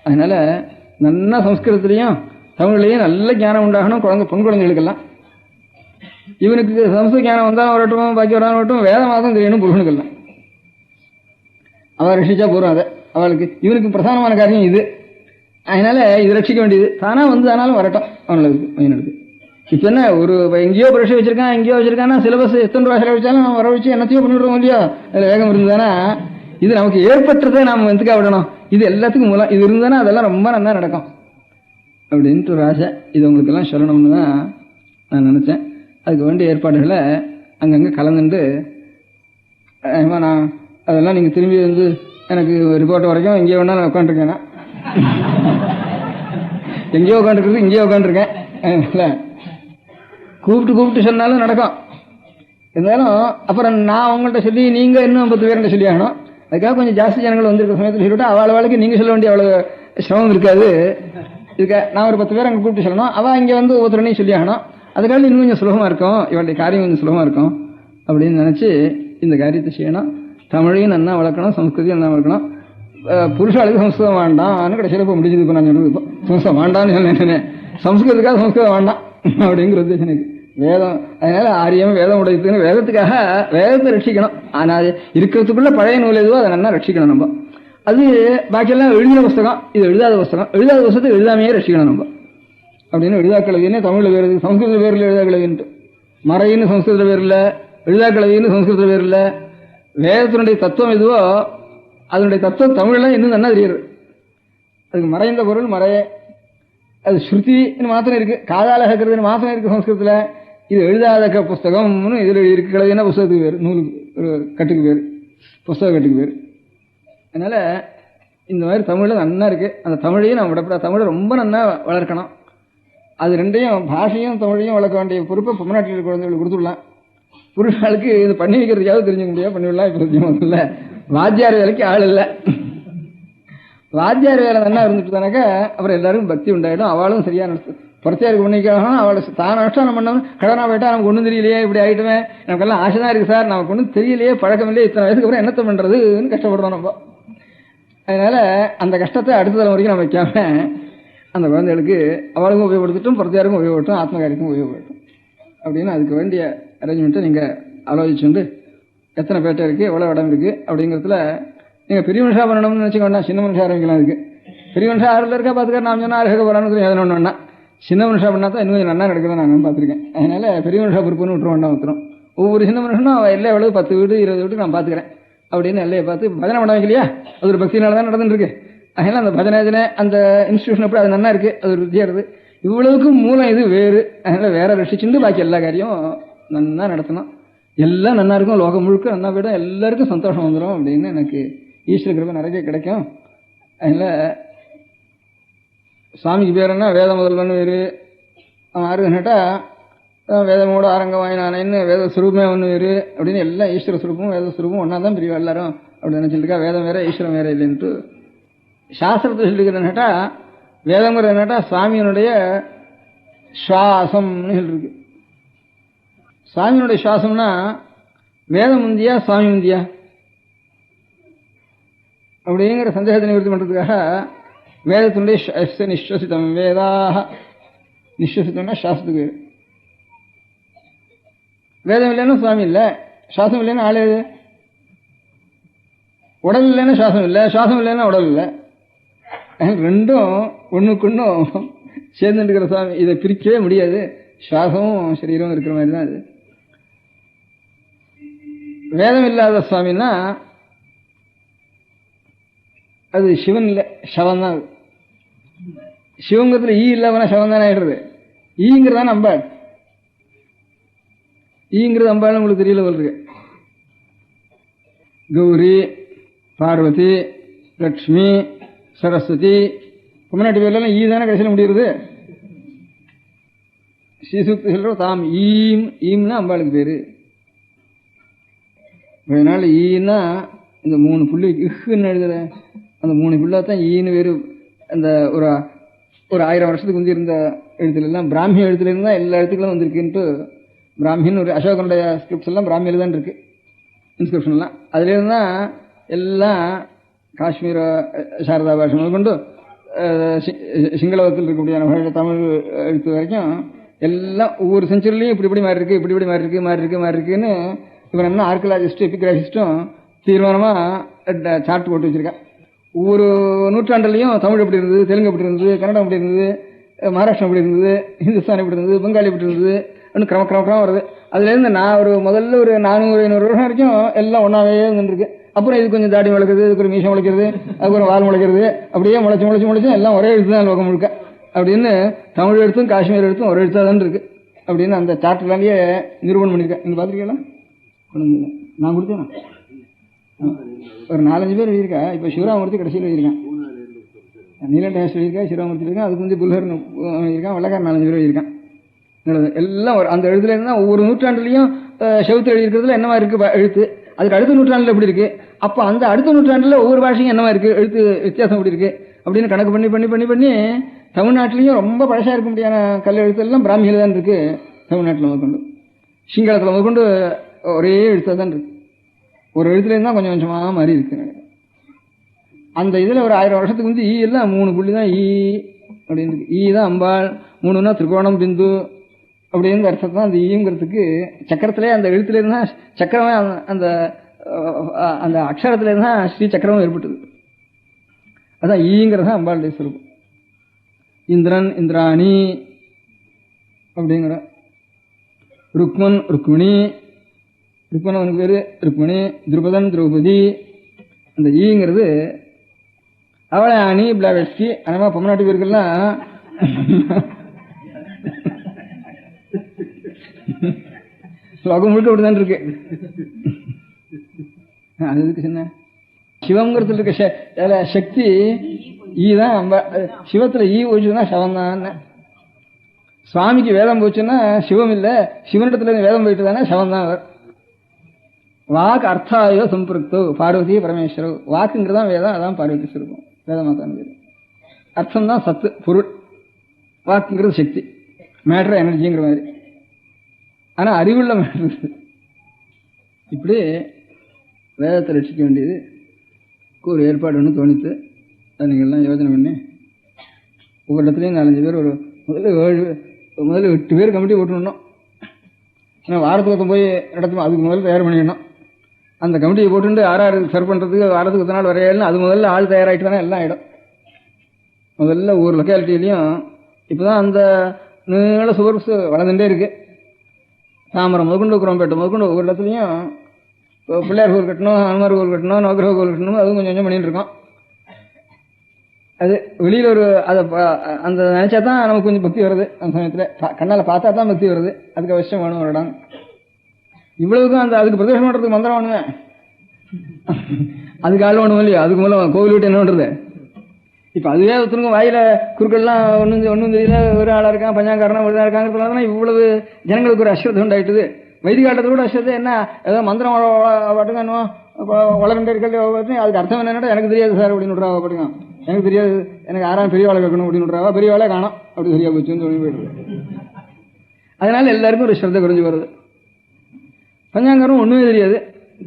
அதனால நல்லா சம்ஸ்கிருதத்துலையும் தமிழ்லையும் நல்ல ஞானம் உண்டாகணும் பெண் குழந்தைகளுக்கெல்லாம். இவனுக்கு சம்ஸ்கிருத ஞானம் வந்தாலும் வரட்டும், பாக்கி வராமல் வரட்டும், வேத மாதம் தெரியணும் புருஷனுக்கெல்லாம். அவள் ரட்சிச்சா போறோம். அதை அவளுக்கு இவனுக்கு பிரதானமான காரியம் இது. அதனால இது ரட்சிக்க வேண்டியது தானா வந்து ஆனாலும் வரட்டும் அவனுக்கு பையனுக்கு. இப்ப என்ன ஒரு எங்கேயோ பரீட்சை வச்சிருக்கான், எங்கேயோ வச்சிருக்கான்னா சிலபஸ் எத்தனை ரூபா செலவழிச்சாலும் நம்ம வர வச்சு என்னத்தையோ பண்ணிவிடுவோம் இல்லையோ. அதுல வேகம் இருந்ததுன்னா இது நமக்கு ஏற்பட்டதை நாம எதுக்காக விடணும். இது எல்லாத்துக்கும் மூலம் இது இருந்தானா அதெல்லாம் ரொம்ப நல்லா நடக்கும் அப்படின்ட்டு ஒரு ஆசை. இது உங்களுக்கு எல்லாம் சொல்லணும்னு தான் நான் நினைச்சேன். அதுக்கு வேண்டிய ஏற்பாடுகளை அங்கங்கே கலந்துட்டு நான் அதெல்லாம் நீங்கள் திரும்பி வந்து எனக்கு ரிப்போர்ட் வரைக்கும் எங்கேயோ வேணாலும் உட்காந்துருக்கேன்னா எங்கேயோ உட்காந்துருக்குறது இங்கேயோ உட்காந்துருக்கேன். கூப்பிட்டு சொன்னாலும் நடக்கும். இருந்தாலும் அப்புறம் நான் உங்கள்கிட்ட சொல்லி நீங்கள் இன்னும் 10 பேர்கிட்ட சொல்லி ஆகணும். அதுக்காக கொஞ்சம் ஜாஸ்தி ஜனங்கள் வந்திருக்கிற சமயத்தில் சொல்லிவிட்டா அவளுக்கு நீங்கள் சொல்ல வேண்டிய அவ்வளோ சிரமம் இருக்காது. இதுக்கு நான் ஒரு 10 பேர் அங்கே கூப்பிட்டு சொல்லணும். அவள் இங்கே வந்து ஒவ்வொருத்தரனையும் சொல்லி ஆகணும். அதுக்காக இன்னும் கொஞ்சம் சுலபமாக இருக்கும், இவளுடைய காரியம் கொஞ்சம் சுலபமாக இருக்கும் அப்படின்னு நினச்சி இந்த காரியத்தை செய்யணும். தமிழையும் நல்லா வளர்க்கணும், சம்ஸ்கிருதியும் நல்லா வளர்க்கணும். புருஷாளுக்கு சம்ஸ்கிருதம் வேண்டாம் கடைசியில் இப்போ முடிஞ்சது. இப்போ நான் சொல்றது இப்போ சம்ஸ்கிருதம் வேண்டான்னு சொன்னேன். சம்ஸ்கிருதத்துக்காக சம்ஸ்கிருதம் வேண்டாம் அப்படிங்கிற உத்தேசம் எனக்கு. வேதம் அதனால ஆரியம் வேதம் உடையதுன்னு வேதத்துக்காக வேதத்தை ரட்சிக்கணும். ஆனால் இருக்கிறதுக்குள்ள பழைய நூல் எதுவோ அதை நல்லா ரட்சிக்கணும் நம்ம. அது பாக்கியெல்லாம் எழுதின புஸ்தகம், இது எழுதாத புஸ்தகம். எழுதாத புஸ்தகத்தை எழுதாமையே ரட்சிக்கணும் நம்ம அப்படின்னு. எழுதாக்கலவின்னு தமிழில் வேறு, சம்ஸ்கிருத பேரில் எழுதாக்கலவின்ட்டு. மறைன்னு சம்ஸ்கிருத பேர் இல்லை, எழுதாக்கலவின்னு சம்ஸ்கிருத பேர் இல்லை. வேதத்தினுடைய தத்துவம் எதுவோ அதனுடைய தத்துவம் தமிழ்லாம் இன்னும் நல்லா தெரியுது. அதுக்கு மறைந்த பொருள் மறைய, அது ஸ்ருதின்னு மாத்திரம் இருக்கு, காதால கேட்கறதுன்னு மாத்திரம் இருக்கு சம்ஸ்கிருதத்தில். இது எழுதாத புஸ்தகம்னு இதில் இருக்கு. கிழவின்னா புஸ்தகத்துக்கு வேறு, நூலுக்கு ஒரு கட்டுக்கு பேர், புஸ்தக கட்டுக்கு பேர். அதனால இந்த மாதிரி தமிழ்ல நன்னா இருக்கு. அந்த தமிழையும் நம்ம விடப்படாது. தமிழை ரொம்ப நன்னா வளர்க்கணும். அது ரெண்டையும், பாஷையும் தமிழையும் வளர்க்க வேண்டிய பொறுப்பை பொம்மநாட்டில் குழந்தைகளுக்கு கொடுத்துடலாம். புருஷாளுக்கு இது பண்ணி வைக்கிறதுக்காவது தெரிஞ்சுக்க முடியாது, பண்ணிவிடலாம். இப்போ இல்லை, வாத்தியார் வேலைக்கு ஆள் இல்லை. வாத்தியார் வேலை நல்லா இருந்துட்டு தானாக்கா அப்புறம் எல்லாருக்கும் பக்தி உண்டாயிடும். அவளும் சரியா நடத்து புறத்தியாருக்கு பண்ணிக்கலாம். அவளை தான் அனுஷ்டானம் பண்ணணும். கடனா போயிட்டா நமக்கு ஒன்றும் தெரியலையே, இப்படி ஆகிட்டுவேன், நமக்கெல்லாம் ஆசை தான் இருக்கு சார், நமக்கு ஒன்றும் தெரியலையே, பழக்கம் இல்லையே, இத்தனை வயசுக்கு அப்புறம் என்னத்தை பண்றதுன்னு கஷ்டப்படுறோம் நம்ம. அதனால அந்த கஷ்டத்தை அடுத்த தலைமுறைக்கு நம்ம வைக்காம அந்த குழந்தைகளுக்கு அவளுக்கும் உபயோகப்படுத்தட்டும், புறத்தியாருக்கும் உபயோகப்பட்டும், ஆத்மகாரிக்கும் உபயோகப்பட்டும் அப்படின்னு அதுக்கு வேண்டிய அரேஞ்ச்மெண்ட்டை நீங்க ஆலோசிச்சுண்டு எத்தனை பேட்டை இருக்கு, எவ்வளவு இடம் இருக்கு அப்படிங்கிறதுல நீங்க பெரிய மனுஷா பண்ணணும்னு நினைச்சுக்க வேண்டாம், சின்ன மனுஷா ஆரம்பிக்கலாம். இருக்கு பெரிய மனுஷா ஆறுல இருக்கா பாத்துக்க, நாம் சொன்னா அருக போறான்னு எதனா ஒண்ணு, சின்ன மனுஷா பண்ணா தான் இன்னும் கொஞ்சம் நல்லா நடக்குதான் நான் பார்த்துருக்கேன். அதனால பெரிய மனுஷா பொறுப்புன்னு விட்டுற வேண்டாம். ஒருத்தரும் ஒவ்வொரு சின்ன மனுஷனும் எல்லாம் எவ்வளவு 10 வீடு 20 வீட்டுக்கு நான் பாத்துக்கிறேன் அப்படின்னு எல்லையை பார்த்து பஜனை பண்ண வைக்கலையா, அது ஒரு பக்தினால தான் நடந்துட்டு இருக்கு. அதனால அந்த பஜனை அந்த இன்ஸ்டிடியூஷன் எப்படி அது நல்லா இருக்கு, அது ஒரு வித்தியாசது. இவ்வளவுக்கும் மூலம் இது வேறு. அதனால வேற ரசிச்சுட்டு பாக்கி எல்லா காரியம் நன்னா நடத்தணும். எல்லாம் நன்னா இருக்கும், லோகம் முழுக்க நன்னா போயிடும், எல்லாருக்கும் சந்தோஷம் வந்துடும் அப்படின்னு எனக்கு ஈஸ்வர கிருபை நிறைய கிடைக்கும். அதனால சுவாமிக்கு பேர் என்ன, வேத முதல்வன் வேறு. அவன் ஆறு கேட்டா வேதமோட அரங்கவாயினானேன்னு வேத சுரூபமே ஒன்று வேறு அப்படின்னு எல்லாம் ஈஸ்வர சுரூபமும் வேத சுரூபமும் ஒன்னா தான் பிரிவா எல்லாரும் அப்படின்னு நினைச்சிருக்கா. வேதம் வேற ஈஸ்வரம் வேற இல்லைன்ட்டு சாஸ்திரத்தை சொல்லிருக்கிறேன்னு கேட்டா, வேதங்கிறது என்னட்டா சுவாமியினுடைய சுவாசம்னு சொல்லிருக்கு. சுவாமியினுடைய சுவாசம்னா வேதம் முந்தியா சுவாமி முந்தியா அப்படிங்கிற சந்தேகத்தை நிவர்த்தி பண்றதுக்காக வேதத்தினுடைய நிஸ்வசித்தம் வேதாக, நிஸ்வசித்தம்னா சாஸ்திரத்துக்கு. வேதம் இல்லைன்னா சுவாமி இல்லை, சுவாசம் இல்லைன்னா ஆளே, உடல் இல்லைன்னா சுவாசம் இல்லை, சுவாசம் இல்லைன்னா உடல் இல்லை. ரெண்டும் ஒண்ணுக்கு ஒன்றும் சேர்ந்து இருக்கிற சுவாமி, இதை பிரிக்கவே முடியாது. சுவாசமும் சரீரமும் இருக்கிற மாதிரி தான் அது. வேதம் இல்லாத சுவாமின்னா அது சிவன் இல்லை, சவன் தான். அது சிவங்கிறதுல ஈ இல்லாம சவன் தானே ஆயிடுறது. ஈங்கிறதான் அம்பாள். ஈங்கிறது அம்பாள் உங்களுக்கு தெரியல இருக்கு. கௌரி, பார்வதி, லட்சுமி, சரஸ்வதி, பொம்மநாட்டி பேர்லாம் ஈ தானே கடைசியில் முடியுறது. ஸ்ரீசூக்தி சொல்ற தாம் ஈம், ஈம்னா அம்பாளுக்கு பேரு. அதனால ஈன்னா இந்த 3 புள்ளி இஹ்ன்னு எழுதுற அந்த 3 புள்ளாத்தான் ஈன்னு வேறு. அந்த ஒரு 1000 வருஷத்துக்கு முந்தி இருந்த எழுத்துல எல்லாம் பிராமி எழுத்துல இருந்தா எல்லா எழுத்துக்களும் வந்திருக்குன்ட்டு பிராமின்னு ஒரு அசோகனுடைய ஸ்கிரிப்ட்ஸ் எல்லாம் பிராமியில தான் இருக்கு, இன்ஸ்கிரிப்ஷன் எல்லாம். அதுல இருந்தா எல்லாம் காஷ்மீர சாரதா பாஷை முதல் கொண்டு சிங்களத்தில் இருக்கக்கூடிய தமிழ் எழுத்து வரைக்கும் எல்லாம் ஒவ்வொரு செஞ்சுரிலையும் இப்படி மாறி இருக்கு, இப்படி மாறி இருக்குன்னு இவன் என்ன ஆர்கியலாஜிஸ்டும் எபிகிராபிஸ்டும் தீர்மானமா சார்ட் போட்டு வச்சிருக்கான். ஒவ்வொரு நூற்றாண்டுலையும் தமிழ் எப்படி இருந்தது, தெலுங்கு எப்படி இருந்தது, கன்னடம் எப்படி இருந்தது, மகாராஷ்டிரம் எப்படி இருந்தது, ஹிந்துஸ்தான் எப்படி இருந்தது, பெங்காலி எப்படி இருந்தது, கிரமக்கிரமக்கிரமம் வருது. அதுல இருந்து நான் முதல்ல ஒரு 400-500 வருஷம் வரைக்கும் எல்லாம் ஒன்னாவே இருந்துருக்கு. அப்புறம் இது கொஞ்சம் தாடி முளைக்கிறது, இதுக்கு ஒரு மீசம் முளைக்கிறது, அதுக்கு ஒரு வால் முளைக்கிறது, அப்படியே முளைச்சு எல்லாம் ஒரே எழுத்து தான் லோகம் முழுக்க அப்படின்னு தமிழ் எழுத்தும் காஷ்மீர் எழுத்தும் ஒரே எழுத்தா தான் இருக்கு அப்படின்னு அந்த சார்ட்லாலேயே நிரூபணம் பண்ணியிருக்கேன். நீங்க பாத்திருக்கீங்களா? நான் கொடுத்தேன். ஒரு 4-5 பேர் எழுதியிருக்கா. இப்ப சிவராமூர்த்தி கடைசியில் எழுதியிருக்கேன், நீலகண்டேஷ் எழுதியிருக்கா, சிவராமூர்த்தி இருக்கா, அதுக்கு வந்து புல்ஹர் எழுதியிருக்கான், வெள்ளக்காரன் 4-5 பேர் எழுதியிருக்கான். எல்லாம் அந்த எழுத்துல இருந்தா ஒவ்வொரு நூற்றாண்டுலையும் செவுத்து எழுதியிருக்கிறதுல என்னவா இருக்கு எழுத்து, அதுக்கு அடுத்த நூற்றாண்டுல எப்படி இருக்கு, அப்ப அந்த அடுத்த நூற்றாண்டுல ஒவ்வொரு பாஷையும் என்னவா இருக்கு, எழுத்து வித்தியாசம் எப்படி இருக்கு அப்படின்னு கணக்கு பண்ணி தமிழ்நாட்டிலையும் ரொம்ப பழசா இருக்க முடியாத கல் எழுத்து எல்லாம் பிராமியில தான் இருக்கு. தமிழ்நாட்டில் முதற்கொண்டு சிங்களத்தில் முதற்கொண்டு ஒரே எழுத்தா தான் இருக்கு. ஒரு எழுத்துல இருந்தா கொஞ்சம் கொஞ்சமா மாறி இருக்கு. அந்த இதுல ஒரு 1000 வருஷத்துக்கு வந்து ஈ எல்லாம் 3 புள்ளி தான் ஈ அப்படின்னு இருக்கு. ஈ தான் அம்பாள், 3னா திரிகோணம் பிந்து அப்படின்னு அர்த்தம் தான். அந்த ஈங்கிறதுக்கு சக்கரத்திலே அந்த எழுத்துல இருந்தா சக்கரமே அந்த அந்த அக்ஷரத்துல இருந்தா ஸ்ரீ சக்கரமும் ஏற்பட்டது. அதான் ஈங்கிறதா அம்பாளுடைய சுரூபம். இந்திரன், இந்திராணி அப்படிங்கிற. ருக்மன், ருக்மிணி, ருக்மன் அவனுக்கு பேரு ருக்மிணி, திரௌபதன், திரௌபதி. அந்த ஈங்கிறது அவளை அணி பிளாவெட்ஸ்கி அந்த பொம்மநாட்டு பேருக்கெல்லாம் லோகம் முழுக்க அப்படிதான் இருக்கு. அது எதுக்கு சொன்ன? சிவங்கிறதுல இருக்க சக்தி ஈ தான். சிவத்துல ஈ போச்சுன்னா சவம் தான். சுவாமிக்கு வேதம் போச்சுன்னா சிவம் இல்லை, சிவனிடத்துல வேதம் போயிட்டு தானே சவம் தான். அவர் வாக்கு அர்த்தாயோ சம்பிருக்தோ பார்வதி பரமேஸ்வரோ. வாக்குங்கிறதான் வேதம், அதான் பார்வதி சுரூபம். வேதமாக தான் வேதம். அர்த்தம் தான் சத்து பொருள், வாக்குங்கிறது சக்தி, மேட்ரு எனர்ஜிங்கிற மாதிரி. ஆனா அறிவுள்ள மேட்ரு. இப்படி வேதத்தை ரட்சிக்க வேண்டியது ஒரு ஏற்பாடு ஒன்று தோணித்து அதை நீங்கள் எல்லாம் யோசனை பண்ணி ஒவ்வொரு இடத்துலையும் 4-5 பேர், ஒரு முதல்ல 8 பேர் கமிட்டி போட்டுடணும். ஏன்னா வாரத்துக்கு போய் இடத்துல அதுக்கு முதல்ல தயார் பண்ணிடணும். அந்த கமிட்டியை போட்டு 6 சர்வ் பண்ணுறதுக்கு வாரத்துக்கு 10 நாள் வரையிலும் அது முதல்ல ஆள் தயாராகிட்டு தானே எல்லாம் ஆகிடும். முதல்ல ஒவ்வொரு லொக்காலிட்டியிலையும் இப்போ தான் அந்த நீள சுவர்ஸ் வளர்ந்துட்டே இருக்கு. தாமரம் முதற்கொண்டு குரம்பேட்டை முதற்கொண்டு ஒவ்வொரு இடத்துலையும் பிள்ளையார் கோவில் கட்டணும், ஹனுமார் கோவில் கட்டணும், நவகிரக கோவில் கட்டணும். அதுவும் கொஞ்சம் கொஞ்சம் பண்ணிட்டு இருக்கோம். அது வெளியில் ஒரு அதை அந்த நினைச்சா தான் நமக்கு கொஞ்சம் பக்தி வருது. அந்த சமயத்தில் கண்ணால் பார்த்தா தான் பக்தி வருது. அதுக்கு அவசியம் வேணும் ஒரு இடம். இவ்வளவுக்கும் அந்த அதுக்கு பிரதேசம் பண்ணுறதுக்கு மந்திரம் வேணுங்க. அதுக்கு ஆள் வேணும் இல்லையா? அதுக்கு மூலம் கோவில் விட்டு என்ன பண்ணுறது? இப்போ அதுவே ஒருத்தருக்கும் வாயில குறுக்கள்லாம் ஒன்றும் தெரியல, ஒரு ஆளாக இருக்கான், பஞ்சாங்காரனா ஒரு இருக்காங்கிறதுனால இவ்வளவு ஜனங்களுக்கு ஒரு அஸ்ரத்தை உண்டாயிட்டுது. வைதிகாட்டத்தை கூட அஸ்ரத்தை என்ன ஏதோ மந்திரம் பாட்டுங்க இன்னும் வளர்ந்துட்டே இருக்கிறது. அதுக்கு அர்த்தம் என்னன்னா எனக்கு தெரியாது சார் அப்படின்னு விட்றாவா பாட்டுங்க. எனக்கு தெரியாது, எனக்கு 6ஆம் பெரிய வாழை கேட்கணும் அப்படின்னு விட்றாவா. பெரிய வாழை காணும் அப்படி சரியா போச்சுன்னு சொல்லி போயிடுது. அதனால எல்லாருக்கும் ஒரு ஸ்ரத்தை குறைஞ்சி வருது. பஞ்சாங்காரம் ஒன்றுமே தெரியாது.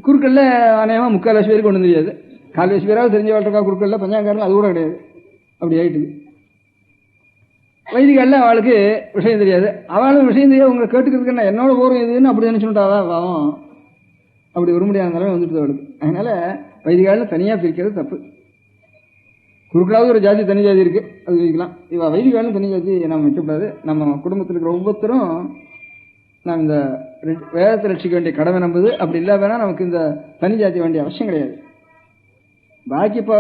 குறுக்கல்ல அநேகமாக 3/4 பேருக்கு ஒன்றும் தெரியாது. 4 பேராவது தெரிஞ்ச வாழ்க்கா குறுக்கல்ல, பஞ்சாங்காரம் அது கூட கிடையாது. அப்படி ஆயிட்டுது. வைதிகால அவளுக்கு விஷயம் தெரியாது. அவளும் விஷயம் தெரியாது. உங்களை கேட்டுக்கிறதுக்கு என்ன என்னோட போகிறோம் இதுன்னு அப்படி நினைச்சுட்டாதான் பாவம். அப்படி ஒரு முடியாத நிலைமை வந்துட்டு அவளுக்கு. அதனால வைதிகால தனியாக பிரிக்கிறது தப்பு. குறுக்களாவது ஒரு ஜாதி தனி ஜாதி இருக்கு, அது வைக்கலாம். இவ வைதிகாலும் தனி ஜாதி நம்ம வைக்கக்கூடாது. நம்ம குடும்பத்தில் இருக்கிற ஒவ்வொருத்தரும் நாம் இந்த வேதத்தை ரட்சிக்க வேண்டிய கடமை நம்புது. அப்படி இல்லை வேணா நமக்கு இந்த தனி ஜாதி வேண்டிய அவசியம் கிடையாது. பாக்கி இப்போ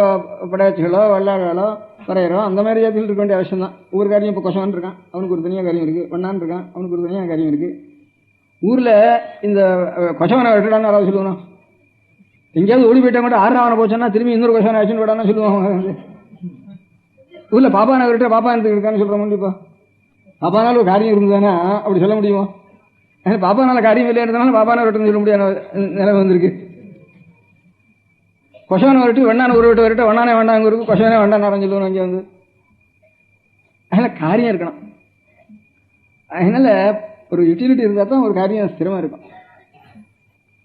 படையாச்சிகளோ வல்லாளோ வரையறோ அந்த மாதிரி ஜாதிகள் இருக்க வேண்டிய அவசியம் தான். ஒவ்வொரு காரியம் இப்போ கொசவன் இருக்கான், அவனுக்கு ஒரு தனியாக காரியம் இருக்குது. வண்ணான் இருக்கான், அவனுக்கு ஒரு தனியாக காரியம் இருக்குது. ஊரில் இந்த கொசவனை வெட்டடான்னு யாராவது சொல்லுவானோ? எங்கேயாவது ஓடி போயிட்டா கூட 6 போச்சோன்னா திரும்பி இன்னொரு கொசவனை ஆச்சுன்னு விடான்னு சொல்லுவாங்க. ஊரில் பாப்பா நகர்கிட்ட பாப்பா எனக்கு இருக்கான்னு சொல்கிற முடியுப்பா. பாப்பானால ஒரு காரியம் இருந்ததுன்னா அப்படி சொல்ல முடியுமா? பாப்பானால காரியம் இல்லையா இருந்தாலும் பாப்பான வரட்டுன்னு சொல்ல முடியாத நிலைமை வந்திருக்கு. கொசவனை வரட்டு வெண்ணான ஒரு விட்டு வரட்டு வண்ணானே வேண்டாங்க இருக்கு, கொசவனே வேண்டாம் சொல்லுவோம் அங்கே வந்து. அதனால காரியம் இருக்கணும். அதனால ஒரு யூட்டிலிட்டி இருந்தால் தான் ஒரு காரியம் ஸ்திரமாக இருக்கும்.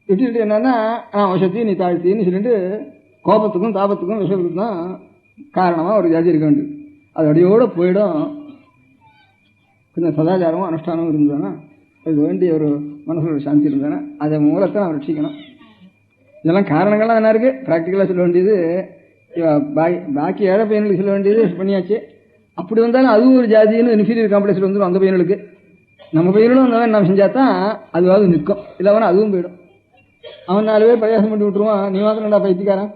யூட்டிலிட்டி என்னன்னா வசதி நீ தாழ்த்தின்னு சொல்லிட்டு கோபத்துக்கும் தாபத்துக்கும் விஷயத்துக்கும் தான் காரணமாக ஒரு ஜாதி இருக்க வேண்டியது. அது அடியோடு போயிடும். கொஞ்சம் சதாச்சாரமும் அனுஷ்டானமும் இருந்ததுன்னா அதுக்கு வேண்டிய ஒரு மனசில் ஒரு சாந்தி இருந்தானே அதை மூலத்தை நம்ம ரட்சிக்கணும். இதெல்லாம் காரணங்கள்லாம் என்ன இருக்குது? ப்ராக்டிக்கலாக சொல்ல வேண்டியது பாக்கி ஏழை பையனுக்கு சொல்ல வேண்டியது பண்ணியாச்சு. அப்படி வந்தாலும் அதுவும் ஒரு ஜாதின்னு இன்ஃபீரியர் காம்ப்ளெக்ஸில் வந்துடும் அந்த பையனுக்கு. நம்ம பையனும் அந்த மாதிரி நம்ம செஞ்சால் தான் அதுவாவது நிற்கும். இல்லை வேணா அதுவும் போயிடும். அவன் 4 பேர் பிரயாசம் பண்ணி விட்டுருவான். நீ வாங்கினா பைத்தியக்காரன்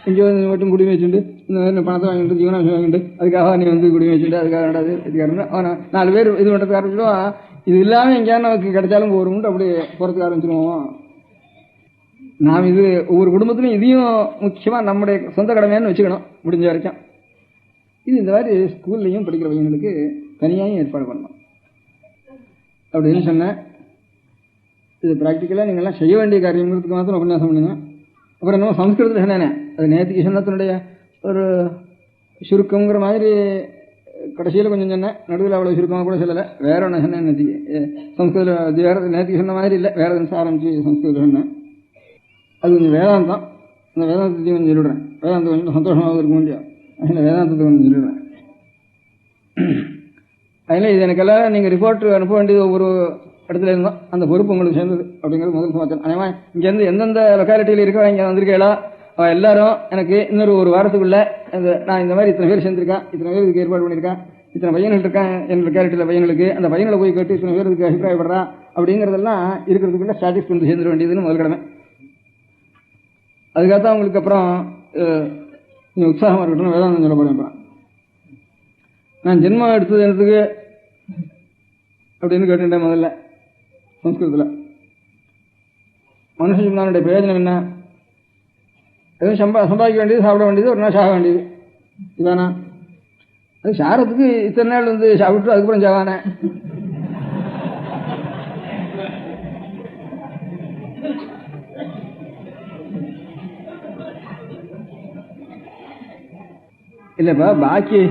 இங்கே வந்து மட்டும் குடிமை வச்சுட்டு இந்த மாதிரி பணத்தை வாங்கிட்டு ஜீவனாம்சம் வாங்கிட்டு அதுக்காக நீ வந்து குடிமை வச்சுட்டு அதுக்காக ரெண்டாவது இதுக்காரன் அவனை 4 பேர் இது பண்ணுறதுக்கு ஆரம்பிச்சிடுவான். இது இல்லாமல் எங்கேயாவது நமக்கு கிடைச்சாலும் போகிறோம்ட்டு அப்படி போகிறதுக்கு ஆரம்பிச்சிடுவோம். நாம் இது ஒவ்வொரு குடும்பத்திலும் இதையும் முக்கியமாக நம்முடைய சொந்த கடமையான்னு வச்சுக்கணும் முடிஞ்ச வரைக்கும். இது இந்த மாதிரி ஸ்கூல்லையும் படிக்கிற பையங்களுக்கு தனியாகவும் ஏற்பாடு பண்ணணும் அப்படின்னு சொன்னேன். இது ப்ராக்டிக்கலாக நீங்கள்லாம் செய்ய வேண்டிய காரியங்கிறதுக்கு மாத்திரம் உபன்யாசம் பண்ணுங்க. அப்புறம் என்னமோ சம்ஸ்கிருதத்தில் சொன்னேனே அது நேற்றுக்கு சொன்னத்தினுடைய ஒரு சுருக்கங்கிற மாதிரி கடைசியில் கொஞ்சம் சொன்னேன். நடுவில் அவ்வளோ சுருக்கமாக கூட சொல்லலை. வேற ஒன்று சொன்னேன் நேற்றுக்கு. சம்ஸ்கிருதத்தில் வேறு நேற்றுக்கு சொன்ன மாதிரி இல்லை, வேறு எதுவும் ஆரம்பிச்சு சம்ஸ்கிருதம் சொன்னேன். அது கொஞ்சம் வேதாந்தம். அந்த வேதாந்தத்தையும் கொஞ்சம் சொல்லிடுறேன். வேதாந்தம் கொஞ்சம் சந்தோஷமாக இருக்க முடியும். அதில் வேதாந்தத்தை கொஞ்சம் சொல்லிடுறேன். அதில் இது எனக்கெல்லாம் நீங்கள் ரிப்போர்ட் அனுப்ப வேண்டியது ஒவ்வொரு இடத்துல இருந்தோம். அந்த பொறுப்பு உங்களுக்கு சேர்ந்தது அப்படிங்கிறது முதல் சமாச்சாரம். அதனால் இங்கேருந்து எந்தெந்த லொக்காலிட்டியில் இருக்கா இங்கே வந்திருக்கீங்களோ அவள் எல்லாரும் எனக்கு இன்னொரு ஒரு வாரத்துக்குள்ளே நான் இந்த மாதிரி இத்தனை பேர் சேர்ந்துருக்கேன், இத்தனை பேர் இதுக்கு ஏற்பாடு பண்ணியிருக்கேன், இத்தனை பையன்கள் இருக்கான் என் லொக்காலிட்டியில் பையனுக்கு, அந்த பையனை போய் கேட்டு இத்தனை பேர் இதுக்கு அபிப்பிராயப்படுறான் அப்படிங்கிறதெல்லாம் இருக்கிறதுக்குள்ள ஸ்டாட்டிக்ஸ் கொண்டு சேர்ந்துட வேண்டியதுன்னு முதல் கடமை. அதுக்காகத்தான் உங்களுக்கு அப்புறம் கொஞ்சம் உற்சாகமாக இருக்கட்டும் வேதாந்தம் சொல்ல போகிறேன். அப்புறம் நான் ஜென்மம் எடுத்தது எனக்கு அப்படின்னு கேட்டுட்டேன் முதல்ல சம்ஸ்கிருதத்தில். மனுஷ ஜீவனுடைய பிரயோஜனம் என்ன எதுவும் சம்பாதிக்க வேண்டியது, சாப்பிட வேண்டியது, ஒரு நாள் சாக வேண்டியது இதானா? அது சாரத்துக்கு இத்தனை நாள் சாப்பிட்டு அதுக்கப்புறம் சாவானே. இல்லப்பா, பாக்கி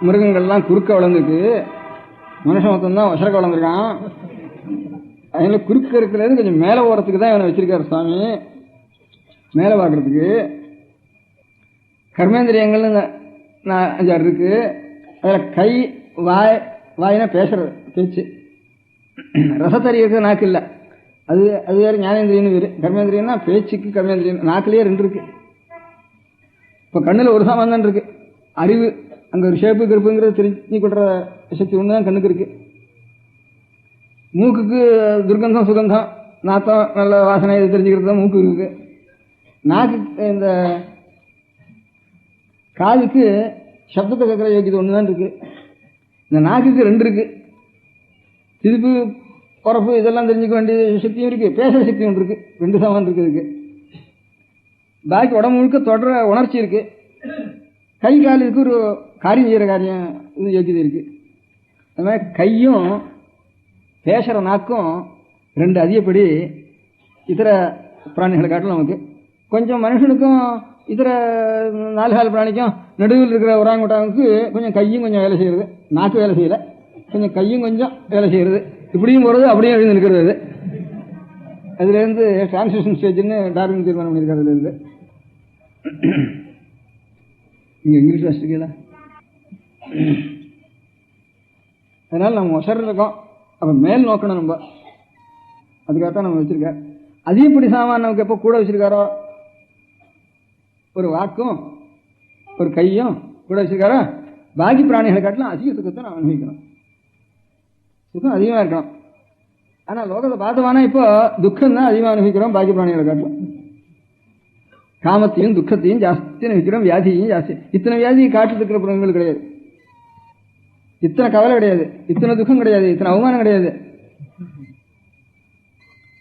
மிருகங்கள்லாம் குறுக்க வளர்ந்துருக்கு, மனுஷன் மொத்தம்தான் ஒசரக்க வளர்ந்துருக்கான். அதனால குறுக்க இருக்கிறது கொஞ்சம் மேலே ஓரத்துக்கு தான் இவனை வச்சிருக்காரு சுவாமி, மேலே பார்க்கறதுக்கு. கர்மேந்திரியங்கள்னு 5-6 இருக்கு. அதில் கை, வாயினா பேசுறது, பேச்சு. ரசத்தறியது நாக்கு இல்லை, அது வேறு ஞானேந்திரியன்னு வேறு. கர்மேந்திரியன்னா பேச்சுக்கு கர்மேந்திரியம். நாக்குலேயே 2 இருக்கு. இப்போ கண்ணில் ஒரு சாமான் இருக்கு, அறிவு. அங்கே ஒரு ஷேப்பு கருப்புங்கிறது தெரிஞ்சு கொள்ற சக்தி ஒன்று தான் கண்ணுக்கு இருக்கு. மூக்குக்கு துர்கந்தம், சுகந்தம், நாத்தம், நல்ல வாசனை இது தெரிஞ்சுக்கிறது தான் மூக்கு இருக்கு. நாக்கு, இந்த காதுக்கு சப்தத்தை கேட்குற யோகியது ஒன்று தான் இருக்கு. இந்த நாக்குக்கு 2 இருக்கு, திருப்பு உரப்பு இதெல்லாம் தெரிஞ்சுக்க வேண்டிய சக்தியும் இருக்கு, பேசுகிற சக்தி ஒன்று இருக்கு. 2 சாமான் இருக்கு இதுக்கு. பாக்கி உடம்பு முழுக்க தொடர உணர்ச்சி இருக்கு. கை கால் இதுக்கு ஒரு காரியம் செய்கிற காரியம் இது யோகியது இருக்கு. அது மாதிரி கையும் பேசுகிற நாக்கும் 2 அதிகப்படி இதர பிராணிகளை காட்டிலும் நமக்கு. கொஞ்சம் மனுஷனுக்கும் இதர 4 கால் பிராணிக்கும் நடுவில் இருக்கிற ஒராங்குட்டானுக்கு கொஞ்சம் கையும் கொஞ்சம் வேலை செய்கிறது, நாக்கு வேலை செய்யலை, கொஞ்சம் கையும் கொஞ்சம் வேலை செய்கிறது. இப்படியும் போகிறது, அப்படியும் எழுந்து நிற்கிறது. அதுலேருந்து டிரான்ஸ்லேஷன் ஸ்டேஜ்னு டார்வின் தீர்மானம் பண்ணியிருக்காரு. அதுலேருந்து நீங்கள் இங்கிலீஷ் வாசிக்கல, அதனால் நம்ம ஒசர் இருக்கோம். அப்போ மேல் நோக்கணும் நம்ம, அதுக்காகத்தான் நம்ம வச்சிருக்க. அதிகப்படி சாமான் நமக்கு எப்போ கூட வச்சிருக்காரோ, ஒரு வாக்கும் ஒரு கையும் கூட வச்சிருக்காரோ, பாக்கி பிராணிகளை காட்டிலும் அதிக சுகத்தை நாம் அனுபவிக்கணும். சுகம் அதிகமாக இருக்கணும். ஆனால் லோகத்தை பார்த்தோம்னா இப்போ துக்கம் தான் அதிகமாக அனுபவிக்கிறோம் பாக்கி பிராணிகளை காட்டிலும். காமத்தையும் துக்கத்தையும் ஜாஸ்தி அனுபவிக்கிறோம், வியாதியையும் ஜாஸ்தி. இத்தனை வியாதி காட்டில் இருக்கிற பிராணிகள் கிடையாது, இத்தனை கவலை கிடையாது, இத்தனை துக்கம் கிடையாது, இத்தனை அவமானம் கிடையாது,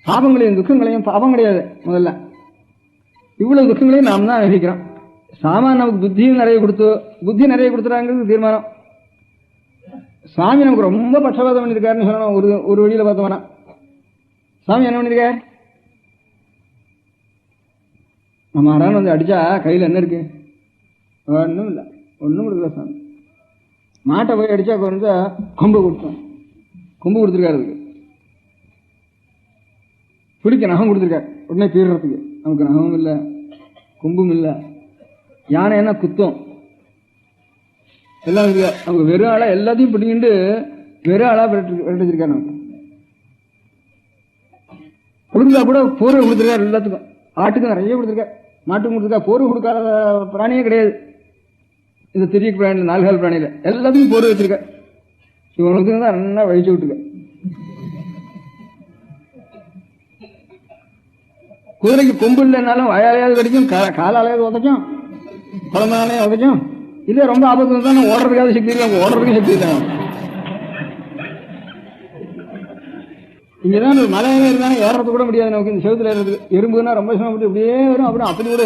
பாபங்களையும் துக்கங்களையும் பாபம் கிடையாது. முதல்ல இவ்வளவு துக்கங்களையும் நாம் தான் அனுபவிக்கிறோம். சாமான் நமக்கு புத்தியும் நிறைய கொடுத்து, புத்தி நிறைய கொடுத்துறாங்கிறது தீர்மானம். சுவாமி நமக்கு ரொம்ப பட்சபாதம் பண்ணியிருக்காருன்னு சொல்லணும். ஒரு வழியில் பார்த்தோம்னா சுவாமி என்ன பண்ணியிருக்கார்? நம்ம யாராவது அடிச்சா கையில் என்ன இருக்கு? ஒன்றும் இல்லை, ஒன்றும் கொடுக்கல. சுவாமி மாட்டை போய் அடிச்சா கொஞ்சம் கொம்பு கொடுத்தோம், கொம்பு கொடுத்துருக்காரு. அதுக்கு பிடிக்க நகம் கொடுத்துருக்காரு, உடனே பீடுறதுக்கு. நமக்கு நகமும் இல்லை, கொம்பும் இல்லை. யானை என்ன குத்தம் எல்லாம் இருக்கு. நமக்கு வெறும் ஆளா எல்லாத்தையும் பிடிக்கிட்டு வெறும் ஆளா விரட்டிச்சிருக்காரு. நமக்கு கொடுத்தா கூட போர்வை கொடுத்துருக்காரு எல்லாத்துக்கும். ஆட்டுக்கும் நிறைய கொடுத்துருக்காரு, மாட்டுக்கும் கொடுத்துருக்கா. போர்வை கொடுக்காத பிராணியே கிடையாது இந்த தெரிய பிராணி, 4 கால் பிராணியில எல்லாத்துக்கும் போர்வை வச்சிருக்க. இவனுக்கு தான் நல்லா வழிச்சு விட்டுருக்க. குதிரைக்கு கொம்பு இல்லைன்னாலும் வாயாலையாவது கிடைக்கும், காலாலையாவது உதைக்கும், குழந்தையாலையும் உதைக்கும். இல்லை ரொம்ப ஆபத்து தான் ஓடுறதுக்காவது சக்தி இல்லை, ஓடுறதுக்கும் சக்தி இல்லை. இங்கதான் மலையில இருந்தாலும் ஏறது கூட முடியாது நமக்கு. இந்த செவத்துல ஏறது எறும்புன்னா ரொம்ப சிரமப்பட்டு இப்படியே வரும். அப்புறம் அப்படி கூட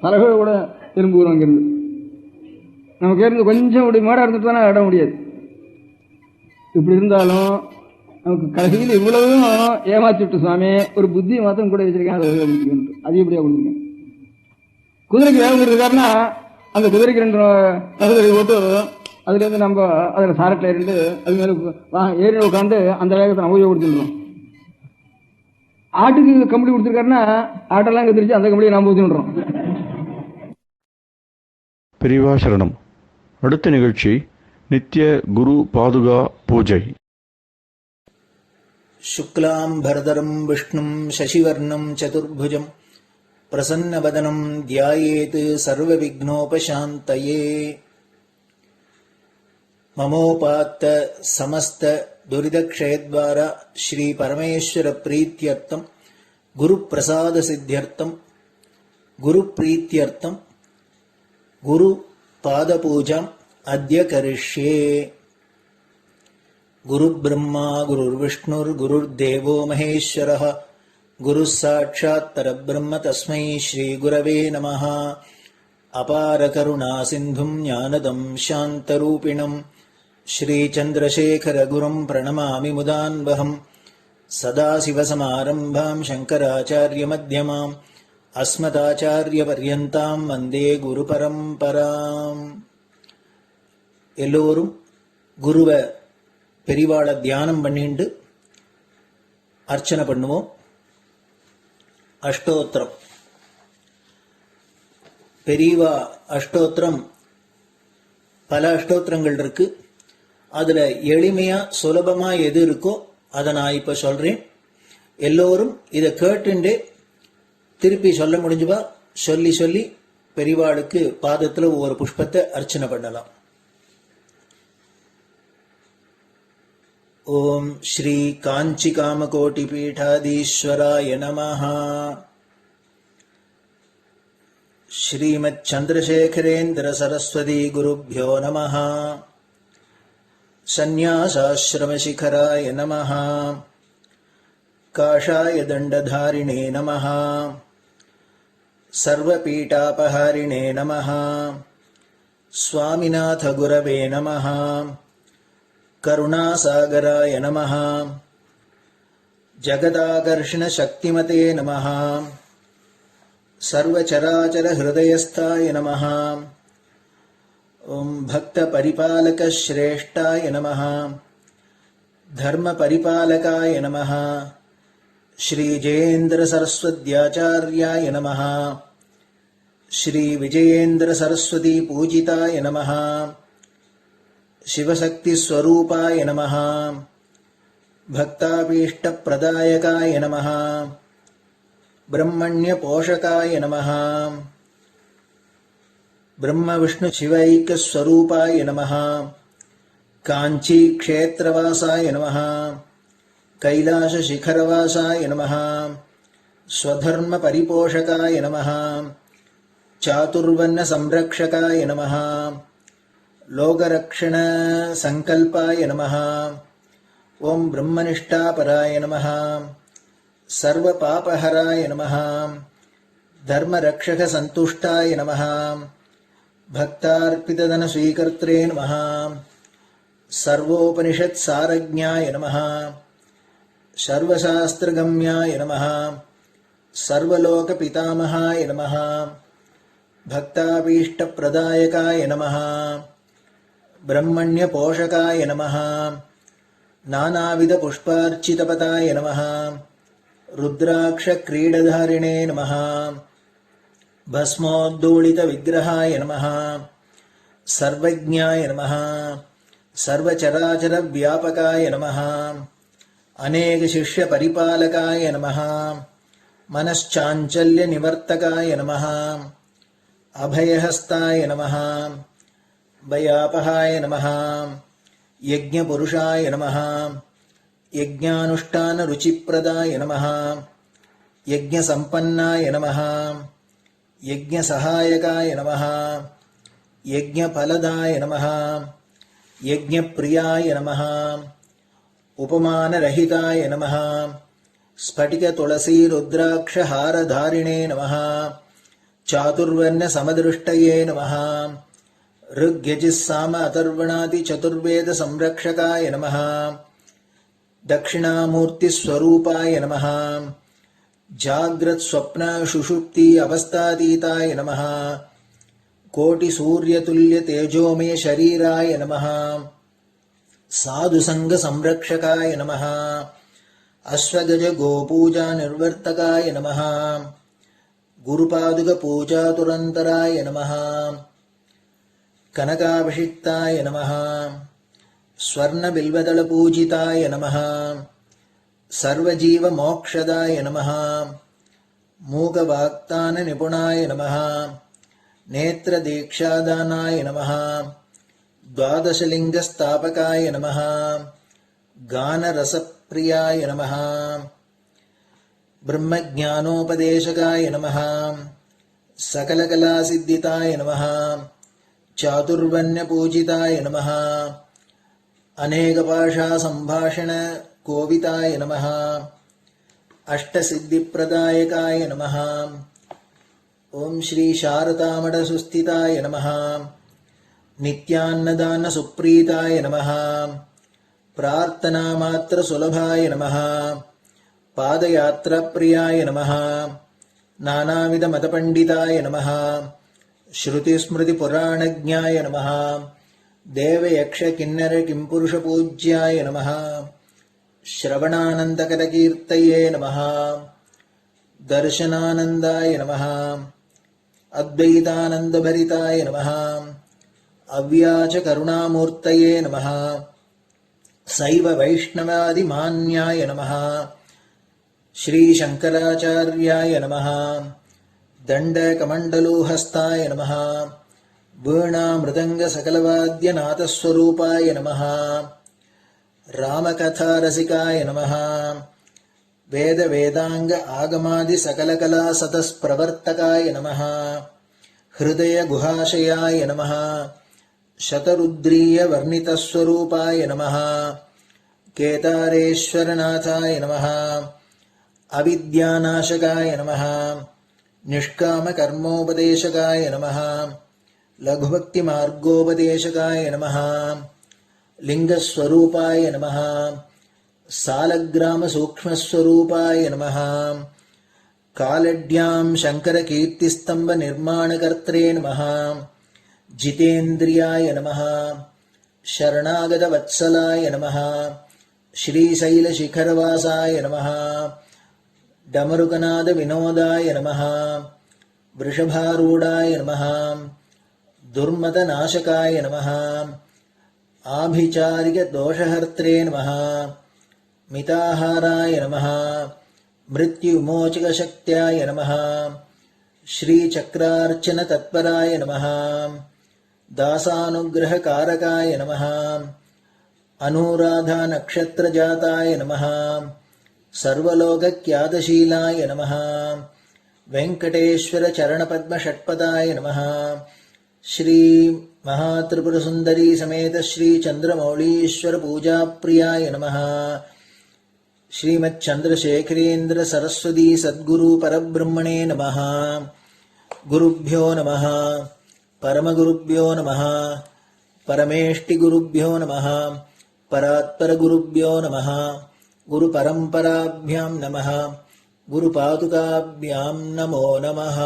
தலைகள் கூட எறும்பு வரும். அங்கிருந்து நமக்கு இருந்து கொஞ்சம் இப்படி மேடா இருந்துட்டு தானே இட முடியாது. இப்படி இருந்தாலும் நமக்கு கடைசியில் இவ்வளவும் ஏமாத்தி விட்டு சுவாமி ஒரு புத்தி மாத்திரம் கூட வச்சிருக்கேன். அதை அதிகப்படியாக கொடுத்துருக்கேன். குதிரைக்கு வேகம் இருக்காருன்னா அந்த குதிரைக்கு 2 நகை போட்டு அதுலேருந்து நம்ம அதில் சாரட்டில் இருந்து அது மேலே ஏறி உட்காந்து அந்த வேகத்தை நம்ம கொடுத்துருக்கோம். ஆட்டுக்கு கம்பளி கொடுத்துருக்காருன்னா ஆட்டெல்லாம் கத்திரிச்சு அந்த கம்பளியை நாம் ஊற்றின்றோம். பெரியவா சரணம். அடுத்த நிகழ்ச்சி நித்திய குரு பாதுகா பூஜை. சுக்லாம் பரதரம் விஷ்ணும் சசிவர்ணம் சதுர்புஜம் பிரசன்னவதனம் தியாயேத் சர்வவிக்னோபசாந்தயே. மமோபாத்த சமஸ்த துரிதக்ஷயத்வார ஸ்ரீ பரமேஸ்வர பிரீத்யர்த்தம் குரு பிரசாத சித்தியர்த்தம் குரு பிரீத்யர்த்தம் குரு பாதபூஜாம் அத்ய கரிஷ்யே. குரு பிரம்மா குருர் விஷ்ணுர் குருர் தேவோ மகேஸ்வரः குருः சாட்சாத் பரபிரம்ம தஸ்மை ஸ்ரீகுரவே நமः. அபார கருணா சிந்தும் ஞானதம் சாந்தரூபிணம் ஸ்ரீசந்திரசேகரகுரும் பிரணமாமி முதான்வகம். சதாசிவசமாரம்பாம் சங்கராச்சார்யமத்யமாம் அஸ்மதாச்சாரியபர்யந்தாம் வந்தே குரு பரம்பராம். எல்லோரும் குருவை பெரிவாளை தியானம் பண்ணிண்டு அர்ச்சனை பண்ணுவோம். அஷ்டோத்திரம். பெரியவா அஷ்டோத்திரம் பல அஷ்டோத்திரங்கள் இருக்கு. அதுல எளிமையா சுலபமா எது இருக்கோ அதை நான் இப்ப சொல்றேன். எல்லோரும் இதை கேட்டுண்டே திருப்பி சொல்ல முடிஞ்சுபா சொல்லி சொல்லி பெரியவாளுக்கு பாதத்துல ஒவ்வொரு புஷ்பத்தை அர்ச்சனை பண்ணலாம். ஓம் ஸ்ரீ காஞ்சி காமகோட்டி பீடாதீஸ்வராய நமஹ. ஸ்ரீமத் சந்திரசேகரேந்திர சரஸ்வதி குருப்யோ நமஹ. சந்நியாசாஸ்ரமசிகராய நமஹ. காஷாய தண்டதாரிணே நமஹ. சர்வபீடாபஹாரிணே நமஹ. ஸ்வாமிநாத குரவே நமஹ. கருணாசாகராய நமஹ. ஜகதாகர்ஷண சக்திமதே நமஹ. சர்வச்சராச்சர ஹிருதயஸ்தாய நமஹ. ஓம் பக்த பரிபாலக ஸ்ரேஷ்டாய நமஹ. தர்ம பரிபாலகாய நமஹ. ஸ்ரீ ஜெயேந்திர சரஸ்வத்யாச்சார்யாய நமஹ. ஸ்ரீ விஜயேந்திர சரஸ்வதி பூஜிதாய நமஹ. சிவசக்தி ஸ்வரூபாய நமஹ. பக்தாபீஷ்ட பிரதாயகாய நமஹ. பிரம்மண்ய போஷகாய நமஹ. பிரம்ம விஷ்ணு சிவைக்க ஸ்வரூபாய நமஹ. காஞ்சி க்ஷேத்ரவாசாய நமஹ. கைலாச சிகரவாசாய நமஹ. ஸ்வதர்ம பரிபோஷகாய நமஹ. சாதுர்வர்ண சம்ரக்ஷகாய நமஹ. லோகரக்ஷண சங்கல்பாய நமஹ. ஓம் பிரம்மனிஷ்டாபராய நமஹ. சர்வ பாபஹராய நமஹ. தர்மரக்ஷக சந்துஷ்டாய நமஹ. பக்தார்ப்பிததன ஸ்வீகர்த்ரே நமஹ. சர்வோபனிஷத் சாரஜ்ஞாய நமஹ. சர்வசாஸ்திரகம்யாய நமஹ. சர்வலோக பிதாமகாய நமஹ. பக்தாபீஷ்ட பிரதாயகாய நமஹ. பிரம்மண்ய போஷகாய நமஹ. நானாவித புஷ்பார்ச்சிதபதாய நமஹ. ருத்ராக்ஷ கிரீடதாரிணே நமஹ. பஸ்மோத்தூளித விக்கிரகாய நமஹ. சர்வஜ்ஞாய நமஹ. சர்வச்சராச்சர வியாபகாய நமஹ. அநேக சிஷ்ய பரிபாலகாய நமஹ. மனச்சாஞ்சல்ய நிவர்த்தகாய நமஹ. அபயஹஸ்தாய நமஹ. பயாபகாய நமஹ. யஜ்ஞபுருஷாய நமஹ. யஜ்ஞானுஷ்டான ருச்சிப்ரதாய நமஹ. யஜ்ஞசம்பன்னாய நமஹ. யஜ்ஞசகாயகாய நமஹ. யஜ்ஞபலதாய நமஹ. யஜ்ஞப்ரியாய நமஹ. உபமானரஹிதாய நமஹ. ஸ்படிக துளசி ருத்ராக்ஷ ஹாரதாரிணே நமஹ. சாதுர்வர்ண சமதிருஷ்டயே நமஹ. ऋग्यजिस्साम अथर्वणादि चतुर्वेद संरक्षकाय नमः. दक्षिणामूर्ति स्वरूपाय नमः. जाग्रत स्वप्न सुषुप्ति अवस्थातीताय नमः. कोटि सूर्यतुल्य तेजोमय शरीराय नमः. साधु संग संरक्षकाय नमः. अश्वगज गोपूजा निर्वर्तकाय नमः. गुरुपादुक पूजा तुरंतराय नमः. कनकाभिषिक्ताय नमः. स्वर्णबिल्वदलपूजिताय नमः. सर्वजीवमोक्षदाय नमः. मूकवाक्ताननिपुणाय नमः. नेत्रदीक्षादानाय नमः. द्वादशलिङ्गस्थापकाय नमः. गानरसप्रियाय नमः. ब्रह्मज्ञानोपदेशकाय नमः. सकलकलासिद्धिताय नमः. चातुर्वण्यपूजिताय नमः. अनेकभाषा संभाषण कोविताय नमः. अष्टसिद्धिप्रदायकाय नमः। ॐ श्री शारदामठसुस्थिताय नमः। नित्यान्नदानसुप्रीताय नमः। प्रार्थनामात्रसुलभाय नमः। पादयात्राप्रियाय नमः। नानाविधमतपण्डिताय नमः। श्रुतिस्मृतिपुराणज्ञाय नमः। देवयक्षकिन्नरकिम्पुरुषपूज्याय नमः। श्रवणानन्दकरकीर्तये नमः। दर्शनानन्दाय नमः। अद्वैतानन्दभरिताय नमः। अव्याचकरुणामूर्तये नमः। शैव वैष्णवादिमान्याय नमः। श्रीशङ्कराचार्याय नमः। दण्डकमण्डलोहस्ताय नमः। वीणामृदङ्गसकलवाद्यनाथस्वरूपाय नमः। रामकथारसिकाय नमः। वेदवेदाङ्ग आगमादिसकलकलासतस्प्रवर्तकाय नमः। हृदयगुहाशयाय नमः। शतरुद्रीयवर्णितस्वरूपाय नमः। केदारेश्वरनाथाय नमः। अविद्यानाशकाय नमः। निष्कामकर्मोपदेशकाय नमः। लघुभक्तिमार्गोपदेशकाय नमः। लिङ्गस्वरूपाय नमः। सालग्रामसूक्ष्मस्वरूपाय नमः। कालड्यां शङ्करकीर्तिस्तम्भनिर्माणकर्त्रे नमः। जितेन्द्रियाय नमः। शरणागतवत्सलाय नमः। श्रीशैलशिखरवासाय नमः। डमरुकनादविनोदाय नमः। वृषभारूढाय नमः। दुर्मदनाशकाय नमः। आभिचारिकदोषहर्त्रे नमः। मिताहाराय नमः। मृत्युविमोचकशक्त्याय नमः। श्रीचक्रार्चनतत्पराय नमः। दासानुग्रहकारकाय नमः। अनुराधानक्षत्रजाताय नमः। सर्वलोकख्यातशीलाय नमः। वेङ्कटेश्वरचरणपद्मषट्पदाय नमः। श्री महात्रिपुरसुन्दरी समेत श्री चन्द्रमौलीश्वर पूजाप्रियाय नमः। श्रीमच्चन्द्रशेखरेन्द्र सरस्वती सद्गुरु परब्रह्मणे नमः। गुरुभ्यो नमः। परमगुरुभ्यो नमः। परमेष्टिगुरुभ्यो नमः। परात्परगुरुभ्यो नमः। गुरुपरम्पराभ्यां नमः। गुरुपादुकाभ्यां नमो नमः.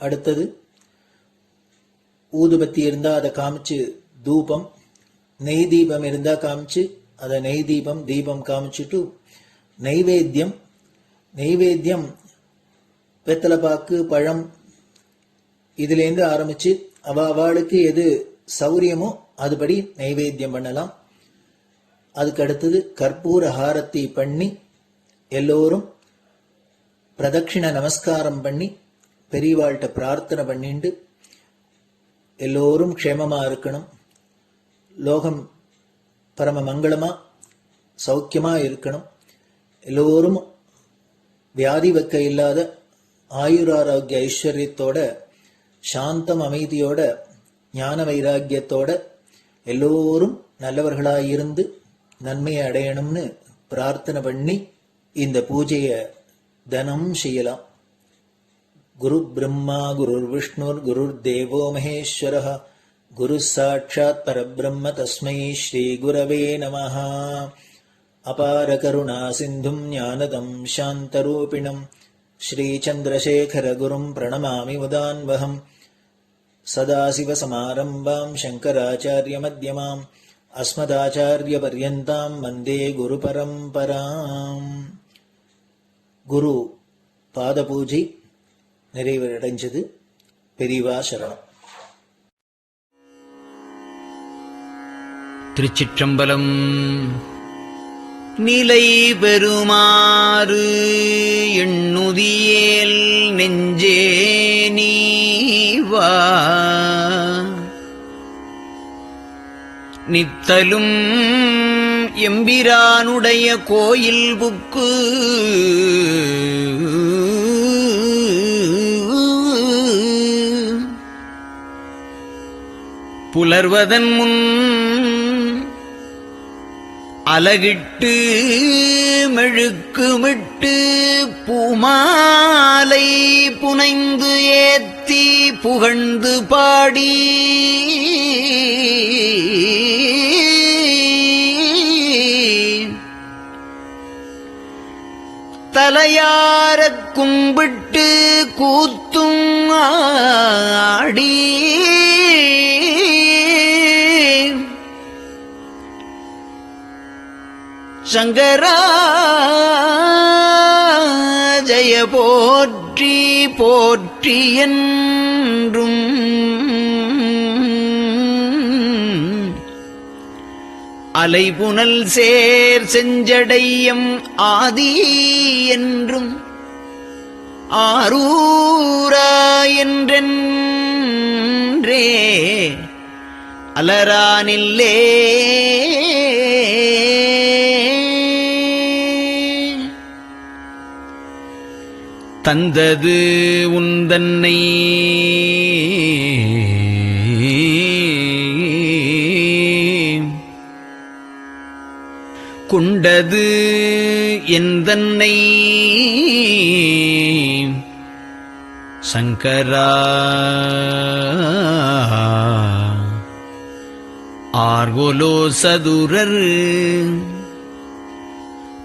அடுத்தது ஊதுபத்தி இருந்தா அதை காமிச்சு தூபம், நெய் தீபம் இருந்தா காமிச்சு அதை நெய் தீபம் தீபம் காமிச்சுட்டு நைவேத்தியம் வெத்தலைப்பாக்கு பழம் இதுலேருந்து ஆரம்பிச்சு அவளுக்கு எது சௌரியமோ அதுபடி நைவேத்தியம் பண்ணலாம். அதுக்கு அடுத்தது கற்பூர ஹாரத்தி பண்ணி எல்லோரும் பிரதட்சிண நமஸ்காரம் பண்ணி பெரியவாள்கிட்ட பிரார்த்தனை பண்ணிண்டு எல்லோரும் க்ஷேமமா இருக்கணும், லோகம் பரம மங்களமா சௌக்கியமா இருக்கணும், எல்லோரும் வியாதி வெக்க இல்லாத ஆயுராரோக்கிய ஐஸ்வர்யத்தோட சாந்தம் அமைதியோட ஞான வைராக்கியத்தோட எல்லோரும் நல்லவர்களாயிருந்து நன்மையை அடையணும்னு பிரார்த்தனை பண்ணி இந்த பூஜையை தினம் செய்யலாம். குரு பிரம்மா குருர் விஷ்ணுர் குருர் தேவோ மகேஸ்வரः குரு சாட்சாத் பரபிரம்ம தஸ்மை ஸ்ரீ குரவே நமः. அபார கருணா சிந்தும் ஞானதம் சாந்தரூபிணம் ஸ்ரீ சந்திரசேகர குரும் பிரணமாமி முதான்வகம். சதாசிவசமாரம்பாம் சங்கராச்சாரிய மத்யமாம் அஸ்மதாச்சாரிய பர்யந்தாம் வந்தே குரு பரம்பராம். குரு பாத பூஜை நிறைவடைஞ்சது. பெரியவா சரணம். திருச்சிற்றம்பலம். நிலை பெறுமாறு எண்ணுதியேல் நெஞ்சே நீவா நித்தலும் எம்பிரானுடைய கோயில் புக்கு புலர்வதன் முன் அலகிட்டு மெழுக்குமிட்டு பூமாலை புனைந்து ஏத்தி புகழ்ந்து பாடி தலையாரக் கும்பிட்டு கூத்தும் ஆடி சங்கரா ஜய போற்றி போற்றி என்றும் அலைபுனல் சேர் செஞ்சடையம் ஆதி என்றும் ஆரூரா என்றென்றே அலரானில்லே தந்தது உந்தன்னை கொண்டது எந்தன்னை சங்கரா ஆர்கோலோ சதுரர்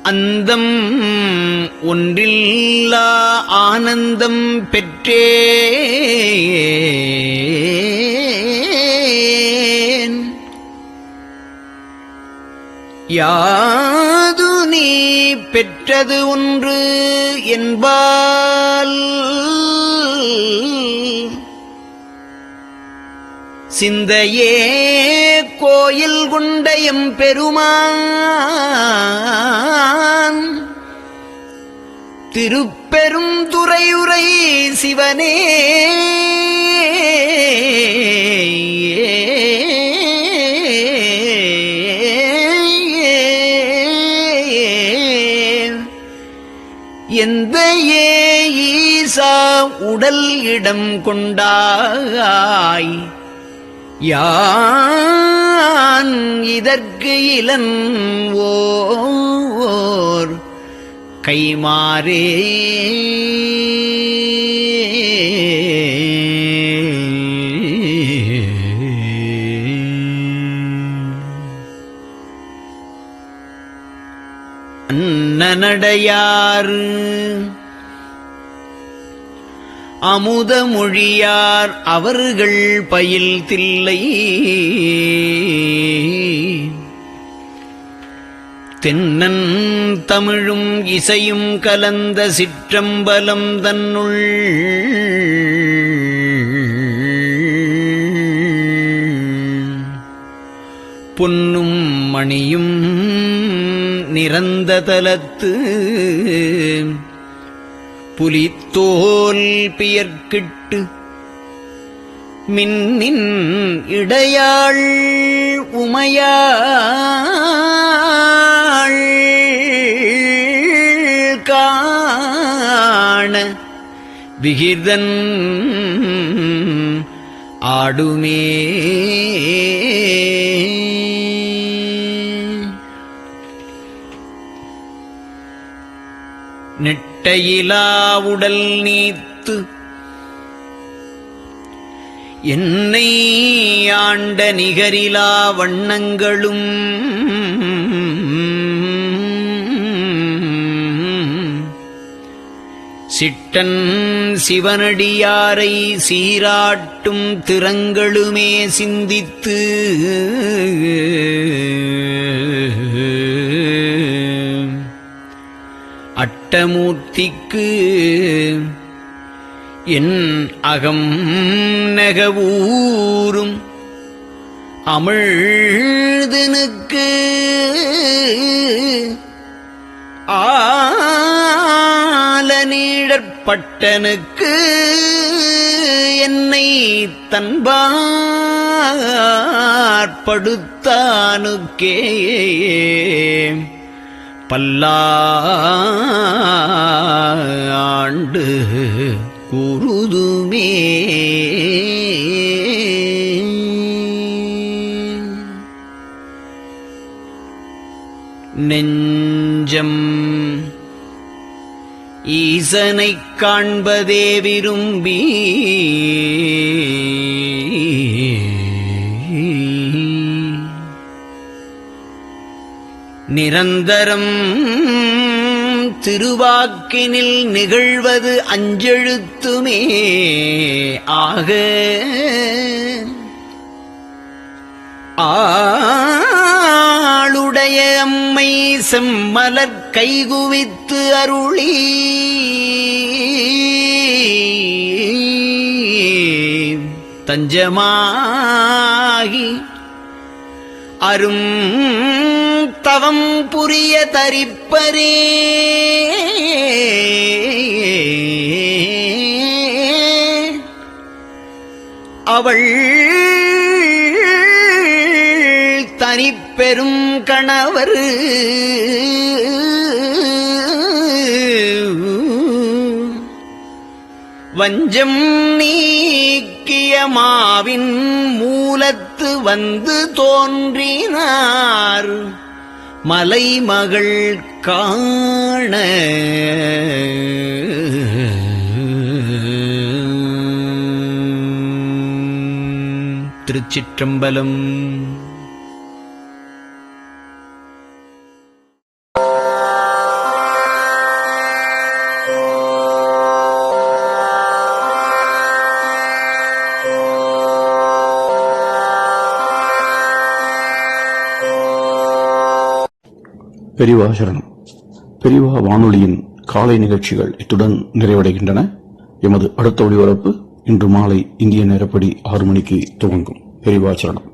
அந்தம் ஒன்றில்லா ஆனந்தம் பெற்றேன் யாது நீ பெற்றது ஒன்று என்பால் சிந்தையே கோயில் கொண்ட எம்பெருமான் திருப்பெரும் துறையுரை சிவனே எந்த ஈசா உடல் இடம் கொண்டாய் யான் இதற்கு இலன் ஓர் கைமாறே அன்னநடையார் அமுத மொழியார் அவர்கள் பயில் தில்லை தென்னன் தமிழும் இசையும் கலந்த சிற்றம்பலம் தன்னுள் பொன்னும் மணியும் நிறந்த தலத்து புலித்தோல் பியர்க்கிட்டு மின்னின் இடையாள் உமையாள் காண விகிதன் ஆடுமே நெட்டையிலா உடல் நீத்து என்னை ஆண்ட நிகரிலா வண்ணங்களும் சிட்டன் சிவனடியாரை சீராட்டும் திறங்களுமே சிந்தித்து அட்டமூர்த்திக்கு என் அகம் நெகவூரும் அமிழ்தனுக்கு ஆலநீழற்பட்டனுக்கு என்னை தன்பாற்படுத்தானுக்கே பல்லாண்டு குருதுமே நெஞ்சம் ஈசனைக் காண்பதே விரும்பி நிரந்தரம் திருவாக்கினில் நிகழ்வது அஞ்செழுத்துமே ஆக ஆளுடைய அம்மை செம்மலர் கைகுவித்து அருளி தஞ்சமாகி அரும் தவம் புரிய தரிப்பரே அவள் தனிப்பெரும் கணவர் வஞ்சம் நீக்கிய மாவின் மூலத்து வந்து தோன்றினார் மலைமகள் காண திருச்சிற்றம்பலம். பெரியவா சரணம். பெரியவா வானொலியின் காலை நிகழ்ச்சிகள் இத்துடன் நிறைவடைகின்றன. எமது அடுத்த ஒளிபரப்பு இன்று மாலை இந்திய நேரப்படி 6 மணிக்கு துவங்கும். பெரியவா சரணம்.